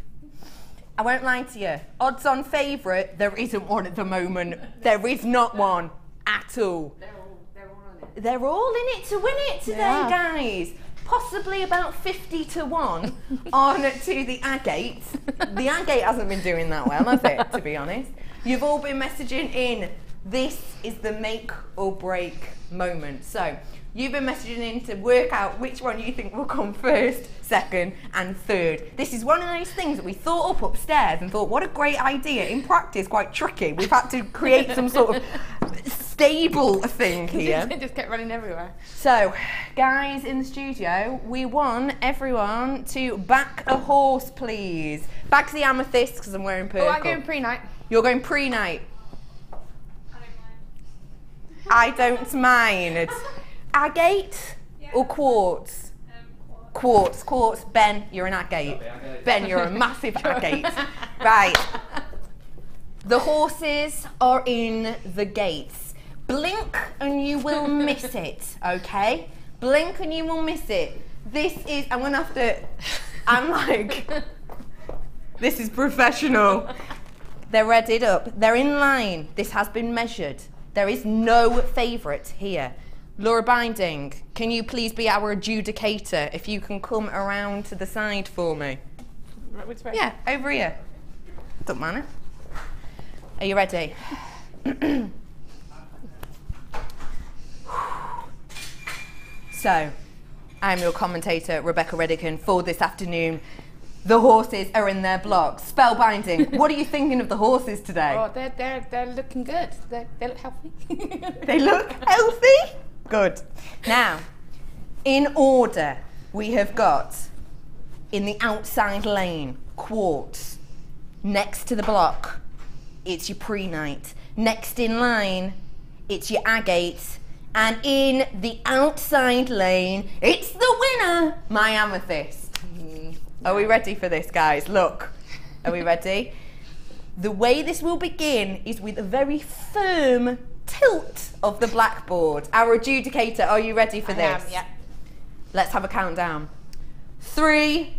I won't lie to you. Odds on favourite, there isn't one at the moment. There is not one at all. They're all on it. They're all in it to win it today, guys. Possibly about 50 to 1 on to the agate. The agate hasn't been doing that well, has it, to be honest? You've all been messaging in. This is the make or break moment. So you've been messaging in to work out which one you think will come first, second, and third. This is one of those things that we thought up upstairs and thought, what a great idea. In practice, quite tricky. We've had to create some sort of stable thing here. It just kept running everywhere. So, guys in the studio, we want everyone to back a horse, please. Back the amethyst, because I'm wearing purple. Oh, I'm going pre-night. You're going pre-night. I don't mind. Agate or quartz? Quartz. Quartz. Ben, you're an agate. Ben, you're a massive agate. Right. The horses are in the gates. Blink and you will miss it, okay? Blink and you will miss it. This is, I'm gonna have to, I'm like, this is professional. They're readied up. They're in line. This has been measured. There is no favourite here. Laura Binding, can you please be our adjudicator? If you can come around to the side for me. Right, which way? Yeah, over here. Don't matter. Are you ready? So, I'm your commentator, Rebecca Redican, for this afternoon. The horses are in their blocks. Spellbinding. What are you thinking of the horses today? Oh, they're looking good. They look healthy. They look healthy? Good. Now, in order, we have got in the outside lane, quartz. Next to the block, it's your pre-night. Next in line, it's your agate. And in the outside lane, it's the winner, my amethyst. Are we ready for this, guys? Look, are we ready? The way this will begin is with a very firm tilt of the blackboard. Our adjudicator, are you ready for this? Yeah. Let's have a countdown. 3,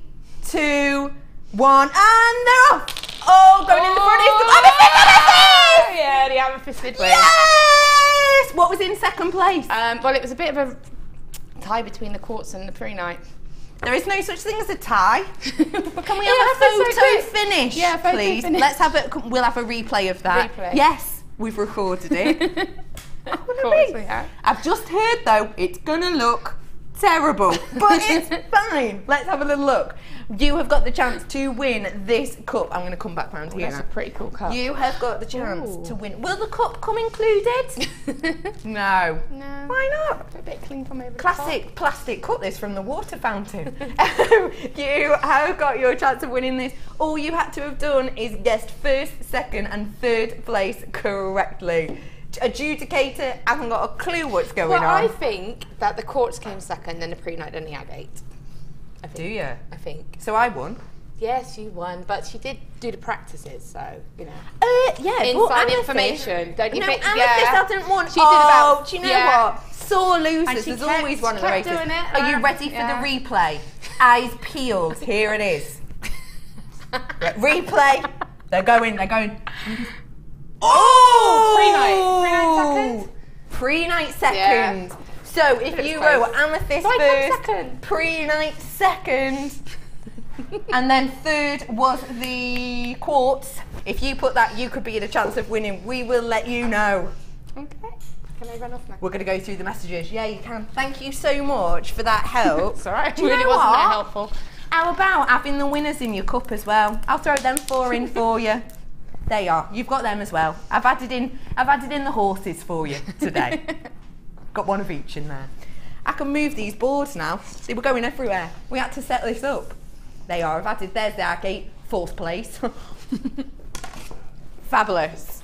2, 1, and they're off! Oh, going in the front is the amethyst! Yeah, the amethyst did win. Yay! Yes, what was in second place? Well, it was a bit of a tie between the quartz and the pre-night. There is no such thing as a tie. Can we have Yeah, a that's so photo good. finish, Yeah, photo please? finish. Let's have it. We'll have a replay of that. Replay. Yes, we've recorded it. Of course we have. I've just heard though, it's gonna look terrible, but it's fine. Let's have a little look. You have got the chance to win this cup. I'm gonna come back round here That's now. a pretty cool cup. You have got the chance Ooh. to win. Will the cup come included? No. No. Why not? A bit clean from over Classic plastic cup, this from the water fountain. You have got your chance of winning this. All you had to have done is guessed first, second and third place correctly. Adjudicator hasn't got a clue what's going Well, on. I think that the quartz came second, then the pre-night, then the agate. I think. Do you? I think. So I won. Yes, you won, but she did do the practices, so, you know. Yeah, Inside but information. Don't you No, think? Amethyst hasn't won. She did about. Do you know yeah. what? Sore losers. And she There's kept- always one of she the kept races. doing it, Are you ready for yeah. the replay? Eyes peeled. Here it is. Replay. They're going. Oh! Pre-night second. Yeah. So if It's you close. wrote Amethyst So I came first, second. pre-night second, and then third was the quartz. If you put that, you could be in a chance of winning. We will let you know. Okay. Can I run off now? We're going to go through the messages. Yeah, you can. Thank you so much for that help. It's alright. Do you Really know wasn't that what? helpful. How about having the winners in your cup as well? I'll throw them 4 in for you. There you are. You've got them as well. I've added in the horses for you today. Got one of each in there. I can move these boards now. They were going everywhere. We had to set this up. They are. I've added. There's the arcade. 4th place. Fabulous.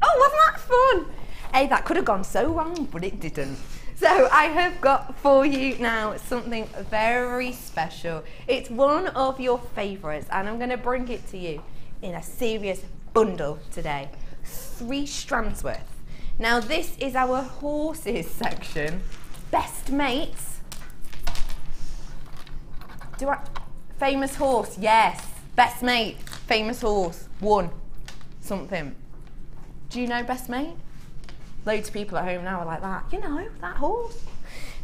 Oh, wasn't that fun? Hey, that could have gone so wrong, but it didn't. So I have got for you now something very special. It's one of your favourites, and I'm going to bring it to you in a serious bundle today. 3 strands worth. Now this is our horses section. Best mates. Famous horse, yes. Best mate, famous horse, won something. Do you know best mate? Loads of people at home now are like that. You know, that horse.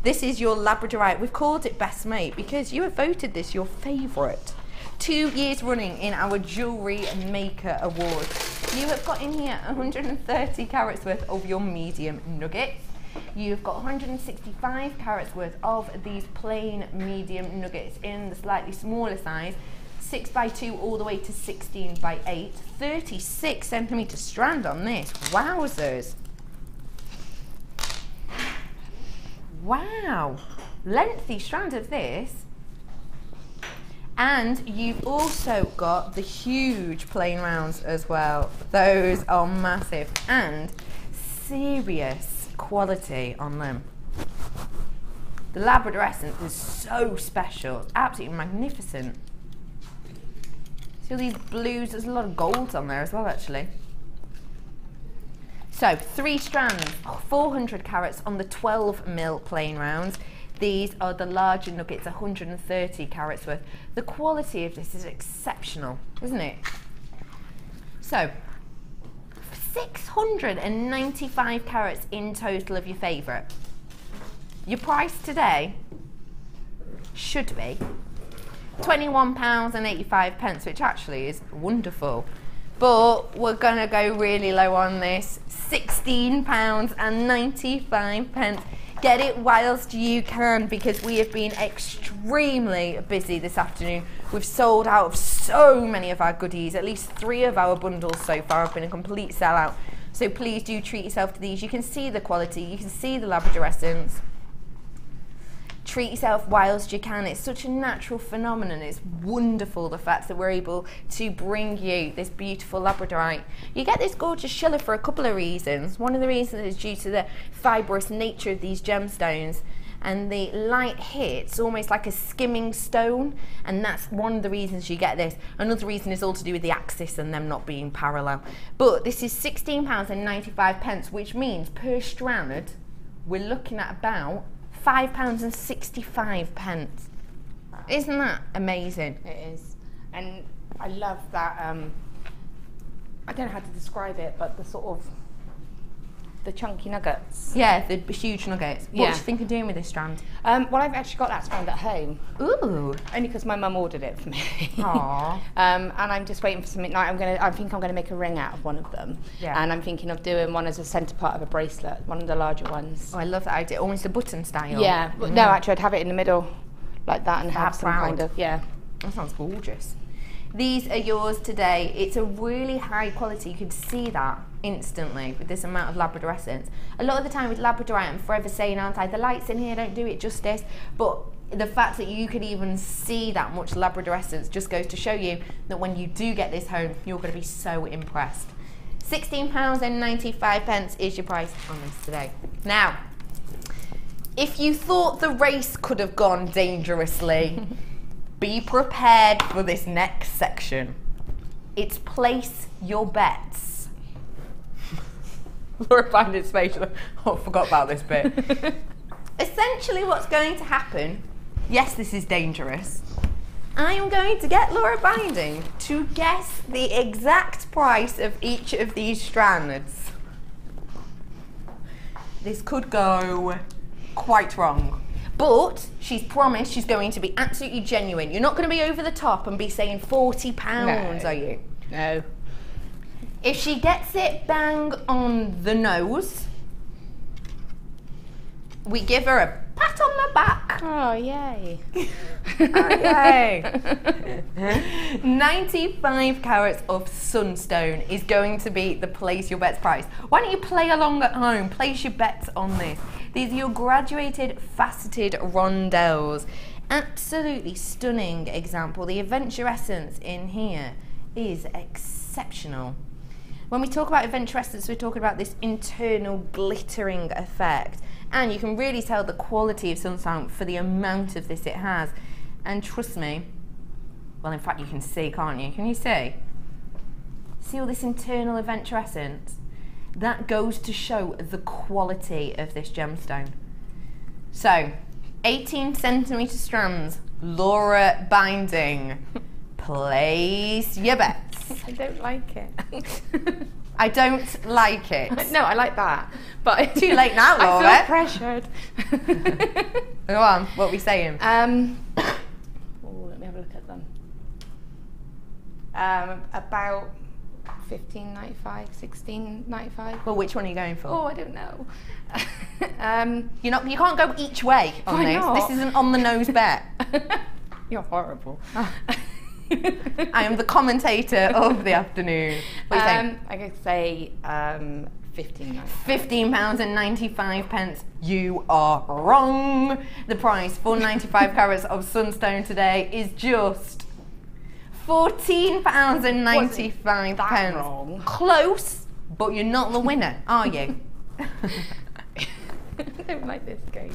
This is your Labradorite. We've called it best mate because you have voted this your favourite. 2 years running in our Jewellery Maker Award. You have got in here 130 carats worth of your medium nuggets. You've got 165 carats worth of these plain medium nuggets in the slightly smaller size, 6x2 all the way to 16x8, 36 centimetre strand on this. Wowzers. Wow, lengthy strand of this. And you've also got the huge plain rounds as well. Those are massive and serious quality on them. The Labrador Essence is so special, absolutely magnificent. See all these blues, there's a lot of golds on there as well actually. So 3 strands, 400 carats on the 12mm plain rounds. These are the larger nuggets, 130 carats worth. The quality of this is exceptional, isn't it? So, 695 carats in total of your favourite. Your price today should be £21.85, which actually is wonderful. But we're going to go really low on this, £16.95. Get it whilst you can, because we have been extremely busy this afternoon. We've sold out of so many of our goodies. At least 3 of our bundles so far have been a complete sellout. So please do treat yourself to these. You can see the quality, you can see the Labrador Essence. Treat yourself whilst you can. It's such a natural phenomenon. It's wonderful, the fact that we're able to bring you this beautiful Labradorite. You get this gorgeous shiller for a couple of reasons. One of the reasons is due to the fibrous nature of these gemstones, and the light hits almost like a skimming stone, and that's one of the reasons you get this. Another reason is all to do with the axis and them not being parallel. But this is £16.95, which means per strand we're looking at about £5.65. Isn't that amazing? It is. And I love that, I don't know how to describe it, but the sort of the chunky nuggets. Yeah, the huge nuggets. What Yeah. do you think of doing with this strand? Well, I've actually got that strand at home. Ooh. Only because my mum ordered it for me. Aww. And I'm just waiting for something. Like I think I'm gonna make a ring out of one of them. Yeah. And I'm thinking of doing one as a centre part of a bracelet, one of the larger ones. Oh, I love that idea. Almost a button style. Yeah. No, actually, I'd have it in the middle, like that, and have some proud. kind of That sounds gorgeous. These are yours today. It's a really high quality. You could see that instantly with this amount of Labrador essence. A lot of the time with Labradorite, I'm forever saying, aren't I, the lights in here don't do it justice, but the fact that you could even see that much Labrador essence just goes to show you that when you do get this home, you're going to be so impressed. £16.95 is your price on this today. Now, if you thought the race could have gone dangerously, be prepared for this next section. It's place your bets. Laura Binding's facial. Oh, I forgot about this bit. Essentially what's going to happen, yes, this is dangerous, I am going to get Laura Binding to guess the exact price of each of these strands. This could go quite wrong. But she's promised she's going to be absolutely genuine. You're not going to be over the top and be saying £40, No. are you? No. If she gets it bang on the nose, we give her a pat on the back. Oh, yay. Yay. 95 carats of sunstone is going to be the place your bets price. Why don't you play along at home? Place your bets on this. These are your graduated faceted rondelles. Absolutely stunning example. The Adventure Essence in here is exceptional. When we talk about Adventure Essence, we're talking about this internal glittering effect. And you can really tell the quality of sunstone for the amount of this it has. And trust me, well, in fact, you can see, can't you? Can you see? See all this internal Adventure Essence? That goes to show the quality of this gemstone. So, 18 centimetre strands, Laura Binding. Place your bets. I don't like it. I don't like it. No, I like that. But Too late now, Laura. I feel pressured. Go on, what are we saying? Let me have a look at them. About $15.95, $16.95. Well, which one are you going for? Oh, I don't know. You can't go each way on Why this. not? This is an on the nose bet. You're horrible. I am the commentator of the afternoon. What are you saying? I could say £15.95. £15.95. You are wrong. The price for 95 carats of sunstone today is just £14.95. That wrong? Close, but you're not the winner, are you? I don't like this game.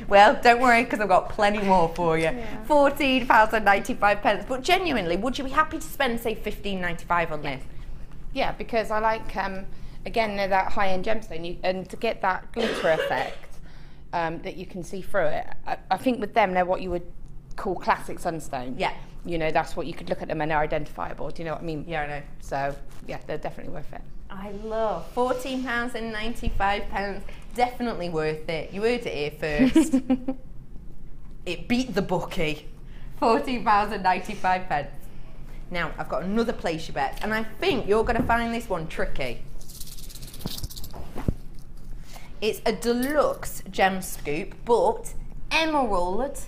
Well, don't worry, because I've got plenty more for you. Yeah. £14.95. But genuinely, would you be happy to spend, say, $15.95 on this? Yeah, because I like, again, they're that high-end gemstone, and to get that glitter effect that you can see through it, I think with them, they're what you would call classic sunstone. Yeah. You know, that's what you could look at them and they're identifiable. Do you know what I mean? Yeah, I know. So, yeah, they're definitely worth it. I love £14.95. Definitely worth it. You heard it here first. It beat the bookie. £14.95. Now, I've got another place you bet, and I think you're going to find this one tricky. It's a deluxe gem scoop, but emerald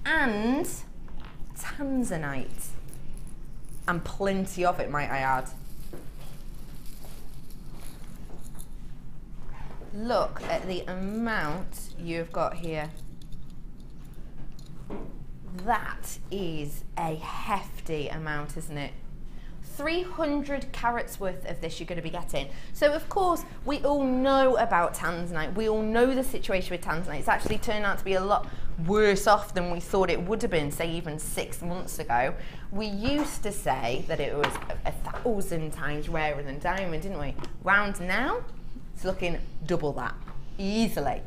and tanzanite. And plenty of it, might I add. Look at the amount you've got here. That is a hefty amount, isn't it? 300 carats worth of this you're going to be getting. So of course we all know about tanzanite. We all know the situation with tanzanite. It's actually turned out to be a lot worse off than we thought it would have been, say even 6 months ago. We used to say that it was 1,000 times rarer than diamond, didn't we? Round now, it's looking double that, easily.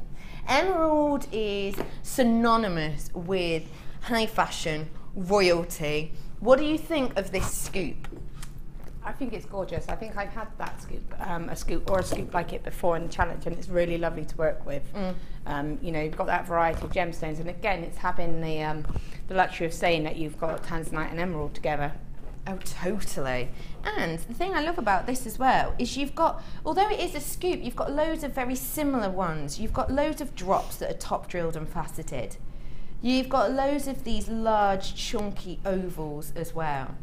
Emerald is synonymous with high fashion, royalty. What do you think of this scoop? I think it's gorgeous. I think I've had that scoop, a scoop like it before in the challenge, and it's really lovely to work with. You know, you've got that variety of gemstones, and again, it's having the luxury of saying that you've got tanzanite and emerald together. Oh, totally. And the thing I love about this as well is you've got, although it is a scoop, you've got loads of very similar ones. You've got loads of drops that are top drilled and faceted. You've got loads of these large chunky ovals as well.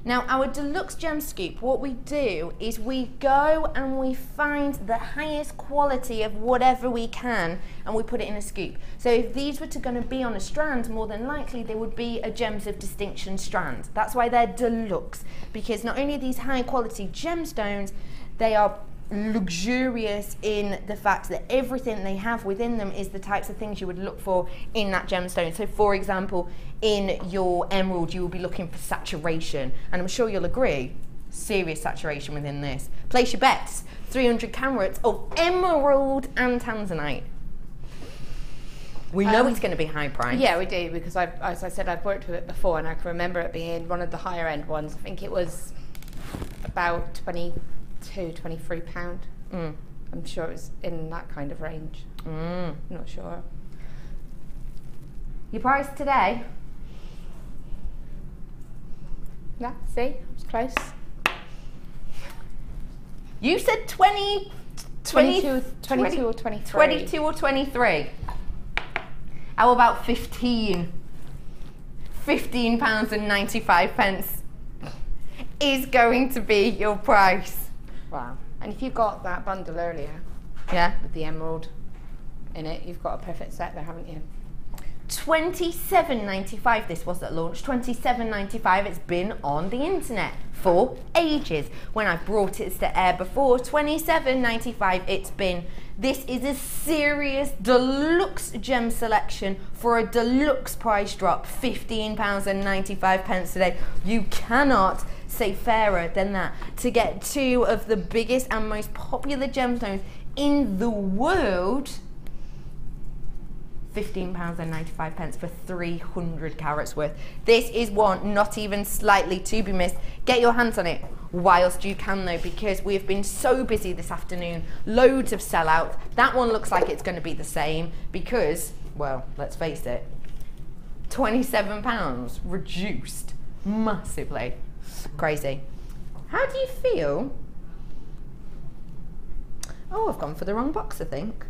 Now, our deluxe gem scoop, what we do is we go and we find the highest quality of whatever we can and we put it in a scoop. So if these were going to be on a strand, more than likely they would be a Gems of Distinction strand. That's why they're deluxe, because not only are these high quality gemstones, they are luxurious in the fact that everything they have within them is the types of things you would look for in that gemstone. So for example, in your emerald you will be looking for saturation, and I'm sure you'll agree, serious saturation within this. Place your bets, 300 carats of emerald and tanzanite. We know it's going to be high price. Yeah, we do, because as I said, I've worked with it before and I can remember it being one of the higher end ones. I think it was about £22, £23. I'm sure it was in that kind of range. Not sure. Your price today? Yeah, see, it was close. You said 22 or 23. 22 or 23. How about 15? £15.95 is going to be your price. Wow. And if you got that bundle earlier, yeah, with the emerald in it, you've got a perfect set there, haven't you? £27.95 this was at launch. £27.95. It's been on the internet for ages. When I brought it to air before, £27.95 it's been. This is a serious deluxe gem selection for a deluxe price drop, £15.95 today. You cannot say fairer than that. To get two of the biggest and most popular gemstones in the world, £15.95 for 300 carats worth. This is one not even slightly to be missed. Get your hands on it whilst you can though, because we've been so busy this afternoon. Loads of sellouts. That one looks like it's going to be the same because, well, let's face it, £27 reduced massively. Crazy. How do you feel? Oh, I've gone for the wrong box, I think.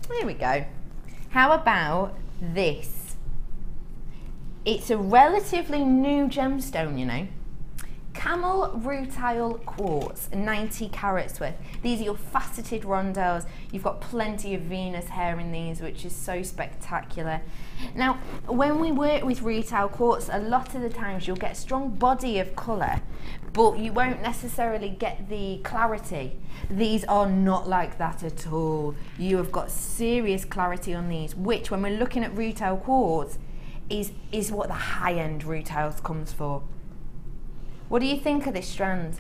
There we go. How about this? It's a relatively new gemstone, you know. Camel rutile quartz, 90 carats worth. These are your faceted rondelles. You've got plenty of Venus hair in these, which is so spectacular. Now, when we work with rutile quartz, a lot of the times you'll get a strong body of colour, but you won't necessarily get the clarity. These are not like that at all. You have got serious clarity on these, which when we're looking at rutile quartz is what the high-end rutiles comes for. What do you think of this strand?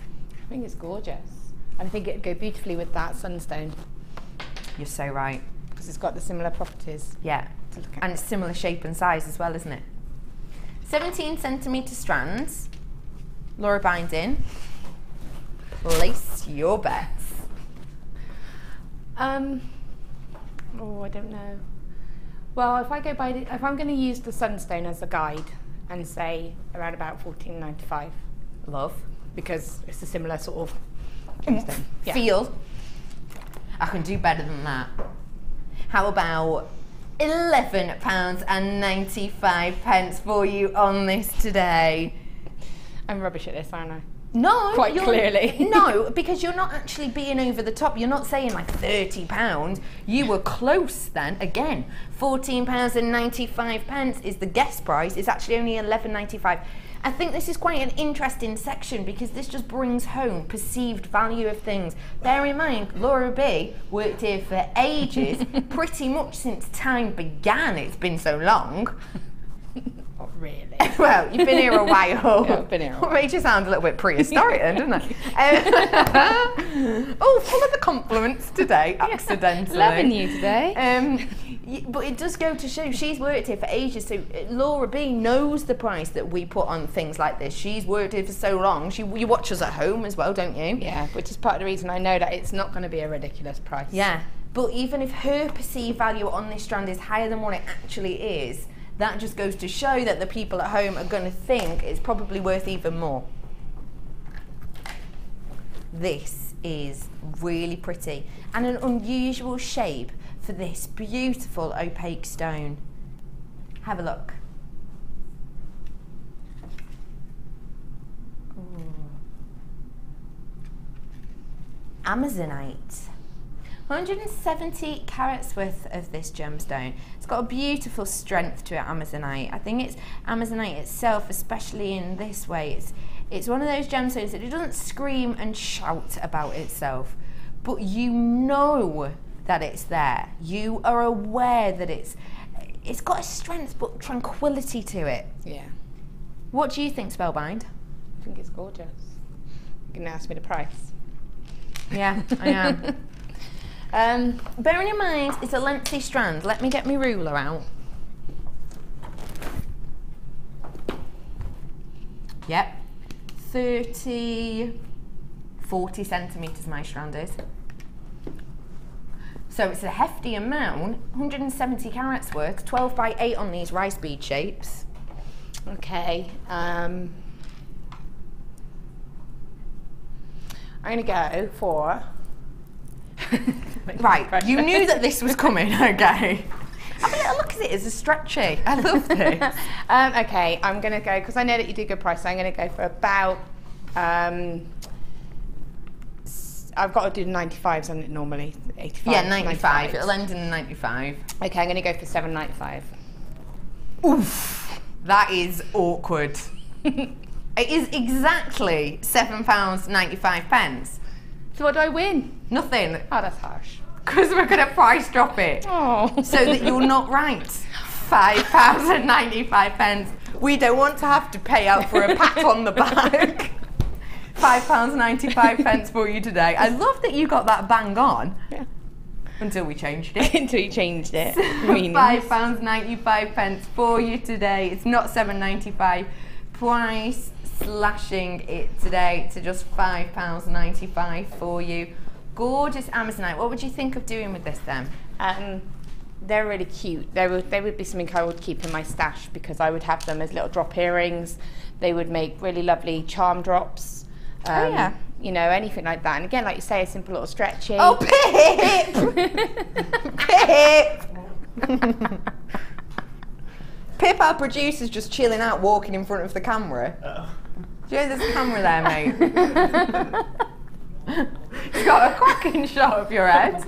I think it's gorgeous. And I think it'd go beautifully with that sunstone. You're so right. Because it's got the similar properties. Yeah, and it's similar shape and size as well, isn't it? 17cm strands. Laura binding. Place your bets. Oh, I don't know. Well, if I go by, if I'm going to use the sunstone as a guide and say around about £14.95. Love. Because it's a similar sort of gemstone. Yeah. Feel. I can do better than that. How about £11.95 for you on this today? I'm rubbish at this, aren't I? No, quite clearly. No, because you're not actually being over the top. You're not saying like £30. You were close then. Again, £14.95 is the guest price. It's actually only £11.95. I think this is quite an interesting section because this just brings home perceived value of things. Bear in mind, Laura B worked here for ages, pretty much since time began. It's been so long. Not really. Well, you've been here a while. Yeah, I've been here a while. Made you sound a little bit prehistoric then, didn't it? Oh, full of the compliments today, accidentally. Loving you today. But it does go to show she's worked here for ages, so Laura B knows the price that we put on things like this. She's worked here for so long. You watch us at home as well, don't you? Yeah, which is part of the reason I know that it's not going to be a ridiculous price. Yeah, but even if her perceived value on this strand is higher than what it actually is, that just goes to show that the people at home are going to think it's probably worth even more. This is really pretty and an unusual shape for this beautiful opaque stone. Have a look. Ooh. Amazonite. 170 carats worth of this gemstone. It's got a beautiful strength to it, Amazonite. I think it's Amazonite itself, especially in this way. It's one of those gemstones that it doesn't scream and shout about itself, but you know that it's there. You are aware that it's got a strength but tranquility to it. Yeah. What do you think, Spellbind? I think it's gorgeous. You're going to ask me the price? Yeah, I am. Bearing in mind it's a lengthy strand, let me get my ruler out. Yep. 40 centimetres my strand is. So it's a hefty amount, 170 carats worth, 12 by 8 on these rice bead shapes. Okay. I'm going to go for... Right, you knew that this was coming, okay. Have a little look at it, it's a stretchy. I love this. Okay, I'm going to go, because I know that you do good price, so I'm going to go for about... I've got to do 95s on it normally, 85. Yeah, 95. It'll end in 95. Okay, I'm going to go for $7.95. Oof, that is awkward. It is exactly £7.95. So what do I win? Nothing. Oh, that's harsh. Because we're going to price drop it. Oh. So that you're not right. £5.95. We don't want to have to pay out for a pat on the back. £5.95 for you today. I love that you got that bang on. Yeah. Until we changed it. Until you changed it. £5.95 for you today. It's not $7.95. Price slashing it today to just £5.95 for you. Gorgeous Amazonite. What would you think of doing with this then? They're really cute. They would be something I would keep in my stash because I would have them as little drop earrings. They would make really lovely charm drops. Oh yeah. You know, anything like that. And again, like you say, a simple little stretchy. Oh, Pip! Pip! Pip, our producer's just chilling out, walking in front of the camera. Do you know there's a camera there, mate? He's got a cracking shot of your head.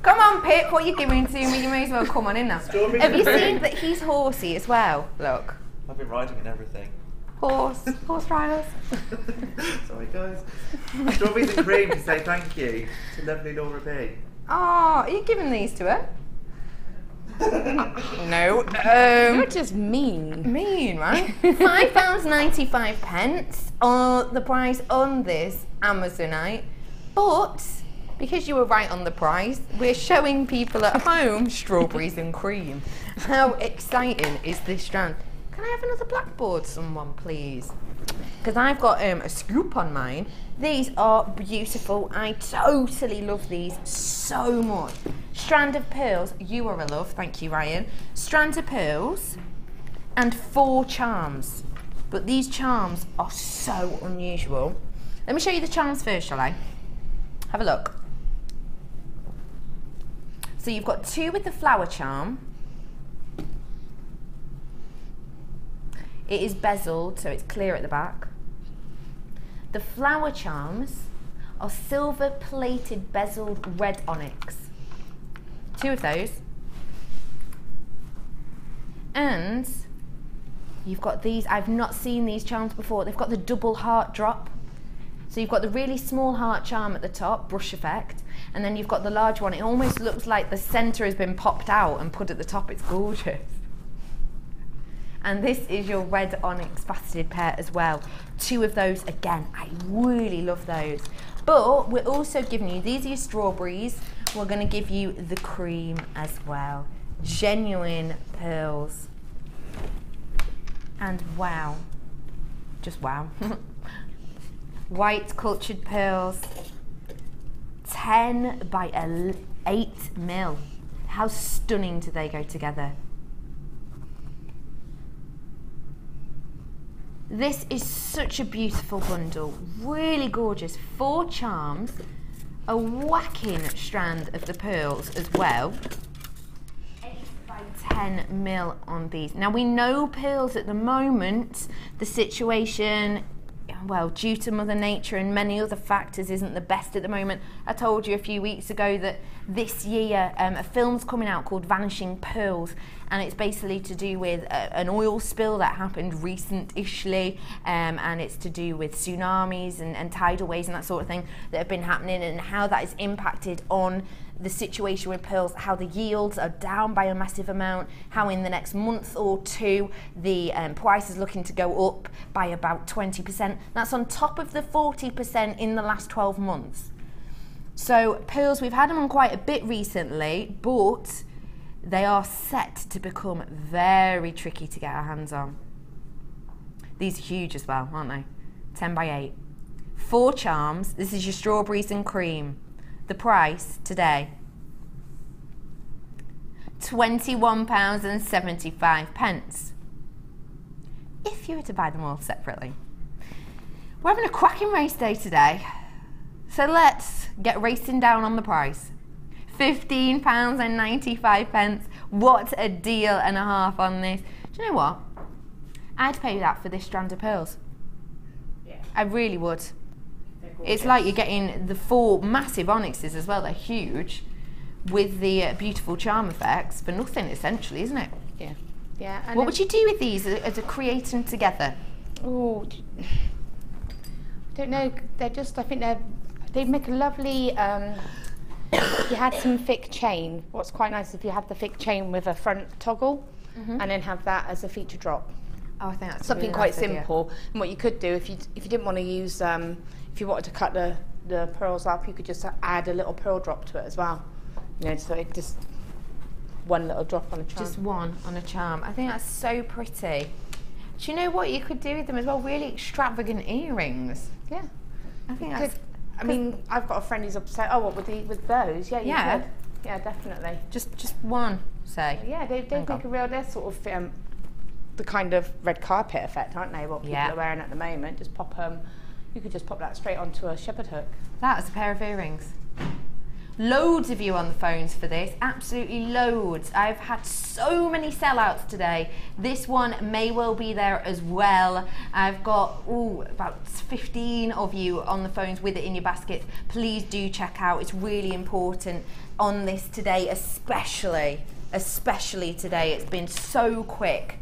Come on, Pip, what are you giving to me? You may as well come on in now. Have you seen that he's horsey as well? Look. I've been riding and everything. Horse riders. Sorry, guys. Strawberries and cream to say thank you to lovely Laura B. Oh, are you giving these to her? No. You're just mean. Mean, right? £5.95 on the price on this Amazonite. But because you were right on the price, we're showing people at home strawberries and cream. How exciting is this strand? Can I have another blackboard, someone, please? Because I've got a scoop on mine. These are beautiful. I totally love these so much. Strand of pearls. You are a love. Thank you, Ryan. Strand of pearls and 4 charms. But these charms are so unusual. Let me show you the charms first, shall I? Have a look. So you've got 2 with the flower charm. It is bezeled, so it's clear at the back. The flower charms are silver-plated bezeled red onyx. 2 of those. And you've got these, I've not seen these charms before. They've got the double heart drop. So you've got the really small heart charm at the top, brush effect, and then you've got the large one. It almost looks like the centre has been popped out and put at the top. It's gorgeous. And this is your red onyx faceted pair as well. 2 of those, again, I really love those. But we're also giving you, these are your strawberries. we're going to give you the cream as well. Genuine pearls. And wow. Just wow. White cultured pearls. 10 by 8 mil. How stunning do they go together? This is such a beautiful bundle. Really gorgeous. 4 charms. A whacking strand of the pearls as well. 8 by 10 mil on these. Now we know pearls at the moment, the situation, well, due to Mother Nature and many other factors, isn't the best at the moment. I told you a few weeks ago that this year a film's coming out called Vanishing Pearls, and it's basically to do with an oil spill that happened recent-ishly, and it's to do with tsunamis and tidal waves and that sort of thing that have been happening, and how that is impacted on the situation with pearls, how the yields are down by a massive amount, how in the next month or two the price is looking to go up by about 20%. That's on top of the 40% in the last 12 months. So pearls, we've had them on quite a bit recently, but they are set to become very tricky to get our hands on. These are huge as well, aren't they? 10 by 8. 4 charms. This is your strawberries and cream. The price today, £21.75. If you were to buy them all separately. We're having a cracking race day today, so let's get racing down on the price. £15.95. What a deal and a half on this. Do you know what? I'd pay that for this strand of pearls. Yeah. I really would. It's like you're getting the 4 massive onyxes as well, they're huge, with the beautiful charm effects for nothing essentially, isn't it? Yeah. Yeah. And what would you do with these as a creating together? Oh, I don't know, they're just, I think they'd make a lovely, if you had some thick chain, what's quite nice if you had the thick chain with a front toggle, and then have that as a feature drop. Oh, I think that's something really quite nice simple. idea. And what you could do, if you didn't want to use, if you wanted to cut the pearls up, you could just add a little pearl drop to it as well. You know, so it just one little drop on a charm. Just one on a charm. I think that's so pretty. Do you know what you could do with them as well? Really extravagant earrings. Yeah, I think that's. I mean, I've got a friend who's upset. Oh, what with those? Yeah, you could. Yeah, definitely. Just one, say. Yeah, they make a real. They're sort of the kind of red carpet effect, aren't they? What people are wearing at the moment. Just pop you could just pop that straight onto a shepherd hook. That is a pair of earrings. Loads of you on the phones for this, absolutely loads. I've had so many sellouts today. This one may well be there as well. I've got about 15 of you on the phones with it in your baskets. Please do check out, it's really important on this today, especially today. It's been so quick.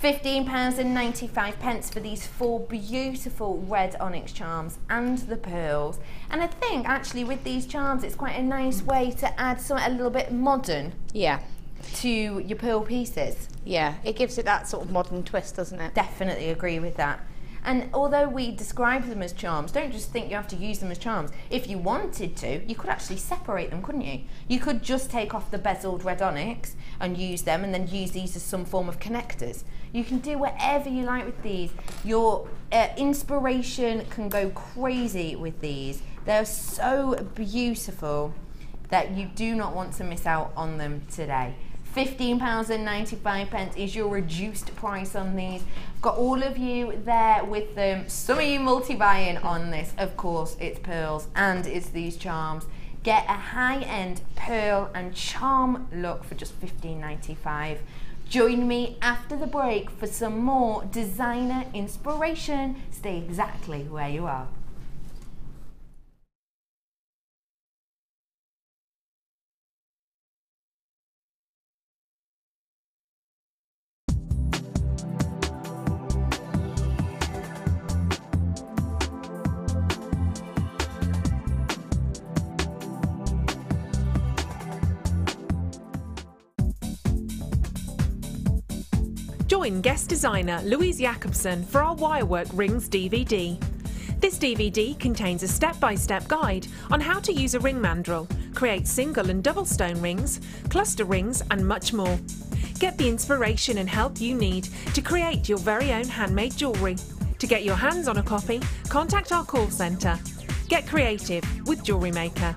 £15.95 for these 4 beautiful red onyx charms and the pearls. And I think actually with these charms it's quite a nice way to add something a little bit modern to your pearl pieces. Yeah, it gives it that sort of modern twist, doesn't it? Definitely agree with that. And although we describe them as charms, don't just think you have to use them as charms. If you wanted to, you could actually separate them, couldn't you? You could just take off the bezeled red onyx and use them, and then use these as some form of connectors. You can do whatever you like with these. Your inspiration can go crazy with these. They're so beautiful that you do not want to miss out on them today. £15.95 is your reduced price on these. Got all of you there with them. Some of you multi-buying on this. Of course, it's pearls and it's these charms. Get a high-end pearl and charm look for just £15.95. Join me after the break for some more designer inspiration. Stay exactly where you are. Join guest designer Louise Jacobson for our Wirework Rings DVD. This DVD contains a step-by-step guide on how to use a ring mandrel, create single and double stone rings, cluster rings and much more. Get the inspiration and help you need to create your very own handmade jewellery. To get your hands on a copy, contact our call centre. Get creative with Jewellery Maker.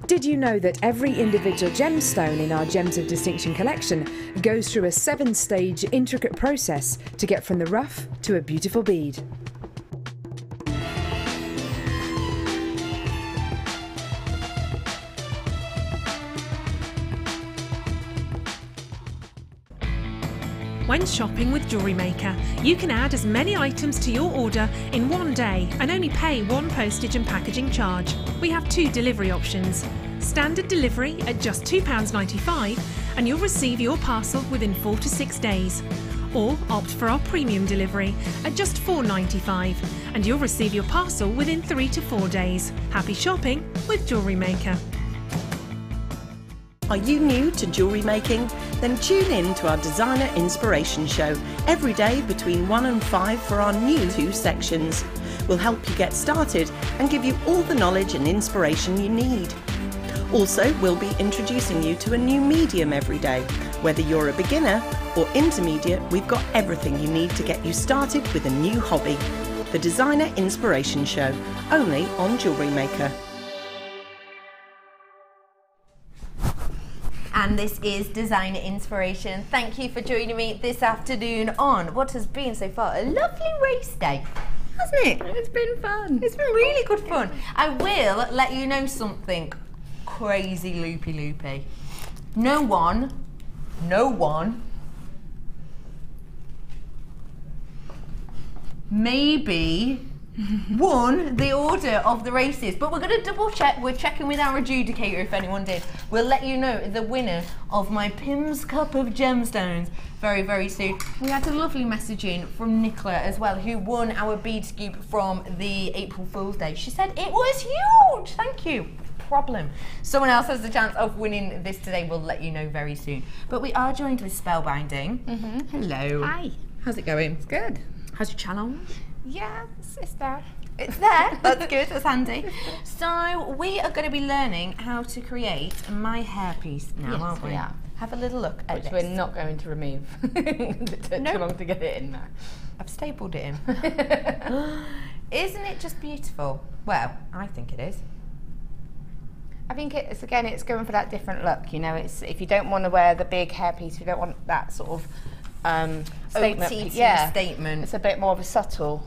Did you know that every individual gemstone in our Gems of Distinction collection goes through a 7-stage intricate process to get from the rough to a beautiful bead? When shopping with Jewellery Maker, you can add as many items to your order in one day and only pay one postage and packaging charge. We have 2 delivery options. Standard delivery at just £2.95 and you'll receive your parcel within 4 to 6 days. Or opt for our premium delivery at just £4.95 and you'll receive your parcel within 3 to 4 days. Happy shopping with Jewellery Maker. Are you new to jewellery making? Then tune in to our Designer Inspiration Show every day between 1 and 5 for our new 2 sections. We'll help you get started and give you all the knowledge and inspiration you need. Also, we'll be introducing you to a new medium every day. Whether you're a beginner or intermediate, we've got everything you need to get you started with a new hobby. The Designer Inspiration Show, only on Jewellery Maker. And this is Designer Inspiration. Thank you for joining me this afternoon on what has been so far a lovely race day, hasn't it? It's been fun. It's been really good fun. I will let you know something crazy loopy. No one maybe won the order of the races, but we're going to double check. We're checking with our adjudicator if anyone did. We'll let you know the winner of my Pim's Cup of Gemstones very, very soon. We had a lovely message in from Nicola as well, who won our bead scoop from the April Fool's Day. She said it was huge. Thank you. Problem. Someone else has the chance of winning this today. We'll let you know very soon. But we are joined with Spellbinding. Hello. Hi. How's it going? It's good. How's your challenge? Yeah, it's there. It's there. That's good. That's handy. So we are going to be learning how to create my hairpiece now, Yes, aren't we? we are. Have a little look at Which this. we're not going to remove. It took No. too long to get it in there. I've stapled it in. Isn't it just beautiful? Well, I think it is. I think it's going for that different look. You know, it's if you don't want to wear the big hairpiece, if you don't want that sort of statement. OTT statement. It's a bit more of a subtle.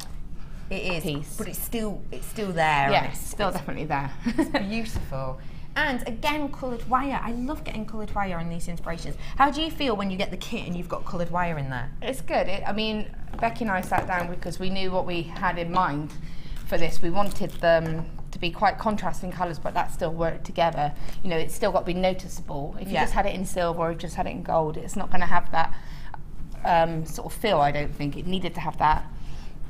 It is, piece. but it's still there. Yeah, and it's still definitely there. It's beautiful. And again, coloured wire. I love getting coloured wire in these inspirations. How do you feel when you get the kit and you've got coloured wire in there? It's good. I mean, Becky and I sat down because we knew what we had in mind for this. We wanted them to be quite contrasting colours, but that still worked together. You know, it's still got to be noticeable. If you just had it in silver or if you just had it in gold, it's not going to have that sort of feel, I don't think. It needed to have that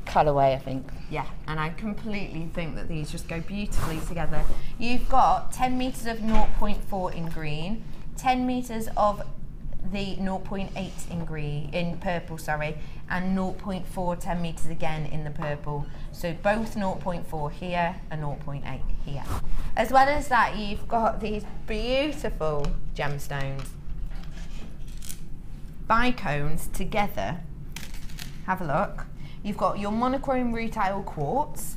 colourway, I think. Yeah, and I completely think that these just go beautifully together. You've got 10 metres of 0.4 in green, 10 metres of the 0.8 in green, in purple, sorry, and 0.4 10 metres again in the purple. So both 0.4 here and 0.8 here. As well as that, you've got these beautiful gemstones. Bicones together. Have a look. You've got your monochrome rutile quartz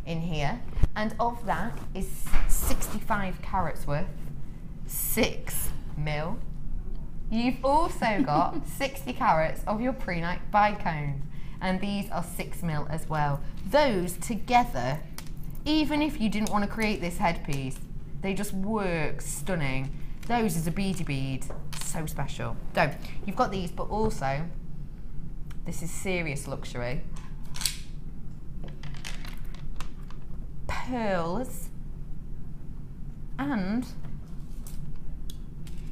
in here, and of that is 65 carats worth, 6 mil. You've also got 60 carats of your prehnite bicones, and these are 6 mil as well. Those together, even if you didn't want to create this headpiece, they just work stunning. Those is a beady bead, so special. So you've got these, but also this is serious luxury. Pearls and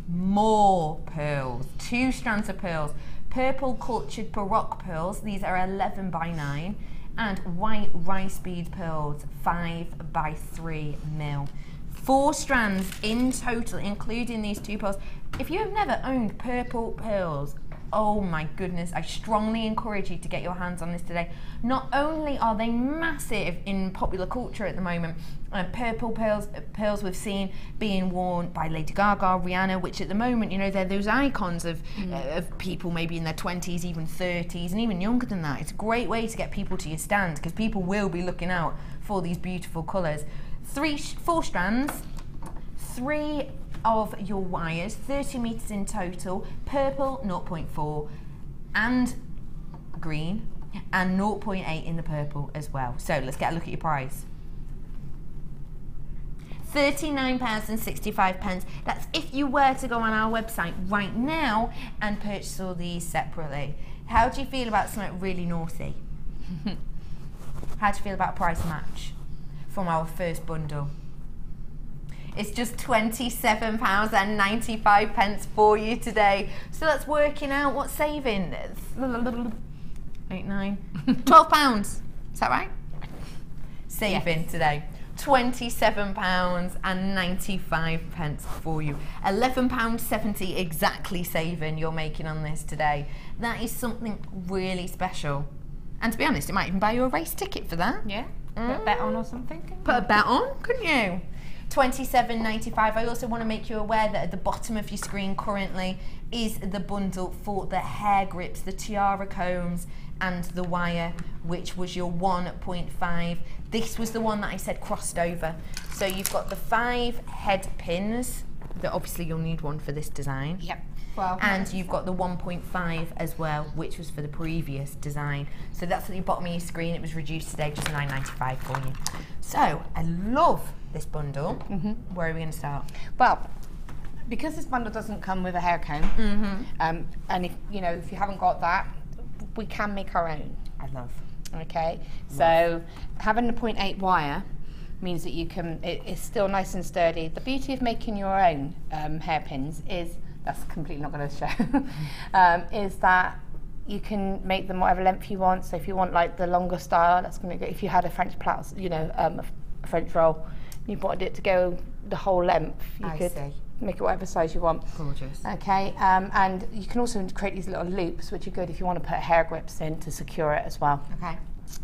more pearls. 2 strands of pearls. Purple cultured baroque pearls. These are 11 by 9. And white rice bead pearls, 5 by 3 mil. 4 strands in total, including these 2 pearls. If you have never owned purple pearls, Oh my goodness, I strongly encourage you to get your hands on this today. Not only are they massive in popular culture at the moment, purple pearls we've seen being worn by Lady Gaga, Rihanna, which at the moment, you know, they're those icons of people maybe in their 20s, even 30s, and even younger than that. It's a great way to get people to your stand because people will be looking out for these beautiful colours. 4 strands, 3 of your wires, 30 metres in total, purple 0.4 and green, and 0.8 in the purple as well. So let's get a look at your price. £39.65. That's if you were to go on our website right now and purchase all these separately. How do you feel about something really naughty? How do you feel about a price match from our first bundle? It's just £27.95 for you today. So that's working out what's saving. 8, 9, £12. Is that right? Saving today. £27.95 for you. £11.70 exactly saving you're making on this today. That is something really special. And to be honest, it might even buy you a race ticket for that. Yeah. Put a bet on or something. Put a bet on, couldn't you? £27.95. I also want to make you aware that at the bottom of your screen currently is the bundle for the hair grips, the tiara combs and the wire, which was your 1.5. This was the one that I said crossed over. So you've got the 5 head pins, that obviously you'll need one for this design. Yep. Well, and you've got the 1.5 as well, which was for the previous design. So that's at the bottom of your screen. It was reduced today, just £9.95 for you. So I love this bundle. Where are we going to start? Well, because this bundle doesn't come with a hair comb, and if you haven't got that, we can make our own. I love. Okay, so having the 0.8 wire means that you can. It's still nice and sturdy. The beauty of making your own hairpins is that's completely not going to show. Is that you can make them whatever length you want. So if you want like the longer style, that's going to go. If you had a French blouse, a French roll, you wanted it to go the whole length, you could make it whatever size you want. Gorgeous. Okay, and you can also create these little loops, which are good if you want to put hair grips in to secure it as well. Okay.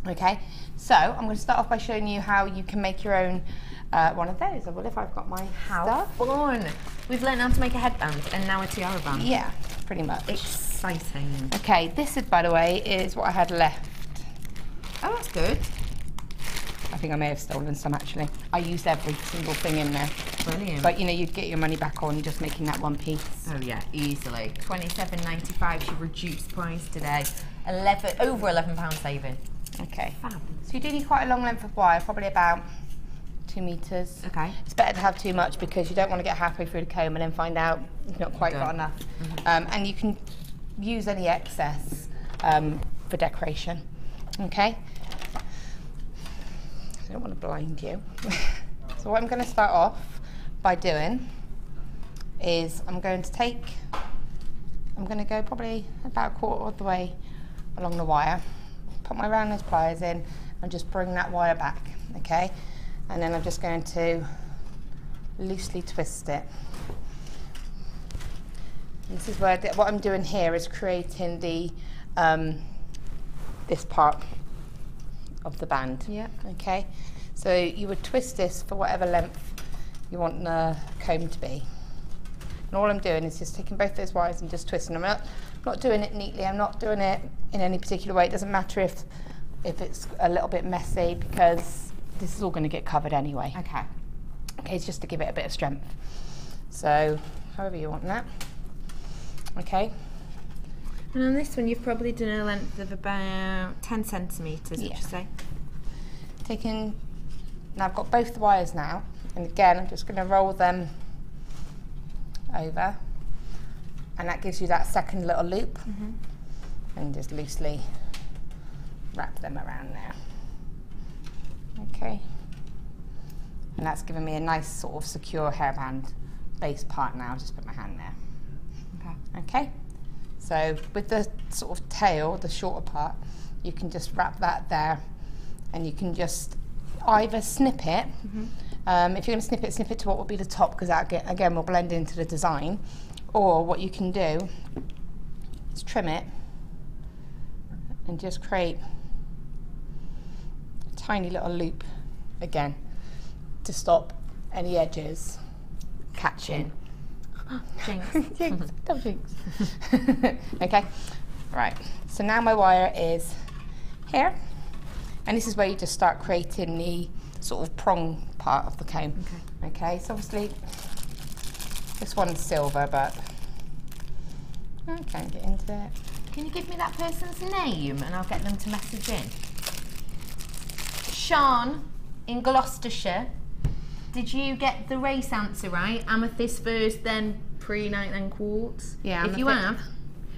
Okay, so I'm going to start off by showing you how you can make your own one of those. I will if I've got my stuff. Fun! We've learned how to make a headband and now a tiara band. Yeah, pretty much. Exciting. Okay, this is, by the way, is what I had left. Oh, that's good. I think I may have stolen some actually. I used every single thing in there. Brilliant. But you'd get your money back on just making that one piece. Oh yeah, easily. £27.95. She reduced price today. Over £11 saving. Okay. Fab. So you do need quite a long length of wire, probably about 2 meters. Okay. It's better to have too much because you don't want to get halfway through the comb and then find out you've not quite got enough. And you can use any excess for decoration. Okay. I don't want to blind you. So what I'm going to start off by doing is I'm going to go probably about a quarter of the way along the wire, put my round nose pliers in and just bring that wire back, okay? And then I'm just going to loosely twist it. This is where what I'm doing here is creating the this part of the band. Yeah. Okay. So you would twist this for whatever length you want the comb to be. And all I'm doing is just taking both those wires and just twisting them. I'm not doing it neatly. I'm not doing it in any particular way. It doesn't matter if it's a little bit messy because this is all going to get covered anyway. Okay. Okay, it's just to give it a bit of strength. So however you want that. Okay. And on this one, you've probably done a length of about 10 centimetres, would you say? Now I've got both the wires now, and again, I'm just going to roll them over, and that gives you that second little loop, and just loosely wrap them around there. Okay. And that's given me a nice sort of secure hairband base part now. I'll just put my hand there. Okay. Okay. So with the sort of tail, the shorter part, you can just wrap that there, and you can just either snip it. If you're going to snip it to what will be the top, because that again will blend into the design. Or what you can do Let's trim it and just create a tiny little loop again to stop any edges catching. Jinx. Jinx, don't jinx. Okay, right. So now my wire is here, and this is where you just start creating the sort of prong part of the comb. Okay, so obviously this one's silver, but I can't get into it. Can you give me that person's name and I'll get them to message in? Sean in Gloucestershire. Did you get the race answer right? Amethyst first, then prehnite, then quartz? Yeah. If you have,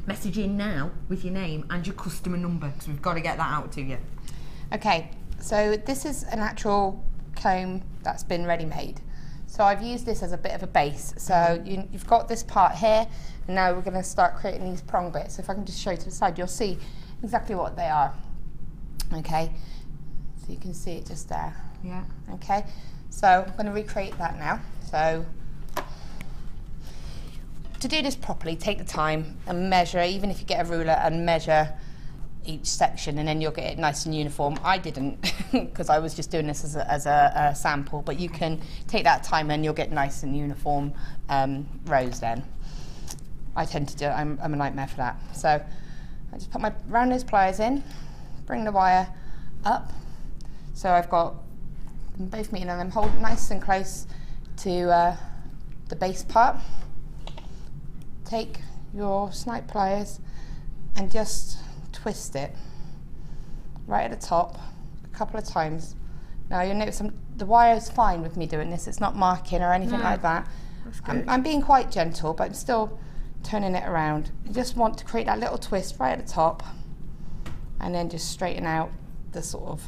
message in now with your name and your customer number, because we've got to get that out to you. Okay, so this is an actual comb that's been ready-made. So I've used this as a bit of a base. So you've got this part here, and now we're going to start creating these prong bits. So if I can just show you to the side, you'll see exactly what they are. Okay, so you can see it just there. Yeah. Okay, so I'm going to recreate that now. So to do this properly, take the time and measure, even if you get a ruler and measure each section, and then you'll get it nice and uniform. I didn't, because I was just doing this as a sample, but you can take that time and you'll get nice and uniform rows then. I tend to do it, I'm a nightmare for that. So I just put my round nose pliers in, bring the wire up, so I've got them both meeting and I'm holding nice and close to the base part. Take your snipe pliers and just twist it right at the top a couple of times. Now you'll notice the wire is fine with me doing this, it's not marking or anything like that. I'm being quite gentle, but I'm still turning it around. You just want to create that little twist right at the top and then just straighten out the sort of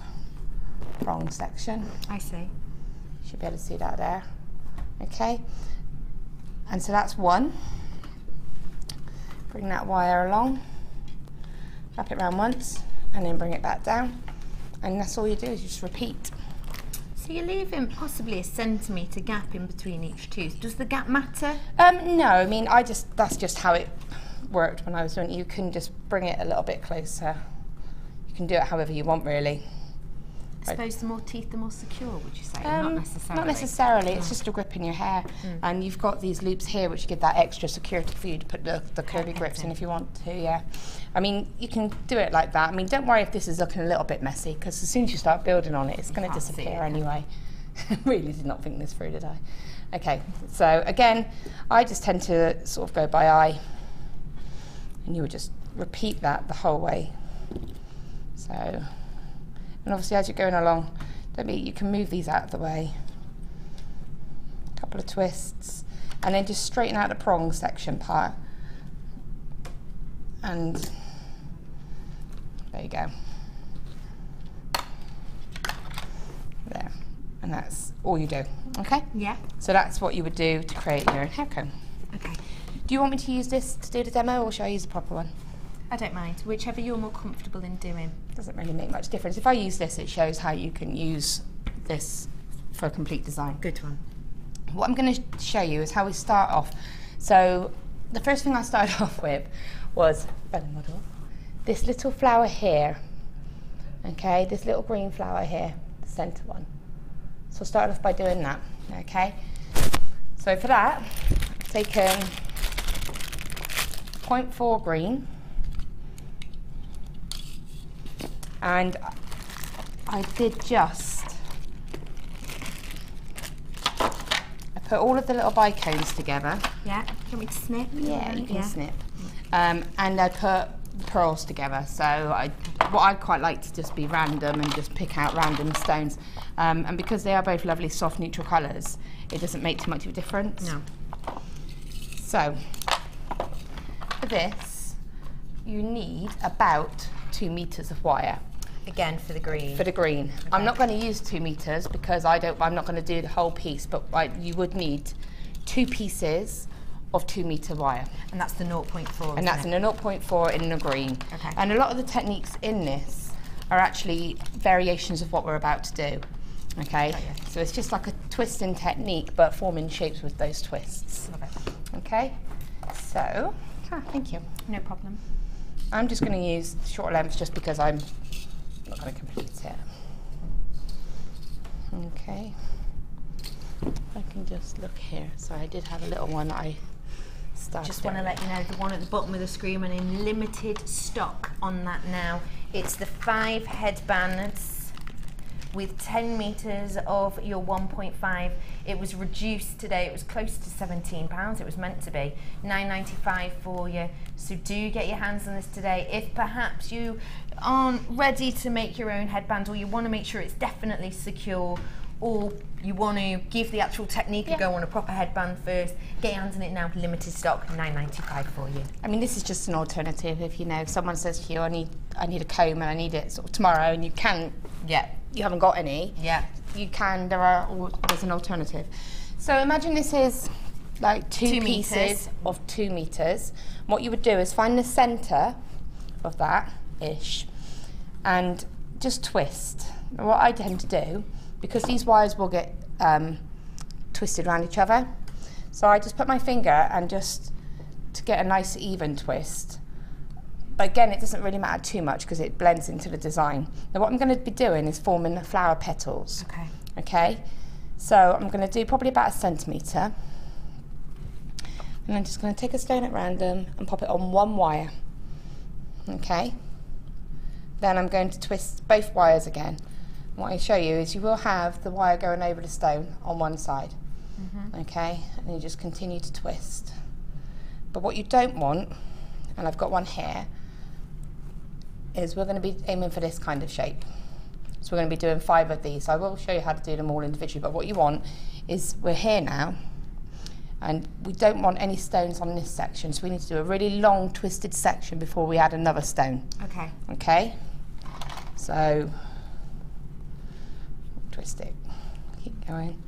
prong section. I see. You should be able to see that there. Okay, and so that's one. Bring that wire along, wrap it around once, and then bring it back down. And that's all you do, is you just repeat. So you're leaving possibly a centimetre gap in between each tooth. Does the gap matter? No, I mean, that's just how it worked when I was doing it. You can just bring it a little bit closer. You can do it however you want, really. I suppose the more teeth, the more secure, would you say? Not necessarily. Not necessarily, it's just a grip in your hair. And you've got these loops here which give that extra security for you to put the curvy grips in if you want to, yeah. I mean, you can do it like that. I mean, don't worry if this is looking a little bit messy, because as soon as you start building on it, it's going to disappear anyway. Really did not think this through, did I? Okay, so again, I just tend to sort of go by eye, and you would just repeat that the whole way. So, and obviously as you're going along, you can move these out of the way. A couple of twists, and then just straighten out the prong section part. And there you go. There, and that's all you do, okay? Yeah. So that's what you would do to create your hair comb. Okay. Do you want me to use this to do the demo, or should I use the proper one? I don't mind, whichever you're more comfortable in doing. Doesn't really make much difference. If I use this, it shows how you can use this for a complete design. Good one. What I'm going to show you is how we start off. So the first thing I started off with was this little flower here. Okay, this little green flower here, the centre one. So I'll start off by doing that. Okay. So for that, I've taken 0.4 green. And I did just, I put all of the little bicones together. Yeah, do you want me to snip? Yeah, you can snip. And I put the pearls together. So what I quite like to just be random and just pick out random stones. And because they are both lovely, soft, neutral colours, it doesn't make too much of a difference. No. So, for this, you need about 2 meters of wire. Again, for the green. For the green. Okay. I'm not going to use 2 meters because I'm not going to do the whole piece, but you would need 2 pieces of 2 meter wire. And that's the 0.4. And that's in the 0.4 in the green. Okay. And a lot of the techniques in this are actually variations of what we're about to do. Okay. So it's just like a twisting technique, but forming shapes with those twists. Love it. Okay. So, thank you. No problem. I'm just going to use short lengths just because I'm not going to complete it. Okay. I can just look here. So I did have a little one that I started. Just want to let you know the one at the bottom of the screen and in limited stock on that now. It's the 5 headbands with 10 meters of your 1.5. It was reduced today. It was close to £17. It was meant to be £9.95 for you. So do get your hands on this today. If perhaps you aren't ready to make your own headband, or you want to make sure it's definitely secure, or you want to give the actual technique a go on a proper headband first, get your hands on it now. Limited stock, £9.95 for you. I mean, this is just an alternative. If you know someone says to you, I need a comb and I need it sort of tomorrow, and you can't. Yeah. You haven't got any. Yeah. You can. There's an alternative. So imagine this is like two pieces of 2 meters. What you would do is find the center of that ish, and just twist. Now, what I tend to do, because these wires will get twisted around each other, so I just put my finger and just to get a nice even twist. But again, it doesn't really matter too much because it blends into the design. Now what I'm going to be doing is forming the flower petals. Okay. Okay. So I'm going to do probably about 1 centimetre. And I'm just going to take a stone at random and pop it on 1 wire. Okay. Then I'm going to twist both wires again. What I show you is you will have the wire going over the stone on one side. Okay. And you just continue to twist. But what you don't want, and I've got one here, is we're going to be aiming for this kind of shape. So we're going to be doing 5 of these. I will show you how to do them all individually, but what you want is, we're here now, and we don't want any stones on this section, so we need to do a really long twisted section before we add another stone. Okay. Okay? So, twist it, keep going.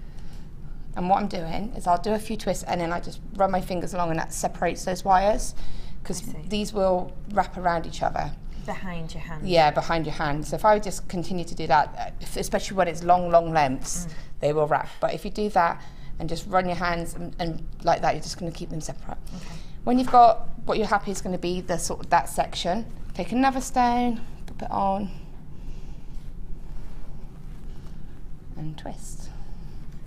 And what I'm doing is I'll do a few twists and then I just run my fingers along, and that separates those wires, because these will wrap around each other. Behind your hand. Yeah, behind your hand. So if I just continue to do that, especially when it's long lengths, they will wrap. But if you do that and just run your hands and like that, you're just going to keep them separate. Okay. When you've got what you're happy is going to be the sort of that section, take another stone, put it on, and twist.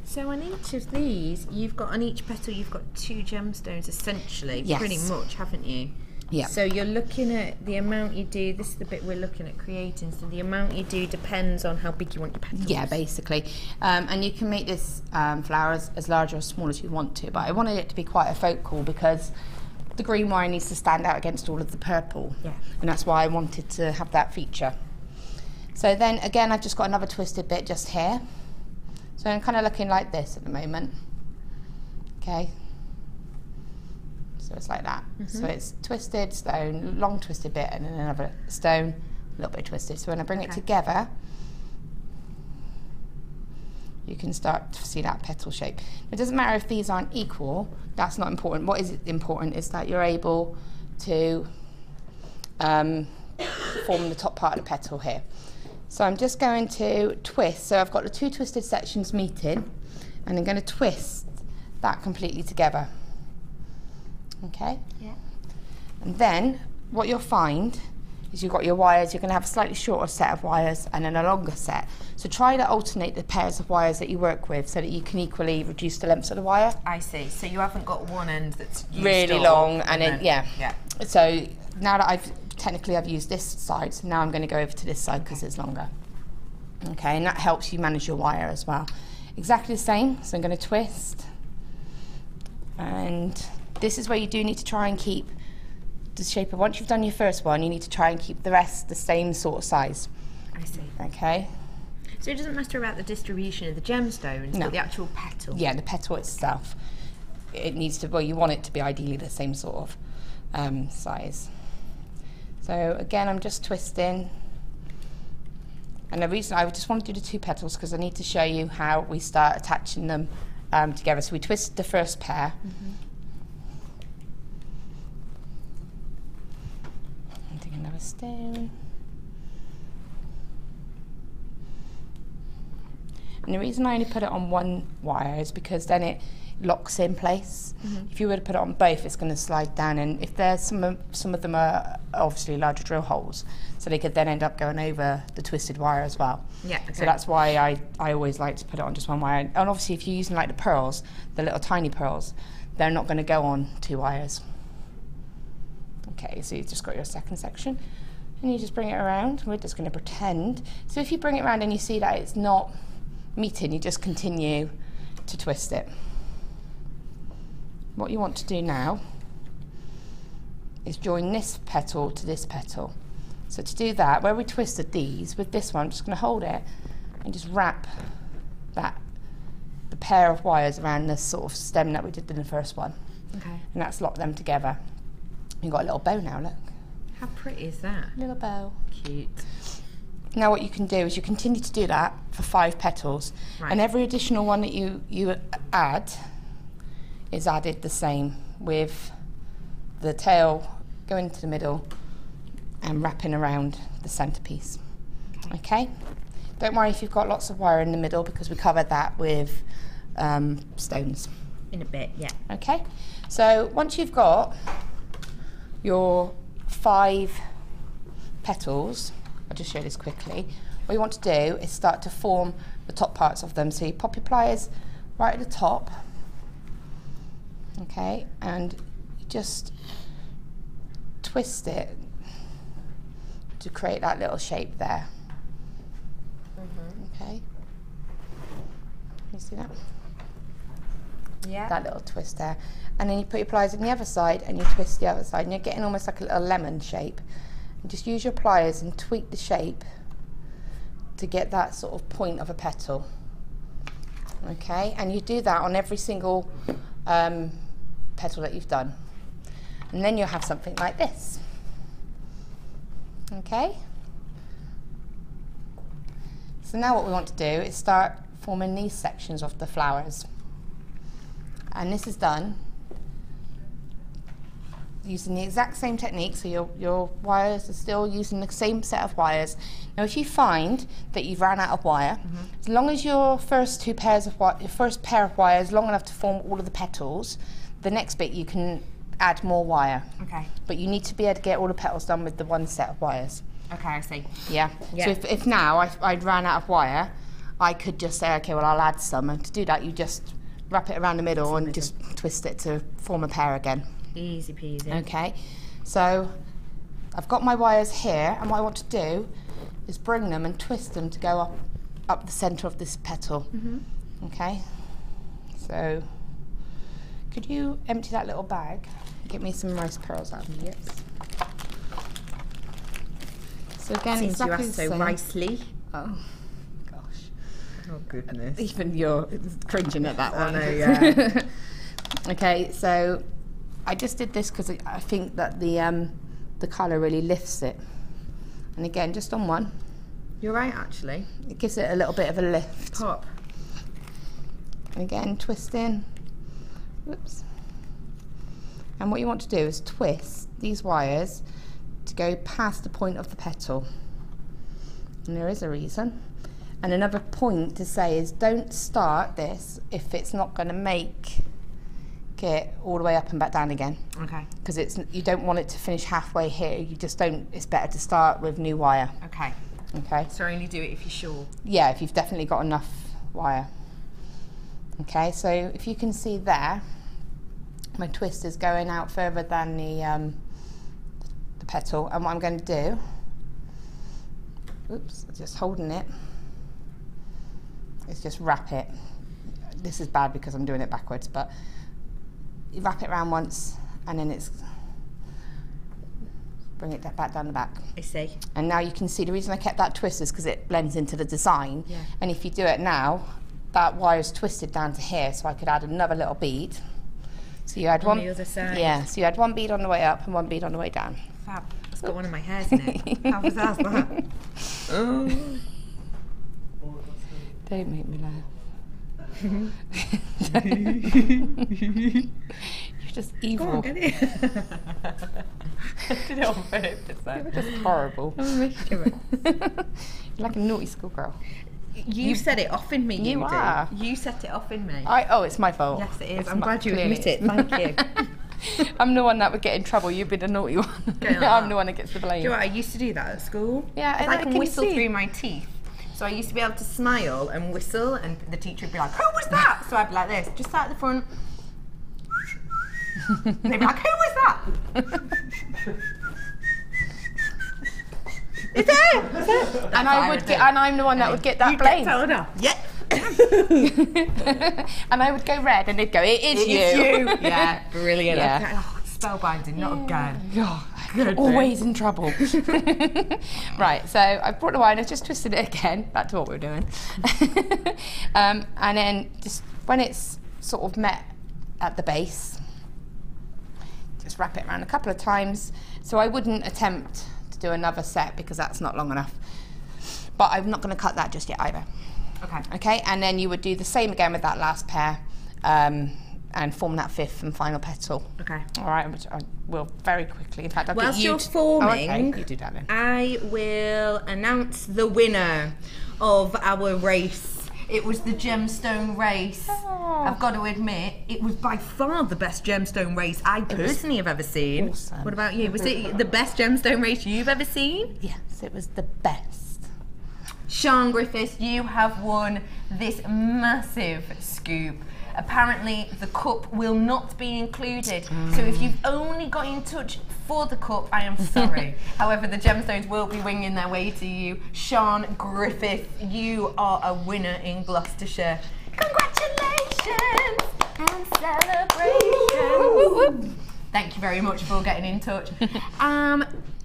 So on each of these, you've got, on each petal, you've got 2 gemstones essentially, yes, pretty much, haven't you? Yeah. So you're looking at the amount you do, this is the bit we're looking at creating, so the amount you do depends on how big you want your petals. Yeah, basically. And you can make this flower as large or as small as you want to, but I wanted it to be quite a focal because the green wire needs to stand out against all of the purple. Yeah. And that's why I wanted to have that feature. So then again, I've just got another twisted bit just here. So I'm kind of looking like this at the moment. Okay. So it's like that. So it's twisted stone, long twisted bit, and then another stone, a little bit twisted. So when I bring it together, you can start to see that petal shape. It doesn't matter if these aren't equal, that's not important. What is important is that you're able to form the top part of the petal here. So I'm just going to twist. So I've got the 2 twisted sections meeting, and I'm going to twist that completely together. Okay? Yeah. And then what you'll find is you've got your wires. You're going to have a slightly shorter set of wires and then a longer set. So try to alternate the pairs of wires that you work with so that you can equally reduce the lengths of the wire. I see. So you haven't got one end that's really long, and then yeah. So now that I've used this side, so now I'm going to go over to this side because it's longer. Okay, and that helps you manage your wire as well. Exactly the same, so I'm going to twist. And this is where you do need to try and keep the shape of, once you've done your first one, you need to try and keep the rest the same sort of size. I see. Okay. So it doesn't matter about the distribution of the gemstones, but the actual petal. Yeah, the petal itself. It needs to, well, you want it to be ideally the same sort of size. So again, I'm just twisting. And the reason I just want to do the 2 petals because I need to show you how we start attaching them together. So we twisted the first pair. And take another stone. And the reason I only put it on one wire is because then it locks in place. If you were to put it on both, it's going to slide down, and if there's some of them are obviously larger drill holes, so they could then end up going over the twisted wire as well. Yeah, okay. So that's why I always like to put it on just one wire. And obviously if you're using like the pearls, the little tiny pearls, they're not going to go on 2 wires. Okay, so you've just got your second section, and you just bring it around. We're just going to pretend. So if you bring it around and you see that it's not meeting, you just continue to twist it. What you want to do now is join this petal to this petal. So to do that, where we twisted these, with this one, I'm just going to hold it and just wrap the pair of wires around this sort of stem that we did in the first one. Okay. And that's locked them together. You've got a little bow now, look. How pretty is that? Little bow. Cute. Now what you can do is you continue to do that for 5 petals. Right. And every additional one that you add is added the same, with the tail going to the middle and wrapping around the centerpiece. Okay? Don't worry if you've got lots of wire in the middle, because we covered that with stones. In a bit, yeah. Okay? So once you've got your 5 petals, I'll just show this quickly. What you want to do is start to form the top parts of them. So you pop your pliers right at the top, okay, and you just twist it to create that little shape there. Okay, you see that? Yeah. That little twist there, and then you put your pliers on the other side and you twist the other side, and you're getting almost like a little lemon shape. And just use your pliers and tweak the shape to get that sort of point of a petal. Okay, and you do that on every single petal that you've done, and then you'll have something like this. Okay, so now what we want to do is start forming these sections of the flowers, and this is done using the exact same technique. So your wires are still using the same set of wires. Now if you find that you've ran out of wire, as long as your first pair of wires long enough to form all of the petals, the next bit you can add more wire. Okay. But you need to be able to get all the petals done with the one set of wires. Okay, I see. Yeah. So if now I'd ran out of wire, I could just say, okay, well I'll add some, and to do that you just wrap it around the middle and just twist it to form a pair again. Easy peasy. Okay, so I've got my wires here, and what I want to do is bring them and twist them to go up the centre of this petal. Okay, so could you empty that little bag? Get me some rice pearls out. Yes. So again, Seems exactly you asked the so same. nicely. Oh gosh. Oh goodness. Even you're cringing at that one. I know, yeah. Okay, so I just did this because I think that the colour really lifts it. And again, just on one. You're right, actually. It gives it a little bit of a lift. Pop. And again, twisting. Whoops. And what you want to do is twist these wires to go past the point of the petal. And there is a reason. And another point to say is don't start this if it's not going to make it all the way up and back down again. Okay. Because you don't want it to finish halfway here. You just don't. It's better to start with new wire. Okay. Okay. So only do it if you're sure. Yeah, if you've definitely got enough wire. Okay, so if you can see there, my twist is going out further than the petal, and what I'm going to do, oops, just holding it, is just wrap it. This is bad because I'm doing it backwards, but you wrap it around once, and then it's bring it back down the back. I see. And now you can see the reason I kept that twist is because it blends into the design. Yeah. And if you do it now, that wire is twisted down to here, so I could add another little bead. So you had On the other side. Yeah, so you had one bead on the way up and one bead on the way down. Fab. It's got one of my hairs in it. How bizarre is that? Oh. Don't make me laugh. You're just evil. Go on, get it. I did it on purpose though. You're just horrible. I'm making it. You're like a naughty schoolgirl. You set it off in me, You Judy. are. You set it off in me. Oh, it's my fault. Yes, it is. It's I'm glad you clearly admit it. Thank you. I'm the one that would get in trouble. You'd be the naughty one. I'm the one that gets the blame. Do you know what, I used to do that at school. Yeah, I can whistle see. through my teeth. So I used to be able to smile and whistle, and the teacher would be like, "Who was that?" So I'd be like this, just sat at the front. And they'd be like, "Who was that?" Is it? And I'm the one that would get that blame. Get told off. Yeah. And I would go red, and they'd go, "It is you." It's you. Yeah, brilliant. Yeah. Oh, spellbinding, not again. Oh, Good always in trouble. Right, so I brought the wine, I just twisted it again, back to what we were doing. And then just when it's sort of met at the base, just wrap it around a couple of times. So I wouldn't attempt to do another set because that's not long enough. But I'm not going to cut that just yet either. Okay. Okay, and then you would do the same again with that last pair. And form that fifth and final petal. Okay. All right, which I will very quickly. In fact, I'll Whilst get you you're forming, oh, okay. You do that then. I will announce the winner of our race. It was the gemstone race. Oh. I've got to admit, it was by far the best gemstone race I personally have ever seen. Awesome. What about you? Was it the best gemstone race you've ever seen? Yes, it was the best. Sian Griffiths, you have won this massive scoop. Apparently the cup will not be included, so if you've only got in touch for the cup, I am sorry. However, the gemstones will be winging their way to you. Sian Griffith, you are a winner in Gloucestershire. Congratulations and celebration. Thank you very much for getting in touch.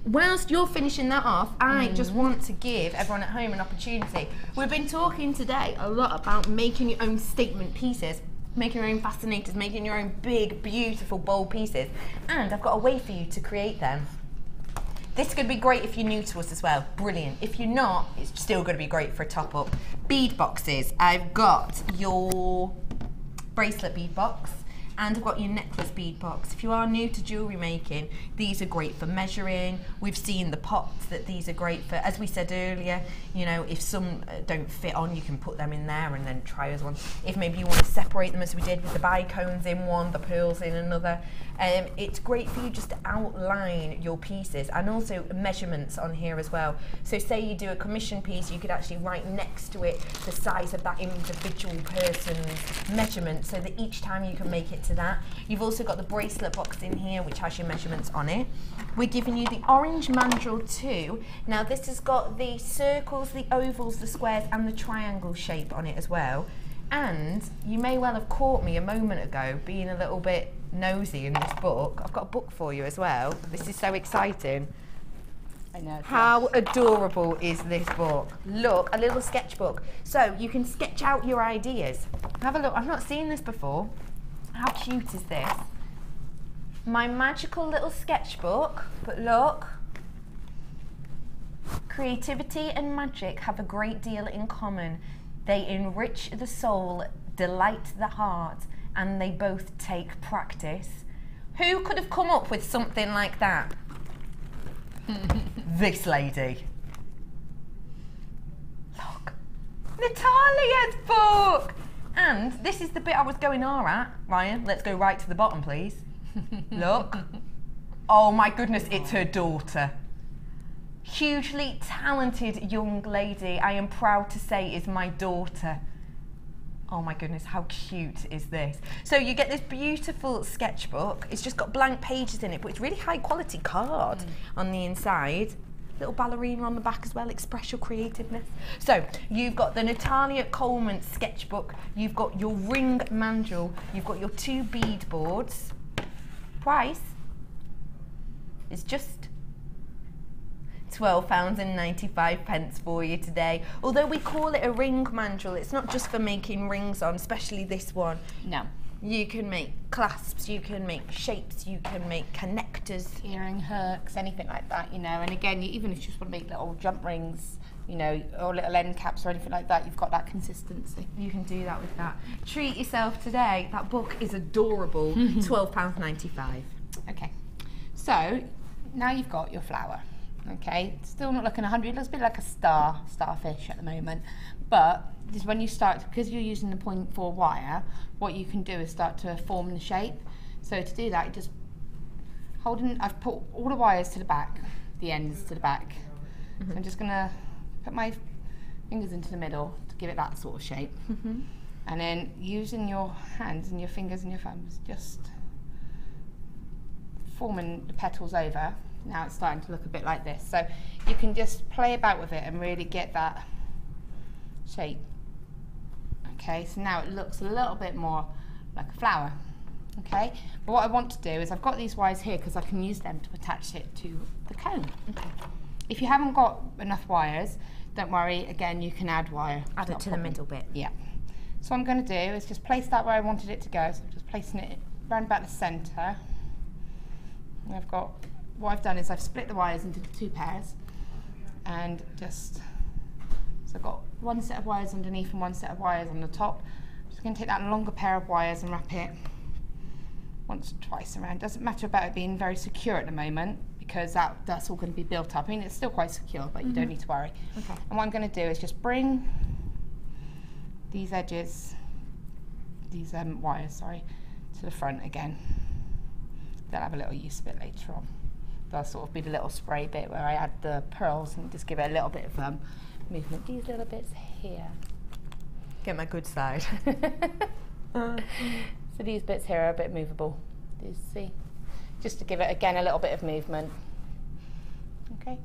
Whilst you're finishing that off, I just want to give everyone at home an opportunity. We've been talking today a lot about making your own statement pieces, making your own fascinators, making your own big, beautiful, bold pieces. And I've got a way for you to create them. This is going to be great if you're new to us as well. Brilliant. If you're not, it's still going to be great for a top up. Bead boxes. I've got your bracelet bead box. And I've got your necklace bead box. If you are new to jewellery making, these are great for measuring. We've seen the pots that these are great for. As we said earlier, you know, if some don't fit on, you can put them in there and then try as one. If maybe you want to separate them as we did with the bicones in one, the pearls in another. It's great for you just to outline your pieces, and also measurements on here as well. So say you do a commission piece, you could actually write next to it the size of that individual person's measurement, so that each time you can make it to that. You've also got the bracelet box in here which has your measurements on it. We're giving you the orange mandrel too. Now this has got the circles, the ovals, the squares and the triangle shape on it as well. And you may well have caught me a moment ago being a little bit nosy in this book. I've got a book for you as well. This is so exciting. I know. How adorable is this book? Look, a little sketchbook. So you can sketch out your ideas. Have a look. I've not seen this before. How cute is this? My magical little sketchbook. But look. Creativity and magic have a great deal in common. They enrich the soul, delight the heart, and they both take practice. Who could have come up with something like that? This lady. Look, Natalia's book! And this is the bit I was going at. Ryan, let's go right to the bottom, please. Look. Oh my goodness, it's her daughter. Hugely talented young lady, I am proud to say is my daughter. Oh my goodness, how cute is this? So you get this beautiful sketchbook. It's just got blank pages in it, but it's really high quality card on the inside. Little ballerina on the back as well, express your creativeness. So you've got the Natalia Coleman sketchbook, you've got your ring mandrel, you've got your 2 bead boards. Price is just £12.95 for you today. Although we call it a ring mandrel, it's not just for making rings on, especially this one. No. You can make clasps, you can make shapes, you can make connectors. Earring hooks, anything like that, you know. And again, even if you just want to make little jump rings, you know, or little end caps or anything like that, you've got that consistency. You can do that with that. Treat yourself today. That book is adorable. £12.95. Okay. So, now you've got your flower. Okay, it's still not looking 100, it looks a bit like a starfish at the moment. But just when you start, because you're using the 0.4 wire, what you can do is start to form the shape. So to do that, you just I've put all the wires to the back, the ends to the back. So I'm just gonna put my fingers into the middle to give it that sort of shape. And then using your hands and your fingers and your thumbs, just forming the petals over. Now it's starting to look a bit like this. So you can just play about with it and really get that shape. Okay, so now it looks a little bit more like a flower. Okay, but what I want to do is I've got these wires here because I can use them to attach it to the cone. Okay. If you haven't got enough wires, don't worry, again you can add wire. Add it to the middle bit. Yeah. So what I'm going to do is just place that where I wanted it to go. So I'm just placing it around about the centre. And what I've done is I've split the wires into 2 pairs and so I've got one set of wires underneath and one set of wires on the top. I'm just going to take that longer pair of wires and wrap it once or twice around. Doesn't matter about it being very secure at the moment because that's all going to be built up. I mean, it's still quite secure, but you don't need to worry. Okay. And what I'm going to do is just bring these edges, these wires, sorry, to the front again. They'll have a little use of it later on. They'll sort of be the little spray bit where I add the pearls and just give it a little bit of movement. These little bits here. Get my good side. So these bits here are a bit movable. Do you see? Just to give it again a little bit of movement. Okay.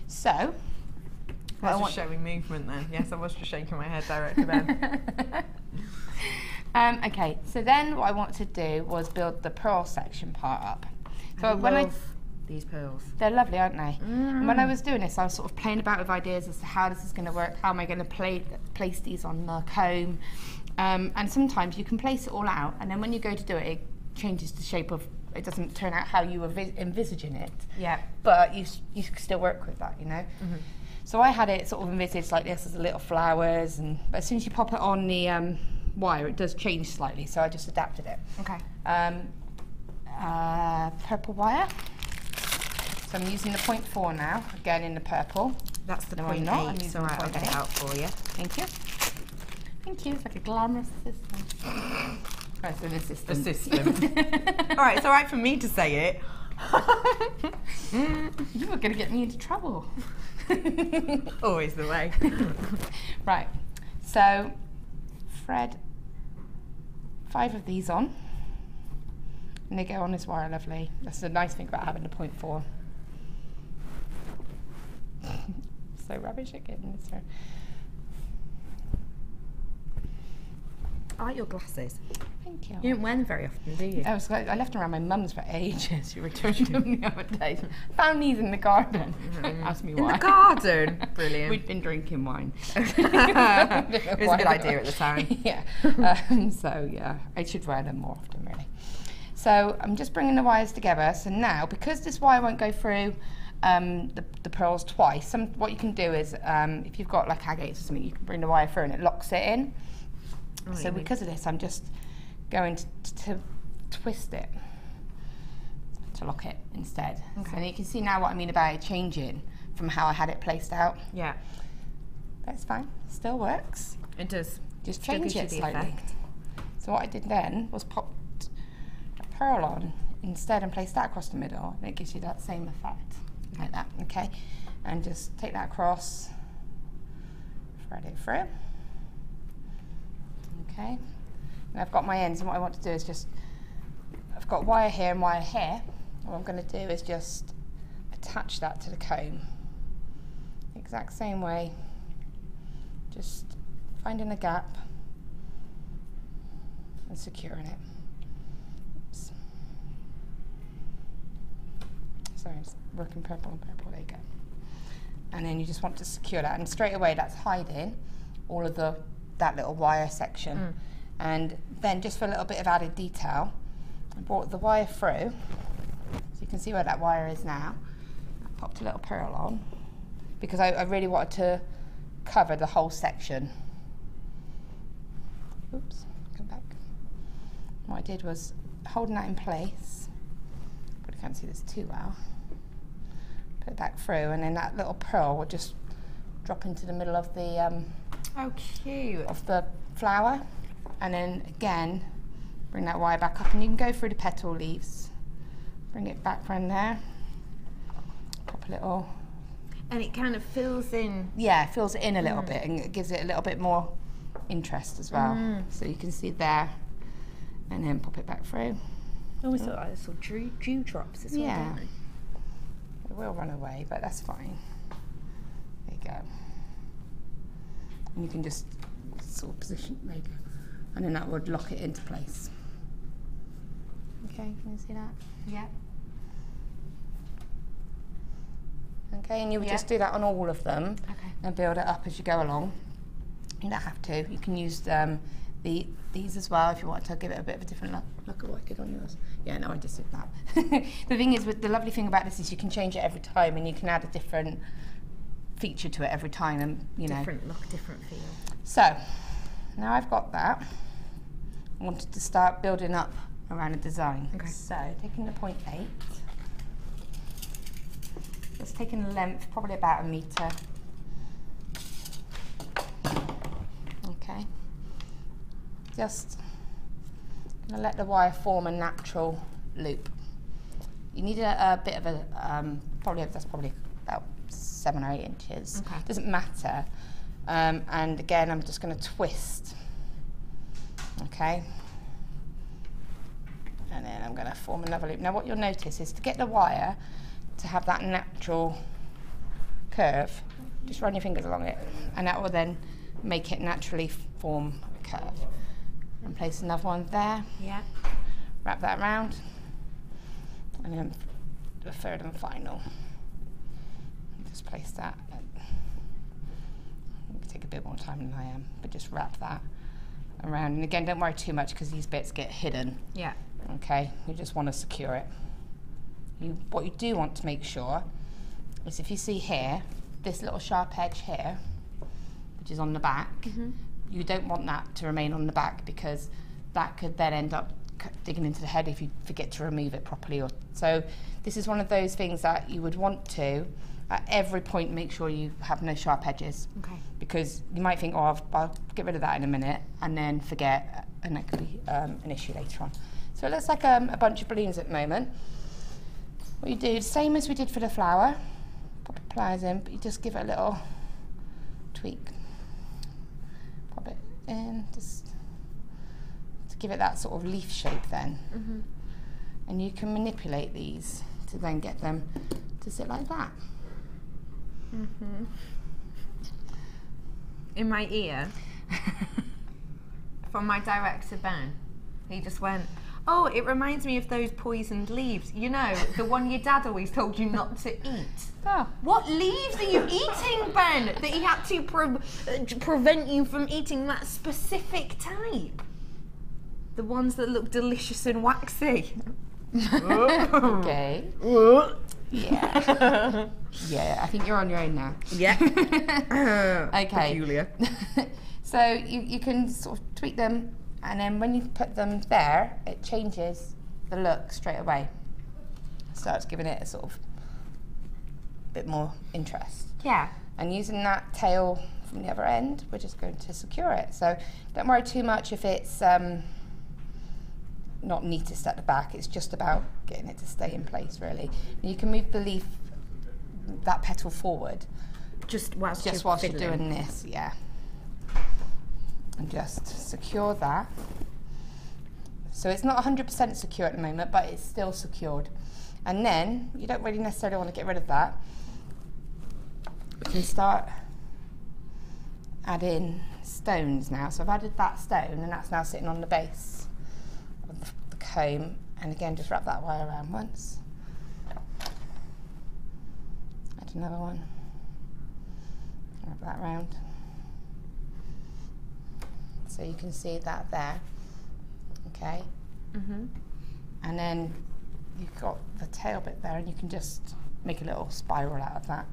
So. I was just showing movement then. Yes, I was just shaking my head directly then. Okay, so then what I wanted to do was build the pearl section part up. So I love these pearls. They're lovely, aren't they? And when I was doing this, I was sort of playing about with ideas as to how this is going to work, how am I going to place these on the comb. And sometimes you can place it all out, and then when you go to do it, it changes the shape of, it doesn't turn out how you were envisaging it. Yeah. But you can still work with that, you know? So I had it sort of envisaged like this as a little flowers, but as soon as you pop it on the wire, it does change slightly, so I just adapted it. Okay. Purple wire. So I'm using the 0.4 now, again in the purple. That's the No, 0.8, I'm not. I'm using so I'll get it out for you. Thank you. Thank you. It's like a glamorous assistant. Right, so an assistant. All right, it's all right for me to say it. You were going to get me into trouble. Always the way. Right, so thread 5 of these on, and they go on this wire lovely. That's the nice thing about having the 0.4. So rubbish at getting this through. I like your glasses. Thank you. You don't wear them very often, do you? I left them around my mum's for ages. She returned them the other day. Found these in the garden. Ask me why. In the garden? Brilliant. We'd been drinking wine. It was a good idea at the time. Yeah. So yeah, I should wear them more often, really. So I'm just bringing the wires together. So now, because this wire won't go through the pearls twice, what you can do is, if you've got like agates or something, you can bring the wire through and it locks it in. Oh, so because of this, I'm just going to twist it to lock it instead. Okay. And you can see now what I mean about it changing from how I had it placed out. Yeah. That's fine. Still works. It does. Just Still change gives you it the slightly. effect. So what I did then was pop a pearl on instead and place that across the middle, and it gives you that same effect, like that, okay? And just take that across, thread it through. Okay, and I've got my ends, and what I want to do is I've got wire here and wire here. What I'm going to do is just attach that to the comb. The exact same way, just finding a gap and securing it. Oops. Sorry, I'm just working purple and purple, there you go. And then you just want to secure that, and straight away that's hiding all of that little wire section. And then just for a little bit of added detail, I brought the wire through, so you can see where that wire is now. I popped a little pearl on, because I really wanted to cover the whole section. Oops, come back. What I did was, holding that in place, but I can't see this too well, put it back through, and then that little pearl will just drop into the middle of the Oh, cute. of the flower, and then again bring that wire back up, and you can go through the petal leaves, bring it back from there, pop a little, And it kind of fills in. yeah, fills it in a little bit, and it gives it a little bit more interest as well. So you can see there, and then pop it back through. Almost look like little dewdrops as well, Yeah. don't they? It will run away, but that's fine. There you go. And you can just sort of position it, there you go. And then that would lock it into place. Okay, can you see that? Yeah. Okay, and you'll just do that on all of them, Okay. and build it up as you go along. You don't have to. You can use these as well if you want to give it a bit of a different look. Look at what I did on yours. Yeah, no, I just did that. The thing is, the lovely thing about this is you can change it every time, and you can add a different feature to it every time, and you know. Different look, different feel. So, now I've got that, I wanted to start building up around a design. Okay. So, taking the 0.8, just taking the length, probably about 1 metre. Okay. Just gonna let the wire form a natural loop. You need a bit of a, that's probably about 7 or 8 inches. Okay. Doesn't matter. And again, I'm just going to twist. Okay. And then I'm going to form another loop. Now what you'll notice is to get the wire to have that natural curve, just run your fingers along it, and that will then make it naturally form a curve. And place another one there. Yeah. Wrap that around. And then the third and final. Just place that. It'll take a bit more time than I am, but just wrap that around. And again, don't worry too much because these bits get hidden. Yeah. Okay, you just want to secure it. What you do want to make sure is if you see here, this little sharp edge here, which is on the back, you don't want that to remain on the back because that could then end up digging into the head if you forget to remove it properly. So this is one of those things that you would want to, at every point, make sure you have no sharp edges. Okay. Because you might think, oh, I'll get rid of that in a minute, and then forget, and that could be an issue later on. So it looks like a bunch of balloons at the moment. What you do, same as we did for the flower, pop the pliers in, but you just give it a little tweak. Pop it in, just to give it that sort of leaf shape then. And you can manipulate these to then get them to sit like that. In my ear, from my director Ben, he just went, "Oh, it reminds me of those poisoned leaves. You know, the one your dad always told you not to eat." Oh. What leaves are you eating, Ben? That he had to prevent you from eating that specific type. The ones that look delicious and waxy. Okay. Yeah. Yeah, I think you're on your own now. Yeah. Okay. Peculiar. So you can sort of tweak them, and then when you put them there, it changes the look straight away. Starts giving it a sort of bit more interest. Yeah. And using that tail from the other end, we're just going to secure it. So don't worry too much if it's not neatest at the back. It's just about getting it to stay in place, really. And you can move the leaf, that petal forward, Just whilst you're doing this, yeah. And just secure that. So it's not 100% secure at the moment, but it's still secured. And then, you don't really necessarily want to get rid of that. We can start adding stones now. So I've added that stone, and that's now sitting on the base of the comb. And again, just wrap that wire around once. Add another one. Wrap that round. So you can see that there. Okay. And then you've got the tail bit there, and you can just make a little spiral out of that.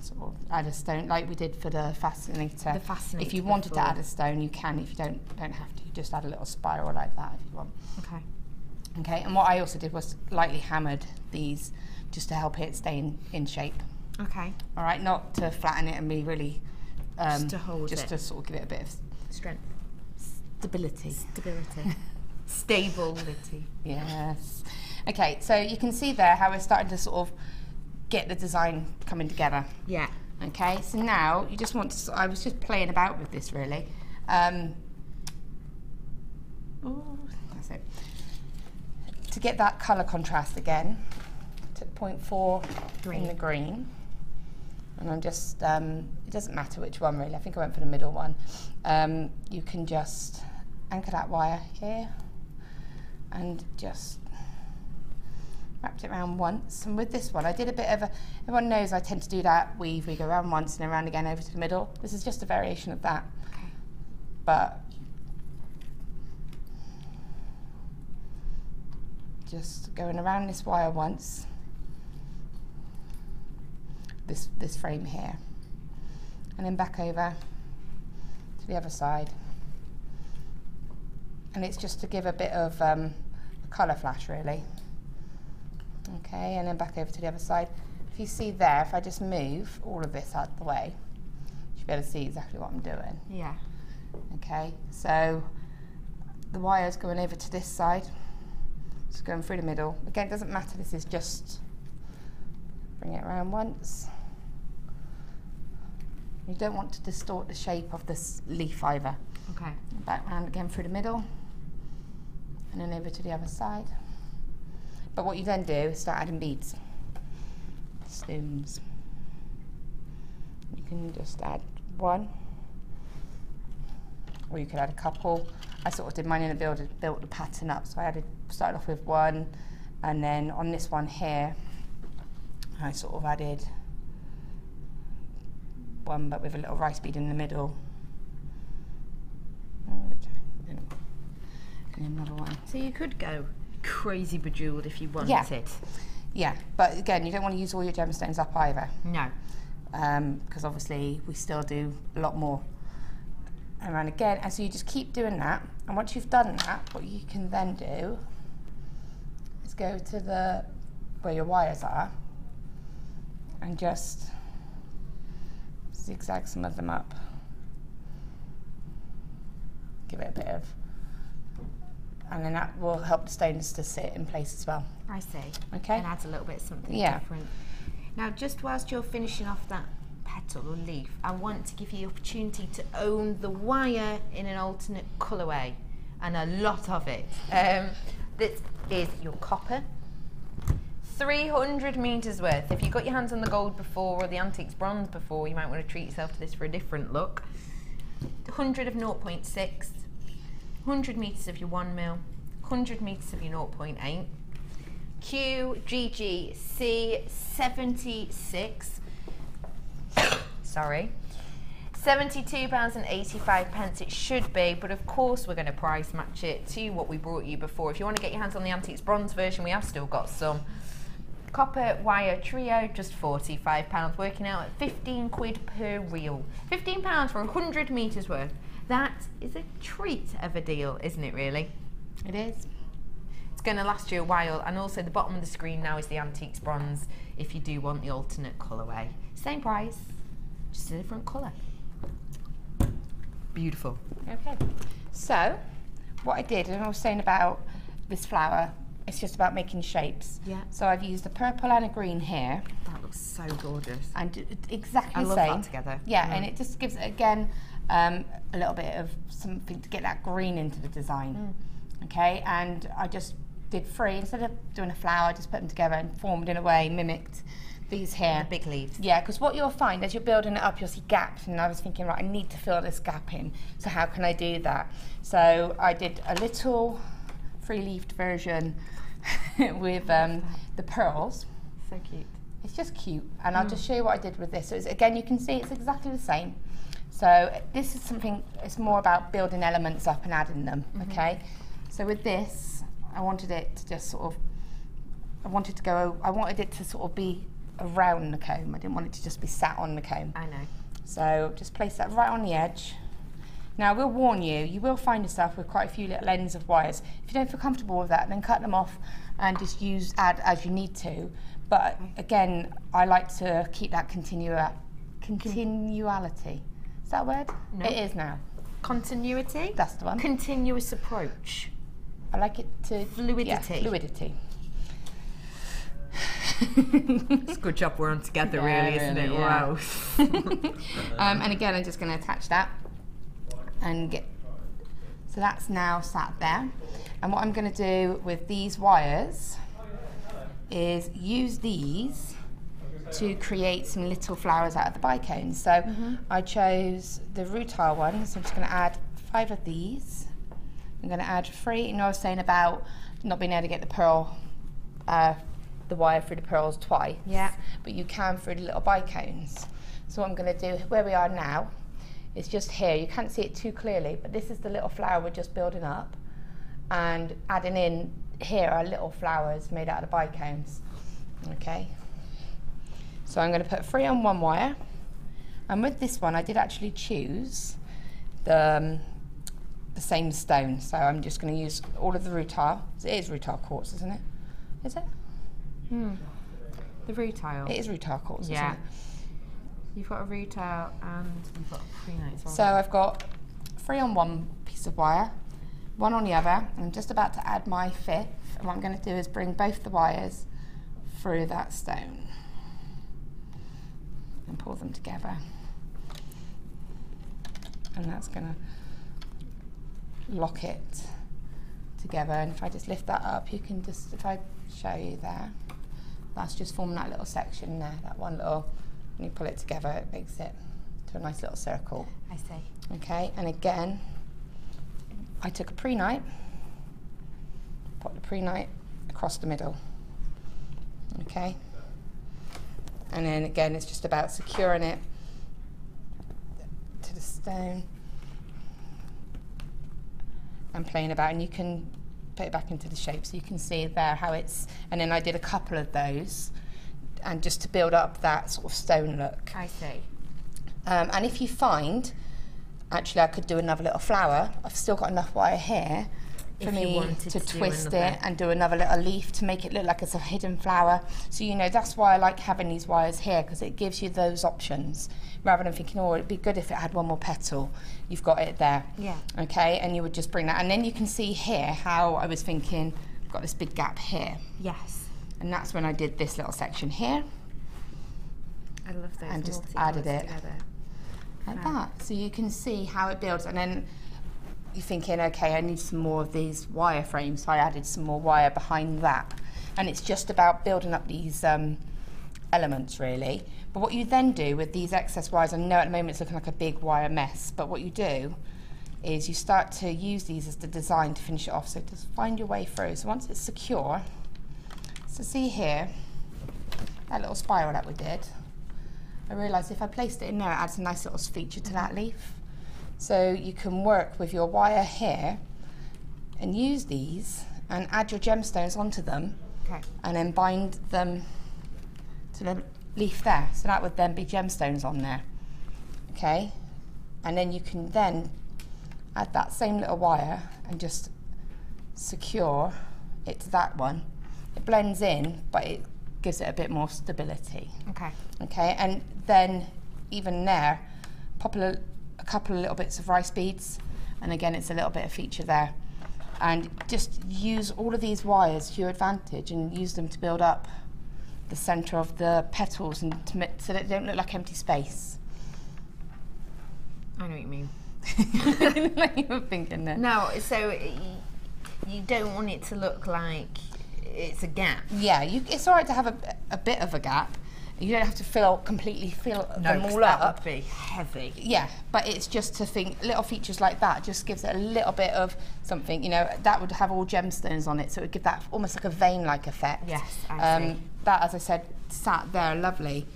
Sort of add a stone like we did for the fascinator. The fascinator If you wanted before. to add a stone, you can. If you don't have to. You just add a little spiral like that if you want. Okay. Okay, and what I also did was lightly hammered these just to help it stay in shape. Okay. All right, not to flatten it and be really... just to hold just it. to sort of give it a bit of Strength. stability. Stability. Yes. Okay, so you can see there how we're starting to sort of get the design coming together. Yeah. Okay, so now you just want to, I was just playing about with this really. Ooh, that's it. To get that colour contrast again, took 0.4 in the green. And I'm just, it doesn't matter which one really, I think I went for the middle one. You can just anchor that wire here and just wrapped it around once. And with this one, I did a bit of a, everyone knows I tend to do that weave, we go around once and around again over to the middle. This is just a variation of that. Okay. But just going around this wire once, this frame here, and then back over to the other side. And it's just to give a bit of a colour flash really. Okay, and then back over to the other side. If you see there, if I just move all of this out of the way, you should be able to see exactly what I'm doing. Yeah. Okay, so the wire's going over to this side. It's going through the middle. Again, it doesn't matter, this is just bring it around once. You don't want to distort the shape of this leaf either. Okay. Back round again through the middle, and then over to the other side. But what you then do is start adding beads, stones. You can just add one, or you could add a couple. I sort of did mine and built the pattern up, so I started off with one, and then on this one here, I sort of added one, but with a little rice bead in the middle. And another one. So you could go crazy bejeweled if you wanted. Yeah. Yeah, but again, you don't want to use all your gemstones up either. No. Because obviously we still do a lot more around again, and so you just keep doing that, and once you've done that, what you can then do is go to where your wires are and just zigzag some of them up. Give it a bit of, and then that will help the stones to sit in place as well. I see. Okay. And adds a little bit of something Yeah. different. Now, just whilst you're finishing off that petal or leaf, I want to give you the opportunity to own the wire in an alternate colourway, and a lot of it. This is your copper. 300 metres worth. If you got your hands on the gold before or the antiques bronze before, you might want to treat yourself to this for a different look. 100 of 0.6, 100 metres of your 1 mil, 100 metres of your 0.8. Q, GG, C, 76. Sorry. £72.85 it should be, but of course we're going to price match it to what we brought you before. If you want to get your hands on the antiques bronze version, we have still got some. Copper wire trio, just £45, working out at 15 quid per reel. £15 for 100 metres worth. That is a treat of a deal, isn't it really? It is. It's going to last you a while, and also the bottom of the screen now is the antiques bronze if you do want the alternate colourway. Same price, just a different colour. Beautiful. Okay. So, what I did, and I was saying about this flower, it's just about making shapes. Yeah. So I've used a purple and a green here. That looks so gorgeous. And exactly the I love same. that together. Yeah, and it just gives it, again, a little bit of something to get that green into the design. Okay, and I just did 3, instead of doing a flower, I just put them together and formed in a way, mimicked these here. The big leaves. Yeah, because what you'll find as you're building it up, you'll see gaps, and I was thinking, right, I need to fill this gap in, so how can I do that? So I did a little 3-leafed version with the pearls. So cute. It's just cute, and I'll just show you what I did with this. So it's, again, you can see it's exactly the same. So this is something, it's more about building elements up and adding them, okay? So with this, I wanted it to just sort of, I wanted it to sort of be around the comb. I didn't want it to just be sat on the comb. I know. So just place that right on the edge, Now, I will warn you, you will find yourself with quite a few little ends of wires. If you don't feel comfortable with that, then cut them off and just add as you need to. But again, I like to keep that continuality. Is that a word? No. It is now. Continuity? That's the one. Continuous approach. I like it to... Fluidity. Yeah, fluidity. It's a good job we're on together, really, isn't it? Yeah. Wow. And again, I'm just going to attach that and get... So that's now sat there. And what I'm going to do with these wires is use these to create some little flowers out of the bicones. So I chose the rutile one, so I'm just going to add 5 of these. I'm going to add 3. You know, I was saying about not being able to get the pearl, the wire through the pearls twice. Yeah. But you can through the little bicones. So what I'm going to do, where we are now, is just here. You can't see it too clearly, but this is the little flower we're just building up. And adding in here are little flowers made out of the bicones. Okay. So I'm going to put 3 on one wire, and with this one I did actually choose the same stone, so I'm just going to use all of the rutile. It is rutile quartz, isn't it? Is it? The rutile. It is rutile quartz, Yeah. isn't it? You've got a rutile and you've got a prenatal. So I've got 3 on one piece of wire, 1 on the other, and I'm just about to add my 5th, and what I'm going to do is bring both the wires through that stone and pull them together, and that's going to lock it together. And if I just lift that up, you can just, if I show you there, that's just forming that little section there, that one little, when you pull it together it makes it to a nice little circle. I see. Okay, and again I took a prehnite, put the prehnite across the middle. Okay, and then again it's just about securing it to the stone and playing about, and you can put it back into the shape so you can see there how it's, and then I did a couple of those and just to build up that sort of stone look. I see. And if you find, actually I could do another little flower, I've still got enough wire here for me to twist it and do another little leaf to make it look like it's a hidden flower. So you know, that's why I like having these wires here, because it gives you those options rather than thinking, oh, it'd be good if it had one more petal. You've got it there. Yeah. Okay, and you would just bring that, and then you can see here how I was thinking, I've got this big gap here. Yes. And that's when I did this little section here. I love those. And just added it together. like that. So you can see how it builds, and then you're thinking, okay, I need some more of these wire frames, so I added some more wire behind that. And it's just about building up these elements, really. But what you then do with these excess wires, I know at the moment it's looking like a big wire mess, but what you do is you start to use these as the design to finish it off. So just find your way through. So once it's secure, so see here, that little spiral that we did, I realised if I placed it in there, it adds a nice little feature to that leaf. So you can work with your wire here and use these and add your gemstones onto them, and then bind them to the leaf there. So that would then be gemstones on there. Okay, and then you can then add that same little wire and just secure it to that one. It blends in, but it gives it a bit more stability. Okay. Okay, and then even there, pop a couple of little bits of rice beads, and again it's a little bit of feature there. And just use all of these wires to your advantage and use them to build up the centre of the petals and so that they don't look like empty space. I know what you mean. I didn't know you were thinking that. No, so you don't want it to look like it's a gap. Yeah, it's all right to have a bit of a gap. You don't have to completely fill them all that up. would be heavy. Yeah, but it's just to think little features like that just gives it a little bit of something. You know, that would have all gemstones on it, so it would give that almost like a vein-like effect. Yes, I see. That, as I said, sat there lovely.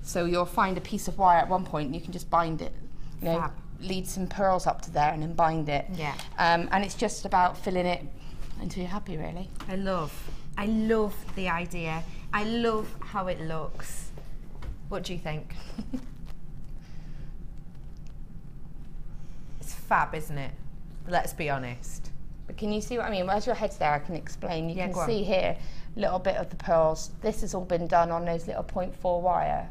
So you'll find a piece of wire at one point, and you can just bind it. You know, lead some pearls up to there, and then bind it. Yeah. And it's just about filling it until you're happy, really. I love the idea. I love how it looks. What do you think? It's fab, isn't it? Let's be honest. But can you see what I mean? As your head's there, I can explain. You Yeah, can go on. see here a little bit of the pearls. This has all been done on those little 0.4 wire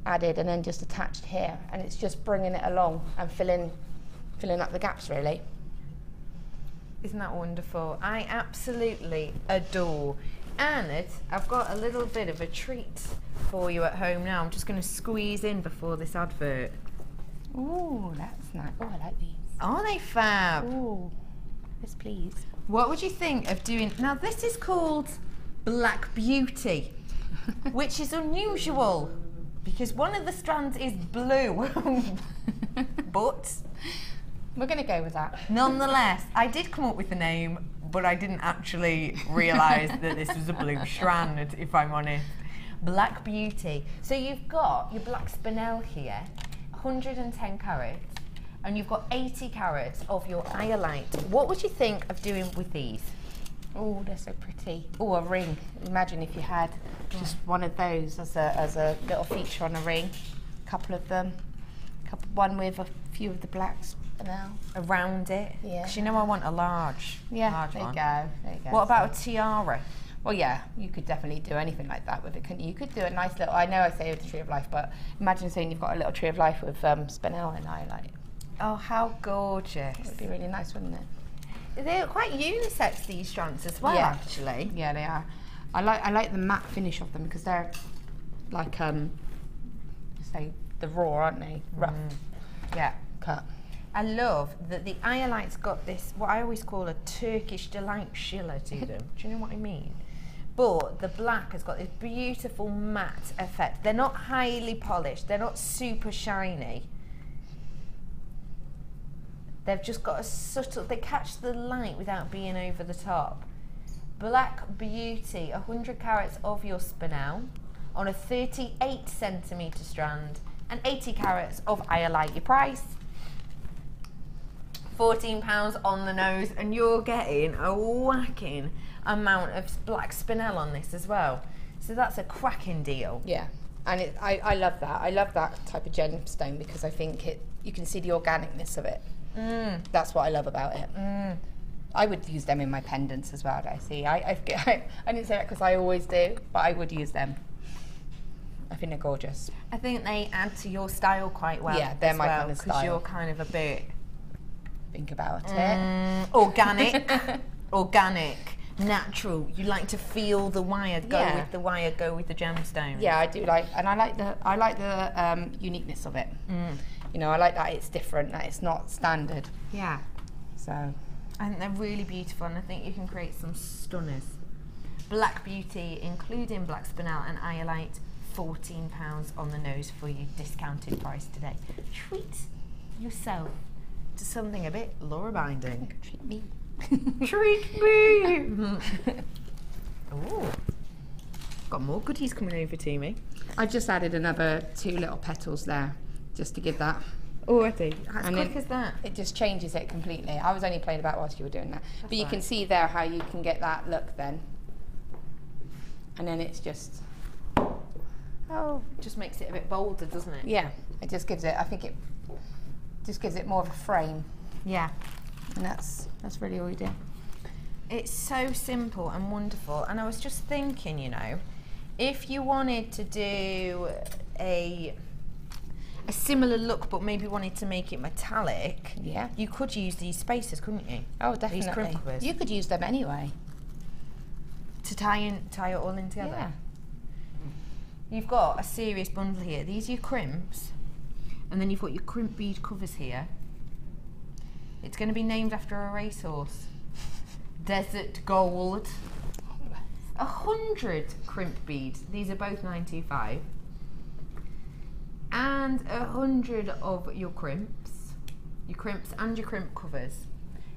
added and then just attached here. And it's just bringing it along and filling up the gaps, really. Isn't that wonderful? I absolutely adore. And I've got a little bit of a treat for you at home now. I'm just going to squeeze in before this advert. Ooh, that's nice. Oh, I like these. Are they fab? Ooh, yes, please. What would you think of doing... Now, this is called Black Beauty, which is unusual because one of the strands is blue. But... we're going to go with that. nonetheless, I did come up with the name, but I didn't actually realise that this was a blue strand, if I'm honest. Black Beauty. So you've got your black spinel here, 110 carats, and you've got 80 carats of your iolite. What would you think of doing with these? Oh, they're so pretty. Oh, a ring. Imagine if you had just one of those as a little feature on a ring. A couple of them. One with a few of the blacks now. Around it? Yeah. Because you know I want a large Yeah, large there one. you go. There you go. What about a tiara? Well, yeah, you could definitely do anything like that with it, couldn't you? You could do a nice little, I know I say with the Tree of Life, but imagine saying you've got a little Tree of Life with spinel and highlight. Oh, how gorgeous. It would be really nice, wouldn't it? They're quite unisex, these strands as well, Yeah. actually. Yeah, they are. I like the matte finish of them because they're like, say, the raw, aren't they? Rough Yeah. cut. I love that the iolite's got this, what I always call a Turkish delight shiller to them. Do you know what I mean? But the black has got this beautiful matte effect. They're not highly polished. They're not super shiny. They've just got a subtle, they catch the light without being over the top. Black Beauty, 100 carats of your spinel on a 38 centimetre strand and 80 carats of iolite. Your price? £14 on the nose, and you're getting a whacking amount of black spinel on this as well. So that's a cracking deal. Yeah, and I love that. I love that type of gemstone because I think you can see the organicness of it. That's what I love about it. I would use them in my pendants as well, Daisy. I didn't say that because I always do, but I would use them. I think they're gorgeous. I think they add to your style quite well. Yeah, they're as my well, kind of 'cause style. you're kind of a bit Think about it. organic, organic, natural. You like to feel the wire, go Yeah. with the wire, go with the gemstone. Yeah, I do like, and I like the uniqueness of it. You know, I like that it's different, that it's not standard. Yeah. So, I think they're really beautiful, and I think you can create some stunners. Black Beauty, including black spinel and iolite, £14 on the nose for you, discounted price today. Treat yourself to something a bit law-abiding. treat me. Treat me! Ooh. Got more goodies coming over to me. I've just added another 2 little petals there, just to give that. Already? As And quick it- as that? It just changes it completely. I was only playing about whilst you were doing that. But you right. can see there how you can get that look then. And then it's just, Just makes it a bit bolder, doesn't it? yeah, it just gives it, I think it just gives it more of a frame. Yeah. And that's really all you do. It's so simple and wonderful. And I was just thinking, you know, if you wanted to do a similar look but maybe wanted to make it metallic, Yeah. you could use these spacers, couldn't you? Oh, These definitely. crimp covers. You could use them anyway. To tie it all in together. Yeah. You've got a serious bundle here. These are your crimps, and then you've got your crimp bead covers here. It's going to be named after a racehorse. Desert Gold. 100 crimp beads. These are both 925. And 100 of your crimps and your crimp covers.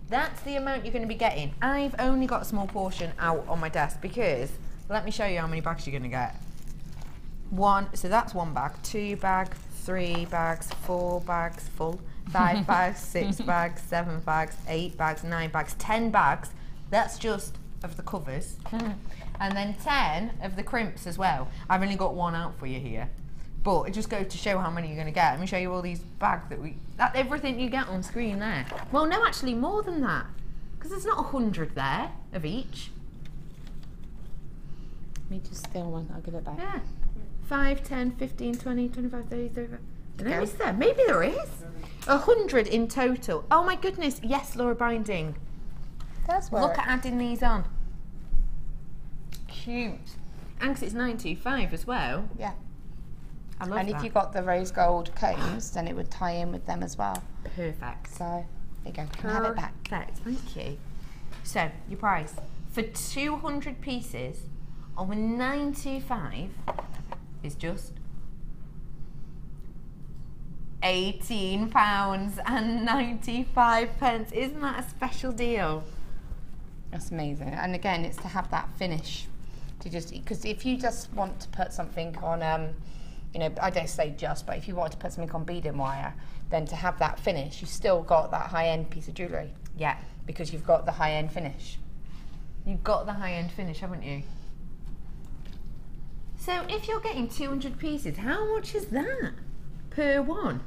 That's the amount you're going to be getting. I've only got a small portion out on my desk because, let me show you how many bags you're going to get. So that's 1 bag, 2 bags, 3 bags, 4 bags full, 5 bags, 6 bags, 7 bags, 8 bags, 9 bags, 10 bags. That's just of the covers. And then 10 of the crimps as well. I've only got 1 out for you here. But it just goes to show how many you're going to get. Let me show you all these bags that's everything you get on screen there. Well, no, actually more than that, because there's not 100 there of each. Let me just steal one, I'll give it back. Yeah. 5, 10, 15, 20, 25, 30, 35. Okay. Is there? Maybe there is. 100 in total. Oh my goodness. Yes, Laura Binding. Does work. Look at adding these on. Cute. And 'cause it's 925 as well. Yeah. I love And that. if you got the rose gold combs, then it would tie in with them as well. Perfect. So, there you go. Can I have it back? Perfect. Thank you. So, your price for 200 pieces of 925 is just £18.95. Isn't that a special deal? That's amazing. And again, it's to have that finish. To just, because if you just want to put something on, you know, I don't say just, but if you wanted to put something on beading wire, then to have that finish, you've still got that high-end piece of jewellery. Yeah. Because you've got the high-end finish. You've got the high-end finish, haven't you? So if you're getting 200 pieces, how much is that per one?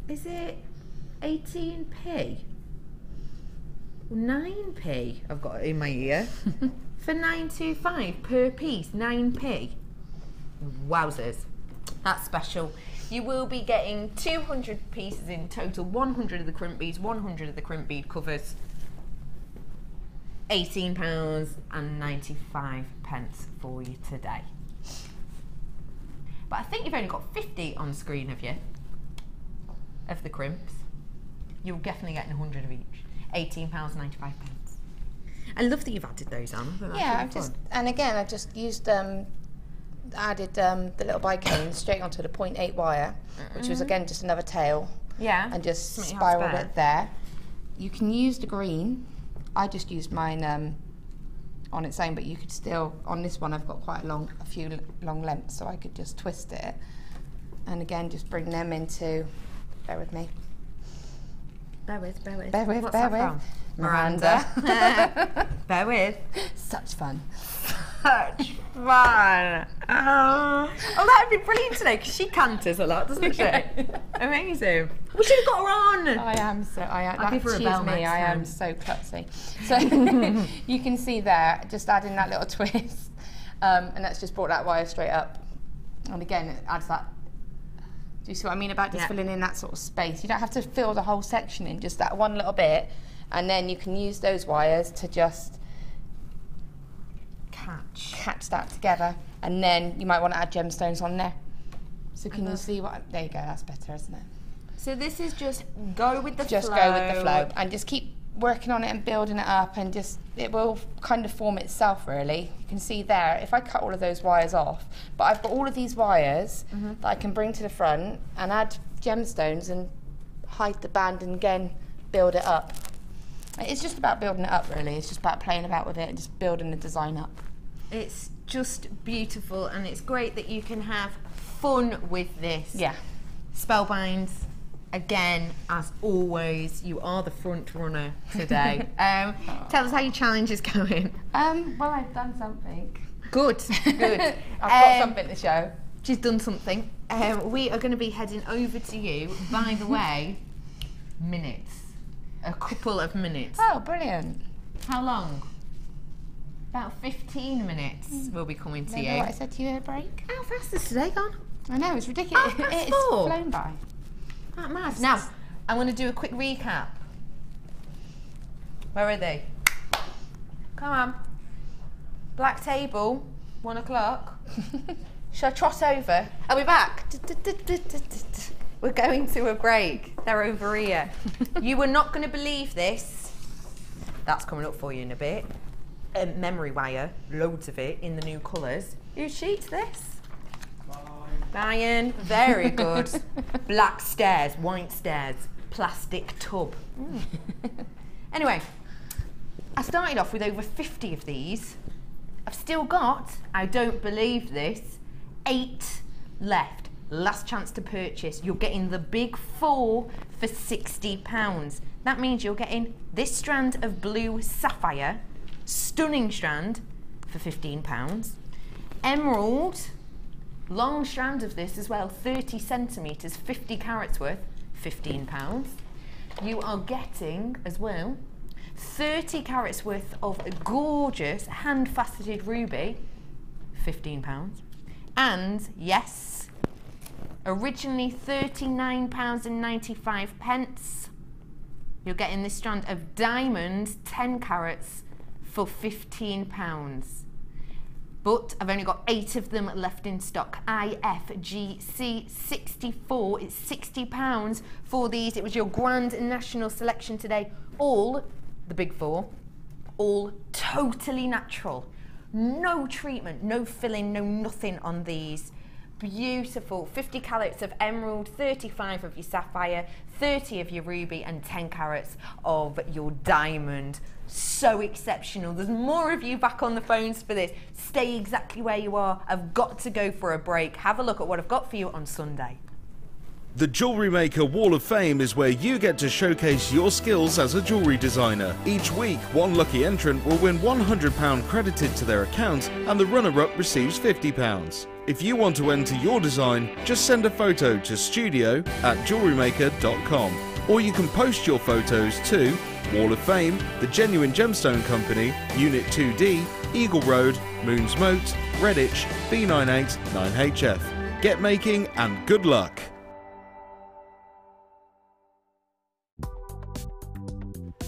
Is it 18p? 9p I've got it in my ear. For 925 per piece, 9p. Wowzers. That's special. You will be getting 200 pieces in total, 100 of the crimp beads, 100 of the crimp bead covers. £18.95 for you today. But I think you've only got 50 on screen, have you? Of the crimps. You're definitely getting 100 of each. £18.95. I love that you've added those on. Yeah, I've just, and again, I just used added the little bicanes straight onto the 0.8 wire, which was again just another tail. Yeah. And just spiraled it there. You can use the green. I just used mine on its own, but you could still, on this one I've got quite a few long lengths, so I could just twist it. And again, just bring them into, bear with me. Bear with. What's that from? Miranda. Bear with. Such fun. Such fun. Oh, that'd be brilliant today, because she canters a lot, doesn't she? Amazing. We should have got her on. I am. I'll give her a bell next I time. am so klutzy. So you can see there, just adding that little twist, and that's just brought that wire straight up. And again, it adds that. Do you see what I mean about just filling in that sort of space? You don't have to fill the whole section in, just that one little bit, and then you can use those wires to just catch that together. And then you might want to add gemstones on there. So can you see what? There you go. That's better, isn't it? So this is just go with the flow. Just go with the flow, and just keep working on it and building it up, and just it will kind of form itself, really. You can see there, if I cut all of those wires off, but I've got all of these wires that I can bring to the front and add gemstones and hide the band, and again build it up. It's just about building it up, really. It's just about playing about with it and just building the design up. It's just beautiful, and it's great that you can have fun with this. Yeah. Spellbind, again, as always, you are the front runner today. Tell us how your challenge is going. Well, I've done something. Good. I've got something to show. She's done something. We are going to be heading over to you. By the way, minutes. A couple of minutes. Oh, brilliant. How long? About 15 minutes we'll be coming to you. What I said to you, a break? How fast is today gone? I know, it's ridiculous. It's flown by. That mad. Now, I'm going to do a quick recap. Where are they? Come on. Black table, 1 o'clock. Shall I trot over? I'll be back. We're going to a break. They're over here. You were not going to believe this. That's coming up for you in a bit. Memory wire, loads of it in the new colours. Whose sheet's this? Brian, very good. Black stairs, white stairs, plastic tub. Anyway, I started off with over 50 of these. I've still got, I don't believe this, 8 left. Last chance to purchase. You're getting the big 4 for £60. That means you're getting this strand of blue sapphire, stunning strand, for £15. Emerald, long strand of this as well, 30 centimetres, 50 carats worth, £15. You are getting as well 30 carats worth of a gorgeous hand faceted ruby, £15. And yes, originally £39.95. You're getting this strand of diamond 10 carats for £15. But I've only got 8 of them left in stock. IFGC 64, it's £60 for these. It was your grand national selection today. All, the big 4, all totally natural. No treatment, no filling, no nothing on these. Beautiful, 50 carats of emerald, 35 of your sapphire, 30 of your ruby and 10 carats of your diamond. So exceptional. There's more of you back on the phones for this. Stay exactly where you are. I've got to go for a break. Have a look at what I've got for you on Sunday. The Jewellery Maker Wall of Fame is where you get to showcase your skills as a jewellery designer. Each week, one lucky entrant will win £100 credited to their account and the runner-up receives £50. If you want to enter your design, just send a photo to studio@jewellerymaker.com, or you can post your photos to Wall of Fame, The Genuine Gemstone Company, Unit 2D, Eagle Road, Moons Moat, Redditch, B98 9HF. Get making and good luck!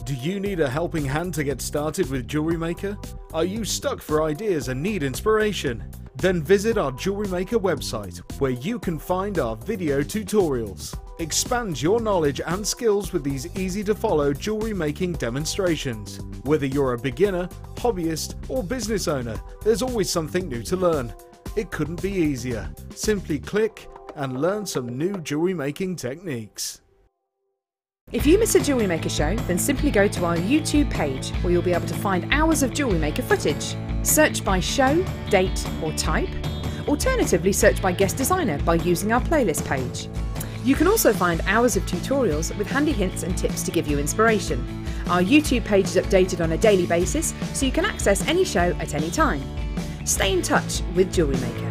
Do you need a helping hand to get started with Jewellery Maker? Are you stuck for ideas and need inspiration? Then visit our Jewellery Maker website, where you can find our video tutorials. Expand your knowledge and skills with these easy-to-follow jewellery making demonstrations. Whether you're a beginner, hobbyist, or business owner, there's always something new to learn. It couldn't be easier. Simply click and learn some new jewellery making techniques. If you miss a Jewellery Maker show, then simply go to our YouTube page, where you'll be able to find hours of Jewellery Maker footage. Search by show, date or type. Alternatively, search by guest designer by using our playlist page. You can also find hours of tutorials with handy hints and tips to give you inspiration. Our YouTube page is updated on a daily basis, so you can access any show at any time. Stay in touch with Jewellery Maker.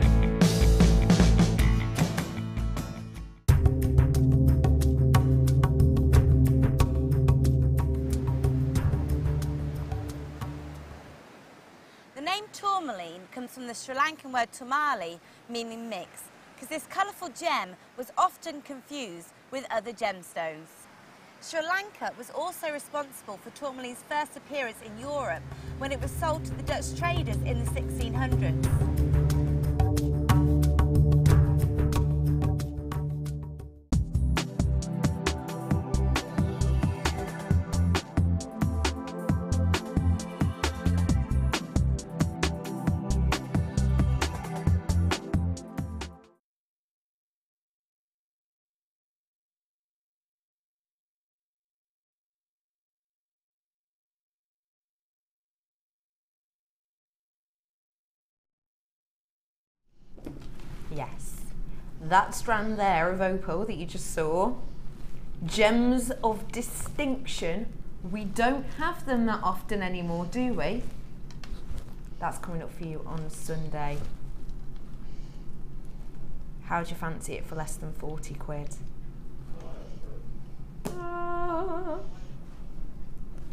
The name tourmaline comes from the Sri Lankan word turmali, meaning mix, because this colourful gem was often confused with other gemstones. Sri Lanka was also responsible for tourmaline's first appearance in Europe when it was sold to the Dutch traders in the 1600s. Yes, that strand there of opal that you just saw, gems of distinction. We don't have them that often anymore, do we? That's coming up for you on Sunday. How do you fancy it for less than 40 quid?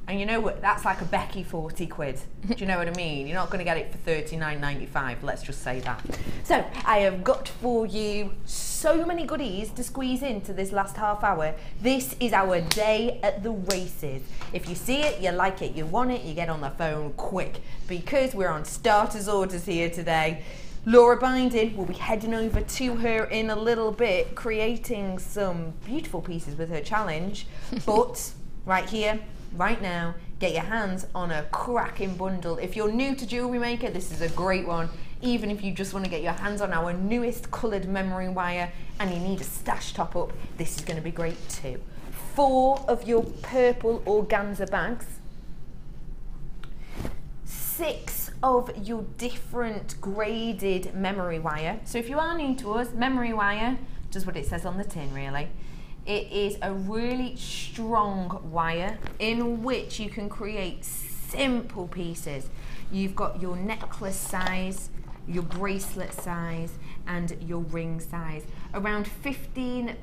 And you know what, that's like a Becky 40 quid. Do you know what I mean? You're not going to get it for £39.95, let's just say that. So, I have got for you so many goodies to squeeze into this last half hour. This is our day at the races. If you see it, you like it, you want it, you get on the phone quick, because we're on starters orders here today. Laura Binding will be heading over to her in a little bit, creating some beautiful pieces with her challenge. But right here, right now, get your hands on a cracking bundle. If you're new to Jewellery Maker, this is a great one. Even if you just want to get your hands on our newest coloured memory wire and you need a stash top up, this is going to be great too. 4 of your purple organza bags, 6 of your different graded memory wire. So if you are new to us, memory wire, just what it says on the tin really. It is a really strong wire in which you can create simple pieces. You've got your necklace size, your bracelet size, and your ring size. Around 14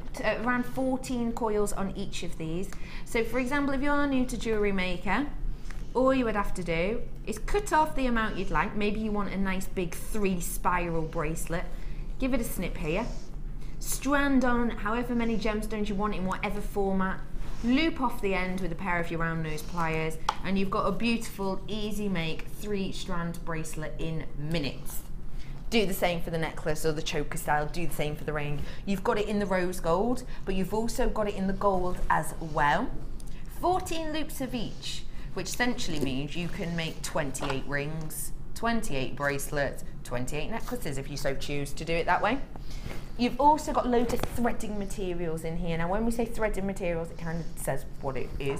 coils on each of these. So for example, if you are new to Jewellery Maker, all you would have to do is cut off the amount you'd like. Maybe you want a nice big 3 spiral bracelet. Give it a snip here. Strand on however many gemstones you want in whatever format. Loop off the end with a pair of your round nose pliers, and you've got a beautiful, easy make 3-strand bracelet in minutes. Do the same for the necklace or the choker style, do the same for the ring. You've got it in the rose gold, but you've also got it in the gold as well. 14 loops of each, which essentially means you can make 28 rings, 28 bracelets, 28 necklaces if you so choose to do it that way. You've also got loads of threading materials in here. Now when we say threading materials, it kind of says what it is.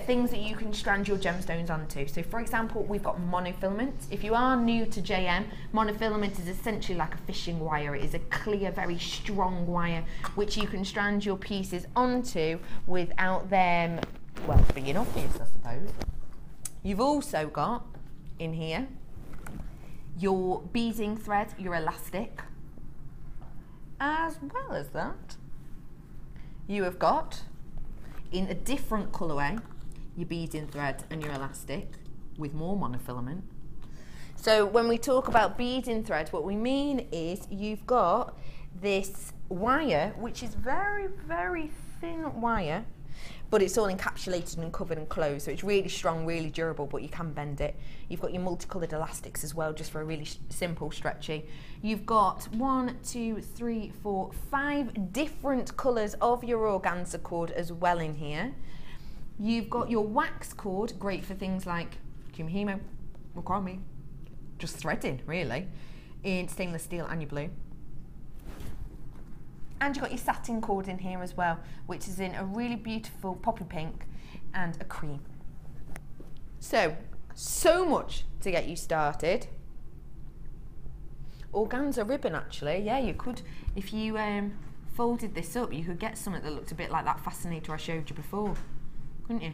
Things that you can strand your gemstones onto. So for example, we've got monofilament. If you are new to JM, monofilament is essentially like a fishing wire. It is a clear, very strong wire which you can strand your pieces onto without them, well, being obvious, I suppose. You've also got in here your beading thread, your elastic. As well as that, you have got, in a different colourway, your beading thread and your elastic with more monofilament. So when we talk about beading thread, what we mean is you've got this wire, which is very, very thin wire, but it's all encapsulated and covered and closed, so it's really strong, really durable, but you can bend it. You've got your multicoloured elastics as well, just for a really simple stretchy. You've got 1, 2, 3, 4, 5 different colours of your organza cord as well in here. You've got your wax cord, great for things like kumihimo, macrame, just threading really, in stainless steel and your blue. And you've got your satin cord in here as well, which is in a really beautiful poppy pink and a cream. So much to get you started. Organza ribbon, actually, yeah, you could, if you folded this up, you could get something that looked a bit like that fascinator I showed you before, couldn't you?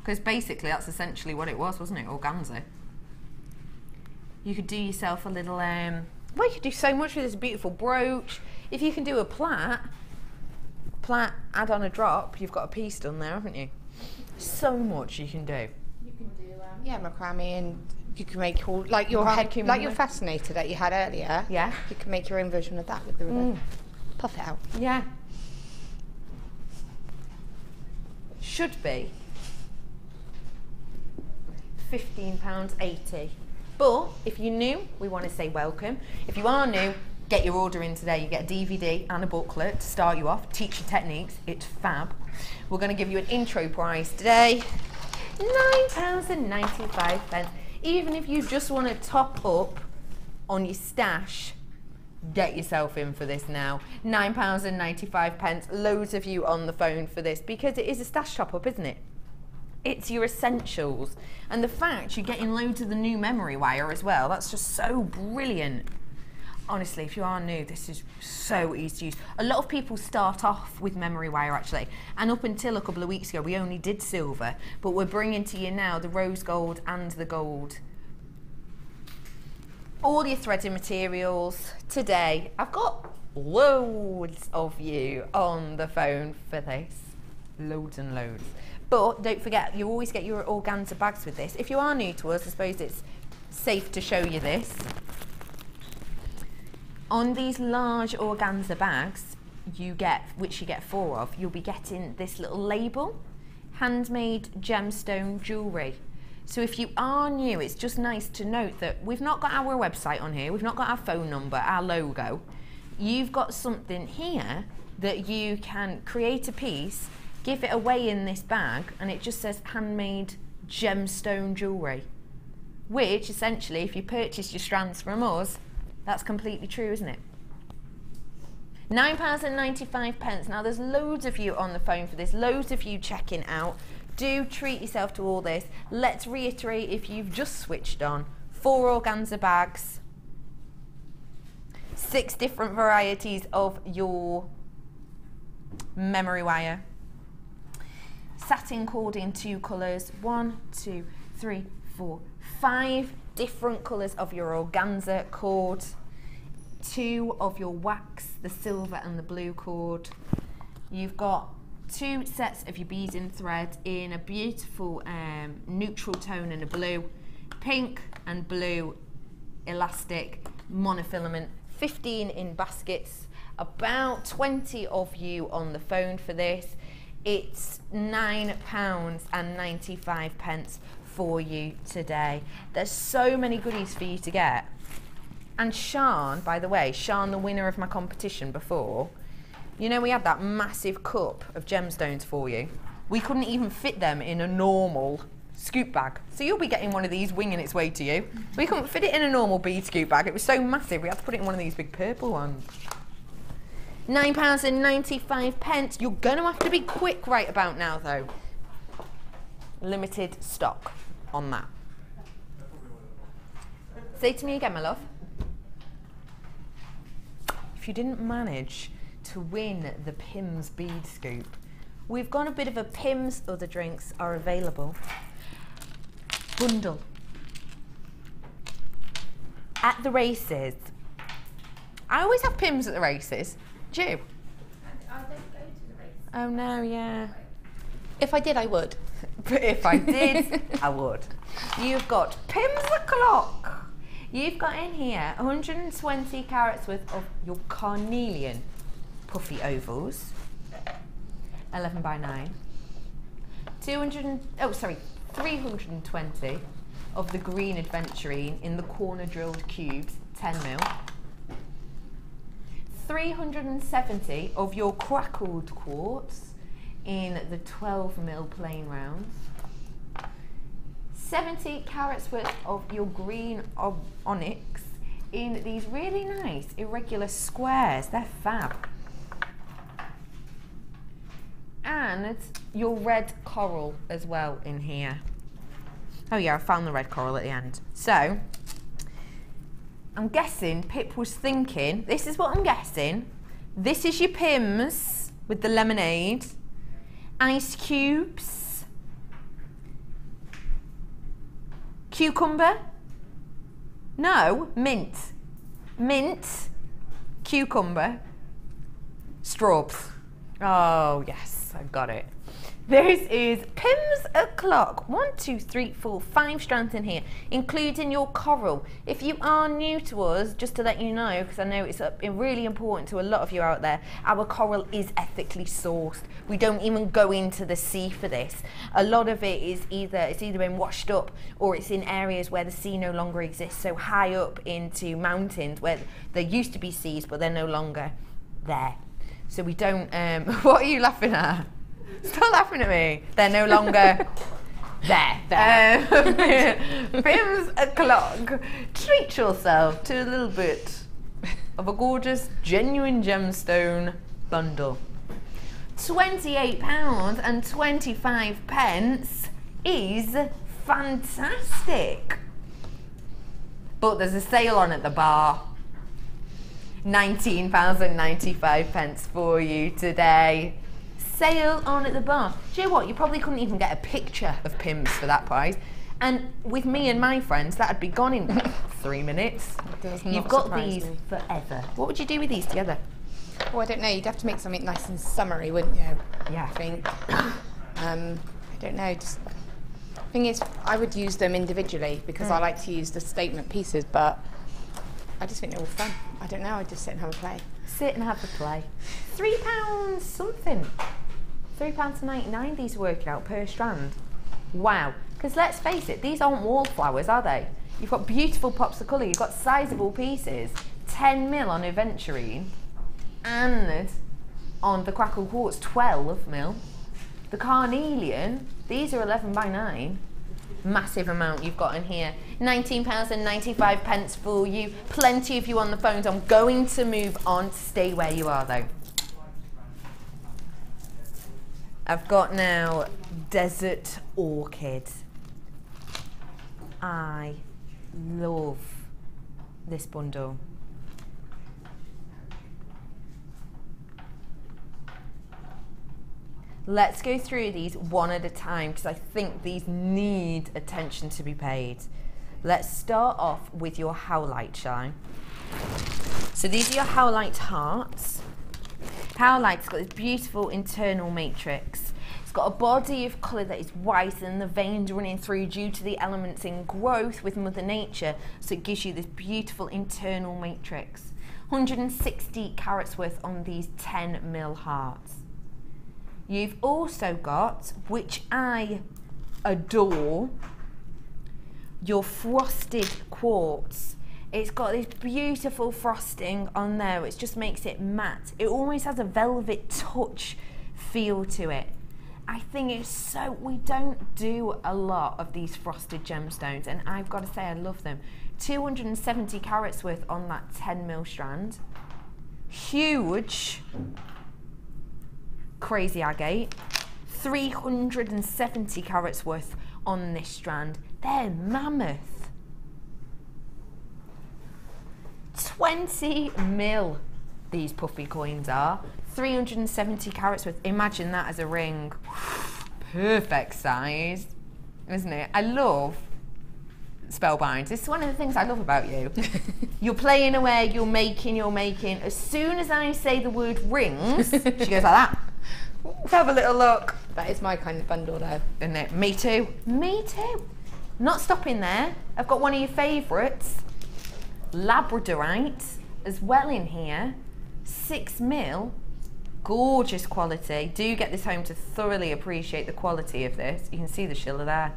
Because basically that's essentially what it was, wasn't it, organza? You could do yourself a little, well, you could do so much with this beautiful brooch. If you can do a plait, add on a drop, you've got a piece done there, haven't you? So much you can do. You can do, yeah, macrame, and you can make all, like your head, like your fascinator that you had earlier. Yeah. You can make your own version of that with the ribbon. Puff it out. Yeah. Should be £15.80. But if you're new, we want to say welcome. If you are new, get your order in today. You get a DVD and a booklet to start you off, teach you techniques. It's fab. We're going to give you an intro price today, £9.95. Even if you just want to top up on your stash, get yourself in for this now. £9.95. Loads of you on the phone for this because it is a stash top up, isn't it? It's your essentials. And the fact you're getting loads of the new memory wire as well, that's just so brilliant. Honestly, if you are new, this is so easy to use. A lot of people start off with memory wire actually, and up until a couple of weeks ago we only did silver, but we're bringing to you now the rose gold and the gold. All your threading materials today. I've got loads of you on the phone for this. Loads and loads. But don't forget, you always get your organza bags with this. If you are new to us, I suppose it's safe to show you this. On these large organza bags, you get, which you get 4 of, you'll be getting this little label, handmade gemstone jewellery. So if you are new, it's just nice to note that we've not got our website on here, we've not got our phone number, our logo. You've got something here that you can create a piece, give it away in this bag, and it just says handmade gemstone jewellery, which essentially, if you purchase your strands from us, that's completely true, isn't it? £9.95. Now there's loads of you on the phone for this, loads of you checking out. Do treat yourself to all this. Let's reiterate, if you've just switched on, 4 organza bags, 6 different varieties of your memory wire, satin cord in 2 colours, 1, 2, 3, for 5 different colours of your organza cord, 2 of your wax, the silver and the blue cord. You've got 2 sets of your beads in thread in a beautiful neutral tone and a blue, pink and blue elastic monofilament, 15 in baskets, about 20 of you on the phone for this. It's £9.95 for you today. There's so many goodies for you to get. And Sian, by the way, Sian, the winner of my competition before, you know, we had that massive cup of gemstones for you. We couldn't even fit them in a normal scoop bag. So you'll be getting one of these winging its way to you. We couldn't fit it in a normal bead scoop bag. It was so massive, we had to put it in one of these big purple ones. £9.95. You're going to have to be quick right about now, though. Limited stock on that. Say to me again, my love. If you didn't manage to win the Pimm's bead scoop, we've got a bit of a Pimm's other drinks are available bundle at the races. I always have Pimm's at the races. Do you? I don't go to the race. Oh no, yeah. If I did, I would. But if I did, I would. You've got Pimm's o'clock. You've got in here 120 carats worth of your carnelian puffy ovals, 11 by 9. 320 of the green adventurine in the corner drilled cubes, 10mm. 370 of your crackled quartz in the 12mm plain rounds. 70 carats worth of your green onyx in these really nice irregular squares. They're fab. And your red coral as well in here. Oh yeah, I found the red coral at the end. So, I'm guessing Pip was thinking, this is what I'm guessing. This is your Pimm's with the lemonade. Ice cubes. Cucumber. No, mint. Mint. Cucumber. Straws. Oh yes, I got it. This is Pimm's o'clock. 1, 2, 3, 4, 5 strands in here, including your coral. If you are new to us, just to let you know, because I know it's really important to a lot of you out there, our coral is ethically sourced. We don't even go into the sea for this. A lot of it is either been washed up or it's in areas where the sea no longer exists, so high up into mountains where there used to be seas, but they're no longer there. So we don't, what are you laughing at? Stop laughing at me. They're no longer there. Pimm's o'clock. Treat yourself to a little bit of a gorgeous, genuine gemstone bundle. £28.25 is fantastic. But there's a sale on at the bar. £19.95 for you today. Sale on at the bar. Do you know what? You probably couldn't even get a picture of Pimm's for that price. And with me and my friends, that'd be gone in 3 minutes. You've got these forever. What would you do with these together? Oh, I don't know. You'd have to make something nice and summery, wouldn't you? Yeah. I think. I don't know. Just thing is, I would use them individually because I like to use the statement pieces, but I just think they're all fun. I don't know. I just sit and have a play. Sit and have a play. £3 something. £3.99 these are working out per strand. Wow. Because let's face it, these aren't wallflowers, are they? You've got beautiful pops of colour, you've got sizable pieces. 10mm on aventurine, and on the crackle quartz 12mm. The carnelian, these are 11 by 9. Massive amount you've got in here. £19.95 for you. Plenty of you on the phones. I'm going to move on. Stay where you are though. I've got now Desert Orchid. I love this bundle. Let's go through these one at a time because I think these need attention to be paid. Let's start off with your howlite, shall I? So these are your howlite hearts. Howlite's got this beautiful internal matrix. It's got a body of colour that is white and the veins running through due to the elements in growth with Mother Nature, so it gives you this beautiful internal matrix. 160 carats worth on these 10mm hearts. You've also got, which I adore, your frosted quartz. It's got this beautiful frosting on there which just makes it matte. It almost has a velvet touch feel to it. I think it's so, we don't do a lot of these frosted gemstones, and I've got to say I love them. 270 carats worth on that 10mm strand. Huge. Crazy agate. 370 carats worth on this strand. They're mammoth. 20mm these puffy coins are. 370 carats worth. Imagine that as a ring. Perfect size, isn't it? I love Spellbind. It's one of the things I love about you. You're playing away, you're making. As soon as I say the word rings, she goes like that. Let's have a little look. That is my kind of bundle though. Isn't it? Me too. Me too. Not stopping there. I've got one of your favourites. Labradorite as well in here. 6mm. Gorgeous quality. Do get this home to thoroughly appreciate the quality of this. You can see the schiller there.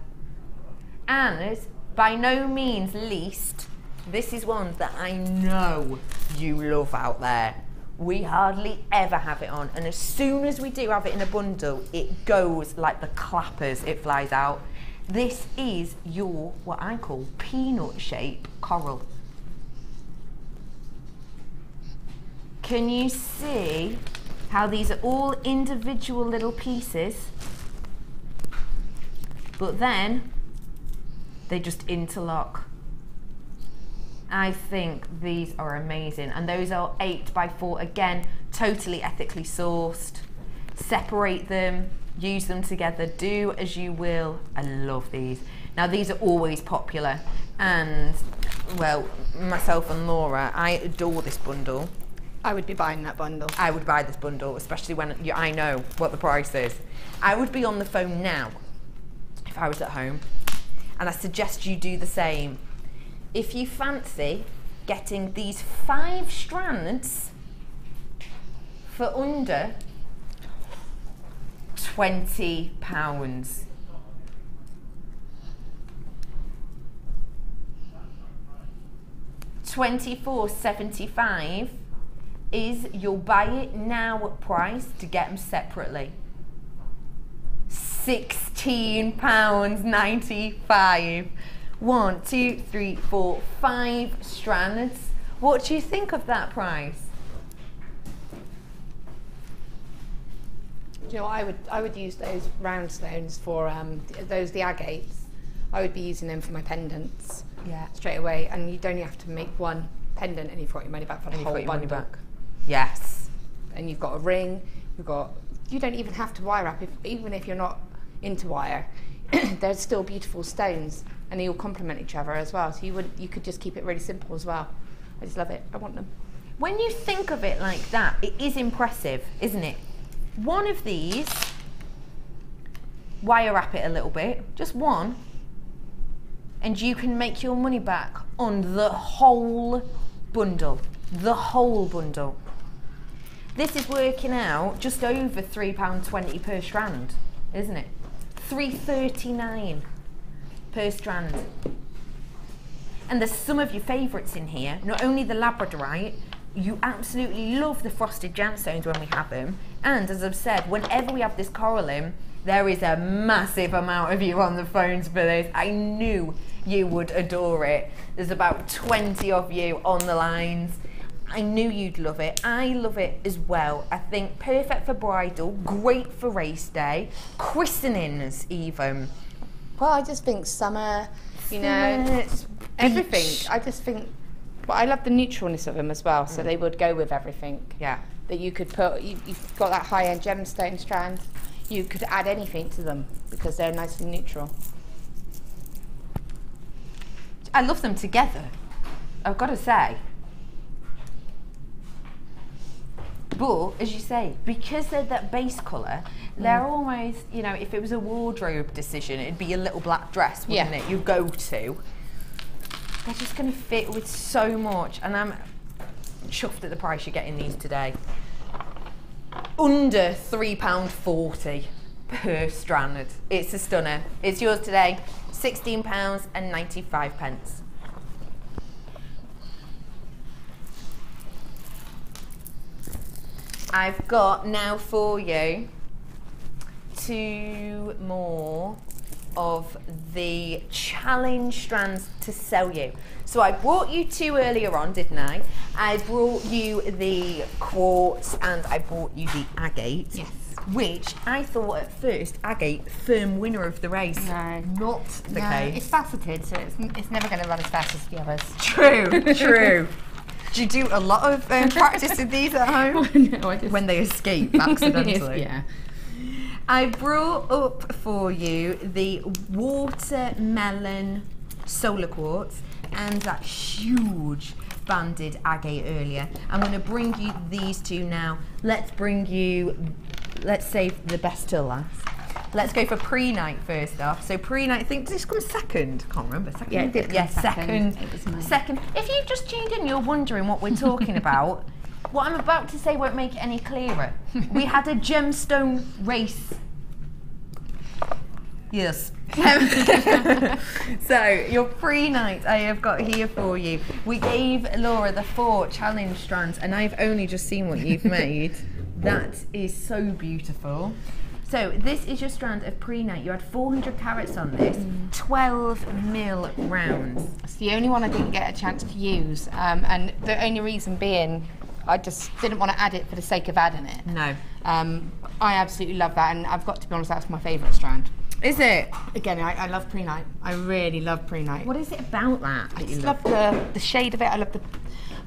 And by no means least, this is one that I know you love out there. We hardly ever have it on, and as soon as we do have it in a bundle, it goes like the clappers, it flies out. This is your, what I call, peanut shape coral. Can you see how these are all individual little pieces, but then they just interlock? I think these are amazing, and those are 8x4, again, totally ethically sourced. Separate them, use them together, do as you will. I love these. Now these are always popular, and well, myself and Laura, I adore this bundle. I would be buying that bundle. I would buy this bundle, especially when I know what the price is. I would be on the phone now if I was at home, and I suggest you do the same. If you fancy getting these 5 strands for under £20. £24.75 is your buy it now price to get them separately. £16.95. 1, 2, 3, 4, 5 strands. What do you think of that price? Do you know what, I would use those round stones for the agates. I would be using them for my pendants. Yeah. Straight away, and you'd only have to make one pendant and you've got your money back for the whole bundle. Yes. And you've got a ring, you don't even have to wire wrap, even if you're not into wire. They're still beautiful stones, and they all complement each other as well. So you could just keep it really simple as well. I just love it. I want them. When you think of it like that, it is impressive, isn't it? One of these, wire wrap it a little bit, just one, and you can make your money back on the whole bundle. The whole bundle. This is working out just over £3.20 per strand, isn't it? £3.39 per strand. And there's some of your favourites in here. Not only the labradorite, you absolutely love the frosted gemstones when we have them. And as I've said, whenever we have this coral in, there is a massive amount of you on the phones for this. I knew you would adore it. There's about 20 of you on the lines. I knew you'd love it. I love it as well. I think perfect for bridal, great for race day, christenings even. Well, I just think summer, you know, everything. I just think, but I love the neutralness of them as well, so they would go with everything. Yeah. That you could put, you've got that high-end gemstone strand, you could add anything to them because they're nicely neutral. I love them together, I've got to say. But, as you say, because they're that base colour, they're almost, you know, if it was a wardrobe decision, it'd be a little black dress, wouldn't it? You go to. They're just going to fit with so much, and I'm chuffed at the price you're getting these today. Under £3.40 per strand. It's a stunner. It's yours today, £16.95. I've got now for you 2 more of the challenge strands to sell you. So I brought you 2 earlier on, didn't I? I brought you the quartz and I brought you the agate. Yes. Which I thought at first, agate, firm winner of the race. No. Not the case. It's faceted, so it's never going to run as fast as the others. True, true. Do you do a lot of practice with these at home? No, I just... When they escape accidentally? Yeah. I brought up for you the watermelon solar quartz and that huge banded agate earlier. I'm going to bring you these 2 now. Let's save the best till last. Let's go for pre-night first off. So pre-night, I think, did this come second? I can't remember. Second? Yeah, it did come second. It was mine. Second. If you've just tuned in, you're wondering what we're talking about. What I'm about to say won't make it any clearer. We had a gemstone race. Yes. So, your pre-night I have got here for you. We gave Laura the 4 challenge strands, and I've only just seen what you've made. That is so beautiful. So this is your strand of pre-night. You had 400 carats on this, 12mm rounds. It's the only one I didn't get a chance to use, and the only reason being, I just didn't want to add it for the sake of adding it. No. I absolutely love that, and I've got to be honest, that's my favourite strand. Is it? Again, I love pre-night. I really love pre-night. What is it about that? I just love the shade of it. I love the.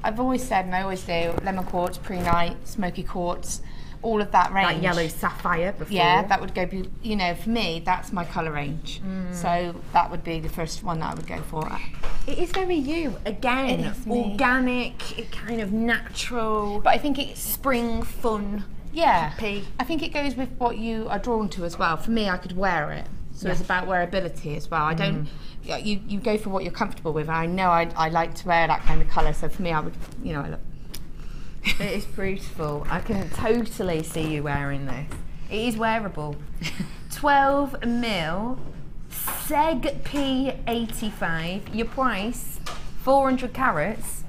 I've always said, and I always do, lemon quartz, pre-night, smoky quartz. All of that range. That yellow sapphire before. Yeah, that would go, you know, for me, that's my colour range. So that would be the first one that I would go for. It is very you. Again, It is me. organic, kind of natural. But I think it's spring fun. Yeah. Happy. I think it goes with what you are drawn to as well. For me, I could wear it. So it's about wearability as well. I don't, you go for what you're comfortable with. I know I like to wear that kind of colour. So for me, I would, you know, I look. It is beautiful. I can totally see you wearing this. It is wearable. 12mm, Seg P85. Your price, 400 carats.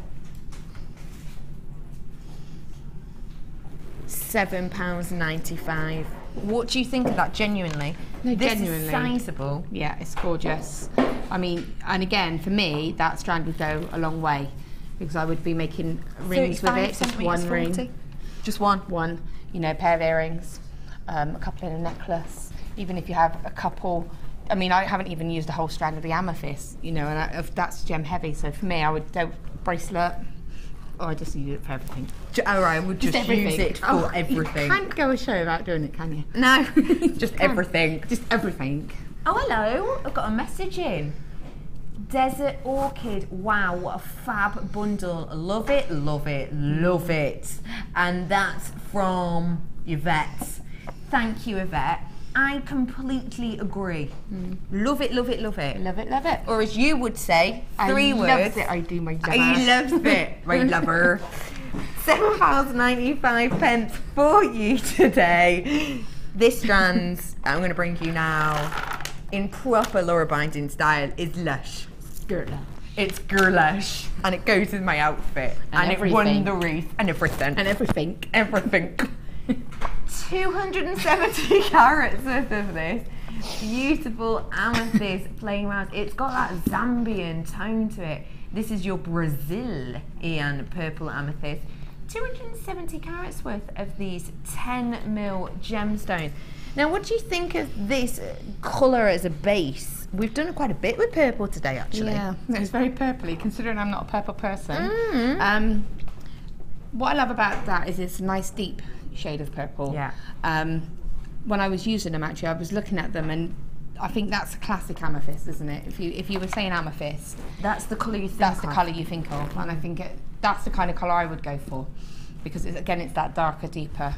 £7.95. What do you think of that, genuinely? No, this genuinely. is sizable. Yeah, it's gorgeous. I mean, and again, for me, that strand would go a long way because I would be making rings with it, just one ring. 40? Just one? One, you know, pair of earrings, a couple in a necklace, even if you have a couple. I mean, I haven't even used a whole strand of the amethyst, you know, and that's gem heavy, so for me, I would do bracelet, or I just use it for everything. All right, we'll just use it for everything. You can't go a show without doing it, can you? No, just everything. Just everything. Oh, hello, I've got a message in. Desert Orchid, wow, what a fab bundle. Love it, love it, love it. And that's from Yvette. Thank you, Yvette. I completely agree. Love it, love it, love it. Love it, love it. Or as you would say, 3 words. I love it, I do my job. I love it, right, lover. £7.95 for you today. This strand, I'm going to bring you now, in proper Laura Binding style, is lush. It's girlish, and it goes with my outfit, and it won the wreath, and everything. And everything. Everything. 270 carats worth of this. Beautiful amethyst playing around. It's got that Zambian tone to it. This is your Brazilian purple amethyst. 270 carats worth of these 10mm gemstones. Now, what do you think of this colour as a base? We've done quite a bit with purple today, actually. Yeah, it was very purpley, considering I'm not a purple person. What I love about that is it's a nice deep shade of purple. Yeah. when I was using them, actually, I was looking at them, and I think that's a classic amethyst, isn't it? If you were saying amethyst, that's the colour you think that's the colour you think of, and I think that's the kind of colour I would go for, because it's that darker, deeper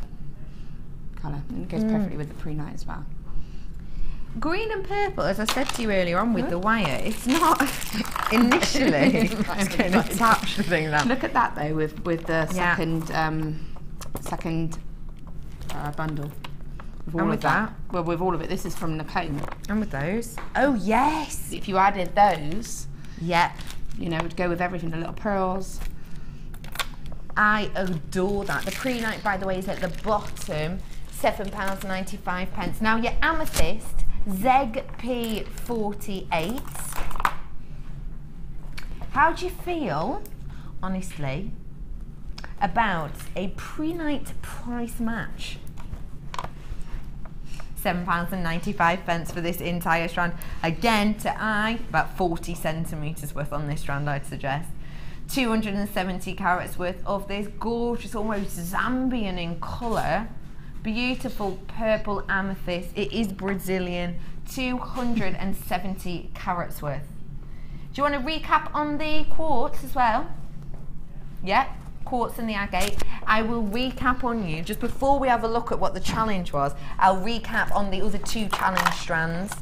colour, and it goes perfectly with the pre-night as well. Green and purple, as I said to you earlier on with the wire, it's not initially going to attach the thing. Look at that though, with the second bundle. And with that? Well, with all of it. This is from the comb. And with those? Oh yes! If you added those, yeah, you know, it would go with everything. The little pearls. I adore that. The pre-night, by the way, is at the bottom. £7.95. Now your amethyst, ZP48. How do you feel, honestly, about a pre-night price match? £7.95 for this entire strand. Again, to eye, about 40 centimetres worth on this strand, I'd suggest. 270 carats worth of this gorgeous, almost Zambian in colour. Beautiful purple amethyst. It is Brazilian. 270 carats worth. Do you want to recap on the quartz as well? Yeah, quartz and the agate. I will recap on you just before we have a look at what the challenge was. I'll recap on the other two challenge strands.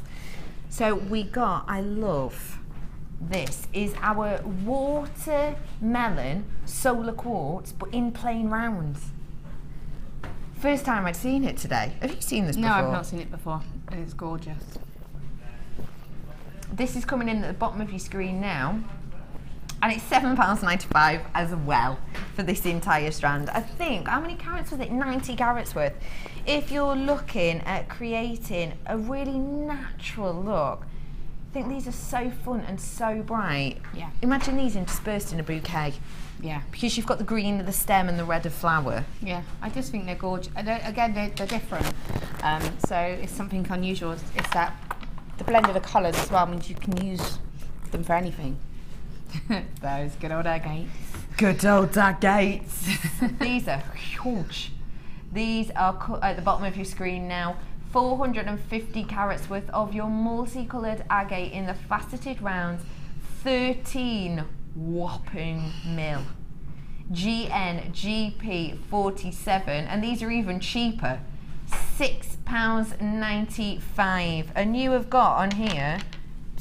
So we got, I love this, is our watermelon solar quartz, but in plain rounds. First time I'd seen it today. Have you seen this before? No, I've not seen it before. It's gorgeous. This is coming in at the bottom of your screen now. And it's £7.95 as well for this entire strand. I think, how many carats was it? 90 carats worth. If you're looking at creating a really natural look, I think these are so fun and so bright. Yeah. Imagine these interspersed in a bouquet. Yeah. Because you've got the green of the stem and the red of flower. Yeah, I just think they're gorgeous. Again, they're different. So it's something unusual. It's that the blend of the colours as well means you can use them for anything. Those good old agates. Good old agates. These are huge. These are at the bottom of your screen now. 450 carats worth of your multicoloured agate in the faceted rounds. 13 whopping mil. GNGP47, and these are even cheaper. £6.95. And you have got on here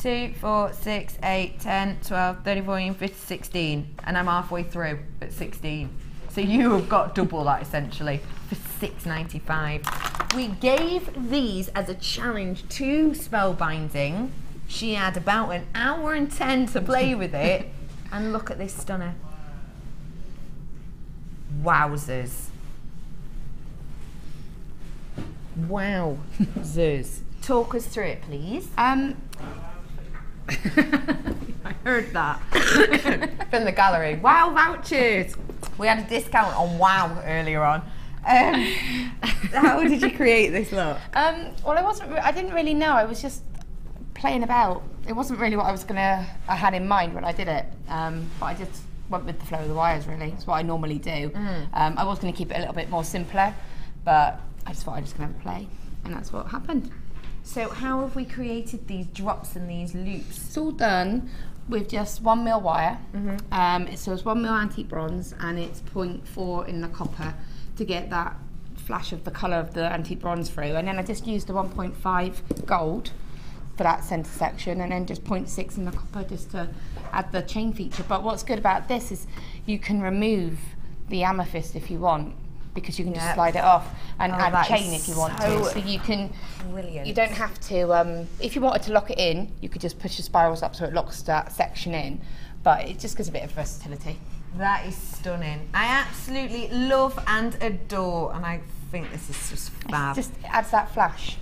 2, 4, 6, 8, 10, 12, 13, 14, 15, 16, and I'm halfway through at 16. So you have got double that essentially for £6.95. We gave these as a challenge to Spellbinding. She had about an hour and 10 to play with it, and look at this stunner. Wowzers. Wowzers. Talk us through it, please. I heard that from the gallery. Wow vouchers. We had a discount on Wow earlier on. How did you create this look? Well, I didn't really know. I was just playing about. It wasn't really what I had in mind when I did it. But I just went with the flow of the wires, really. It's what I normally do. I was going to keep it a little bit more simpler, but I just thought I was going to have a play, and that's what happened. So how have we created these drops and these loops? It's all done with just 1 mil wire. So it's 1 mil antique bronze, and it's 0.4 in the copper to get that flash of the colour of the antique bronze through. And then I just used the 1.5 gold for that centre section, and then just 0.6 in the copper just to add the chain feature. But what's good about this is you can remove the amethyst if you want, because you can just slide it off and add a chain if you want to. So you can, you don't have to, if you wanted to lock it in, you could just push the spirals up so it locks that section in, but it just gives a bit of versatility. That is stunning. I absolutely love and adore, and I think this is just fab. It just adds that flash.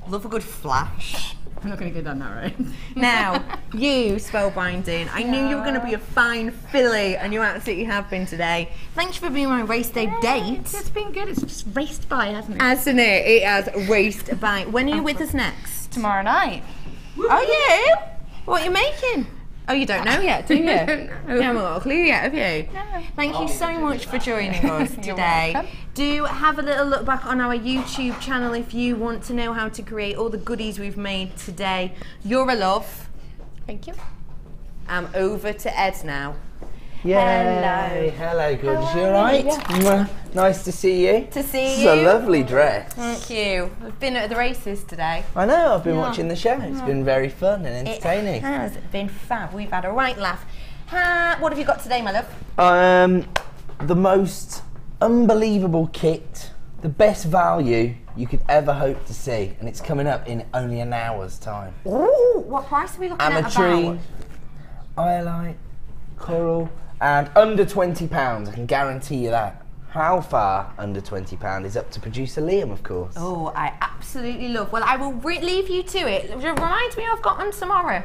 Love a good flash. I'm not going to go down that road. Now, you, Spellbinding, I knew you were going to be a fine filly, and you absolutely have been today. Thanks for being my race day date. It's been good. It's just raced by, hasn't it? Hasn't it? It has raced by. When are you with us next? Tomorrow night. Are you? What are you making? Oh, you don't know yet, do you? You haven't got a clue yet, have you? No. Thank you so much for joining us today. Do have a little look back on our YouTube channel if you want to know how to create all the goodies we've made today. You're a love. Thank you. I'm over to Ed now. Yay. Hello, gorgeous. You alright? Yeah. Nice to see you. To see It's you. a lovely dress. Thank you. I've been at the races today. I know, I've been watching the show. It's been very fun and entertaining. It has been fab. We've had a right laugh. What have you got today, my love? The most unbelievable kit, the best value you could ever hope to see, and it's coming up in only an hour's time. Ooh, what price are we looking at Ametrine, about? Iolite, Coral, and under £20, I can guarantee you that. How far under £20 is up to producer Liam, of course. Oh, I absolutely love. Well, I will leave you to it. Remind me I've got them tomorrow.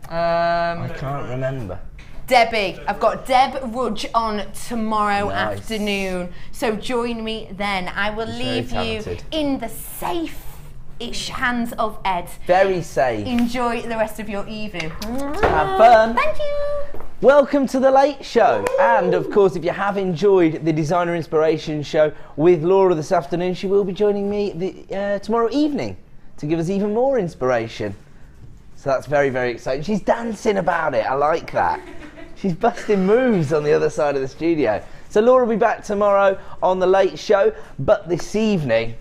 I can't remember. Debbie, I've got Deb Rudge on tomorrow Nice. afternoon, so join me then. I will He's leave very you talented. in the safe-ish hands of Ed. Very safe. Enjoy the rest of your evening. Have fun. Thank you. Welcome to The Late Show. And of course, if you have enjoyed the Designer Inspiration Show with Laura this afternoon, she will be joining me tomorrow evening to give us even more inspiration. So that's very, very exciting. She's dancing about it. I like that. She's busting moves on the other side of the studio. So Laura will be back tomorrow on The Late Show. But this evening,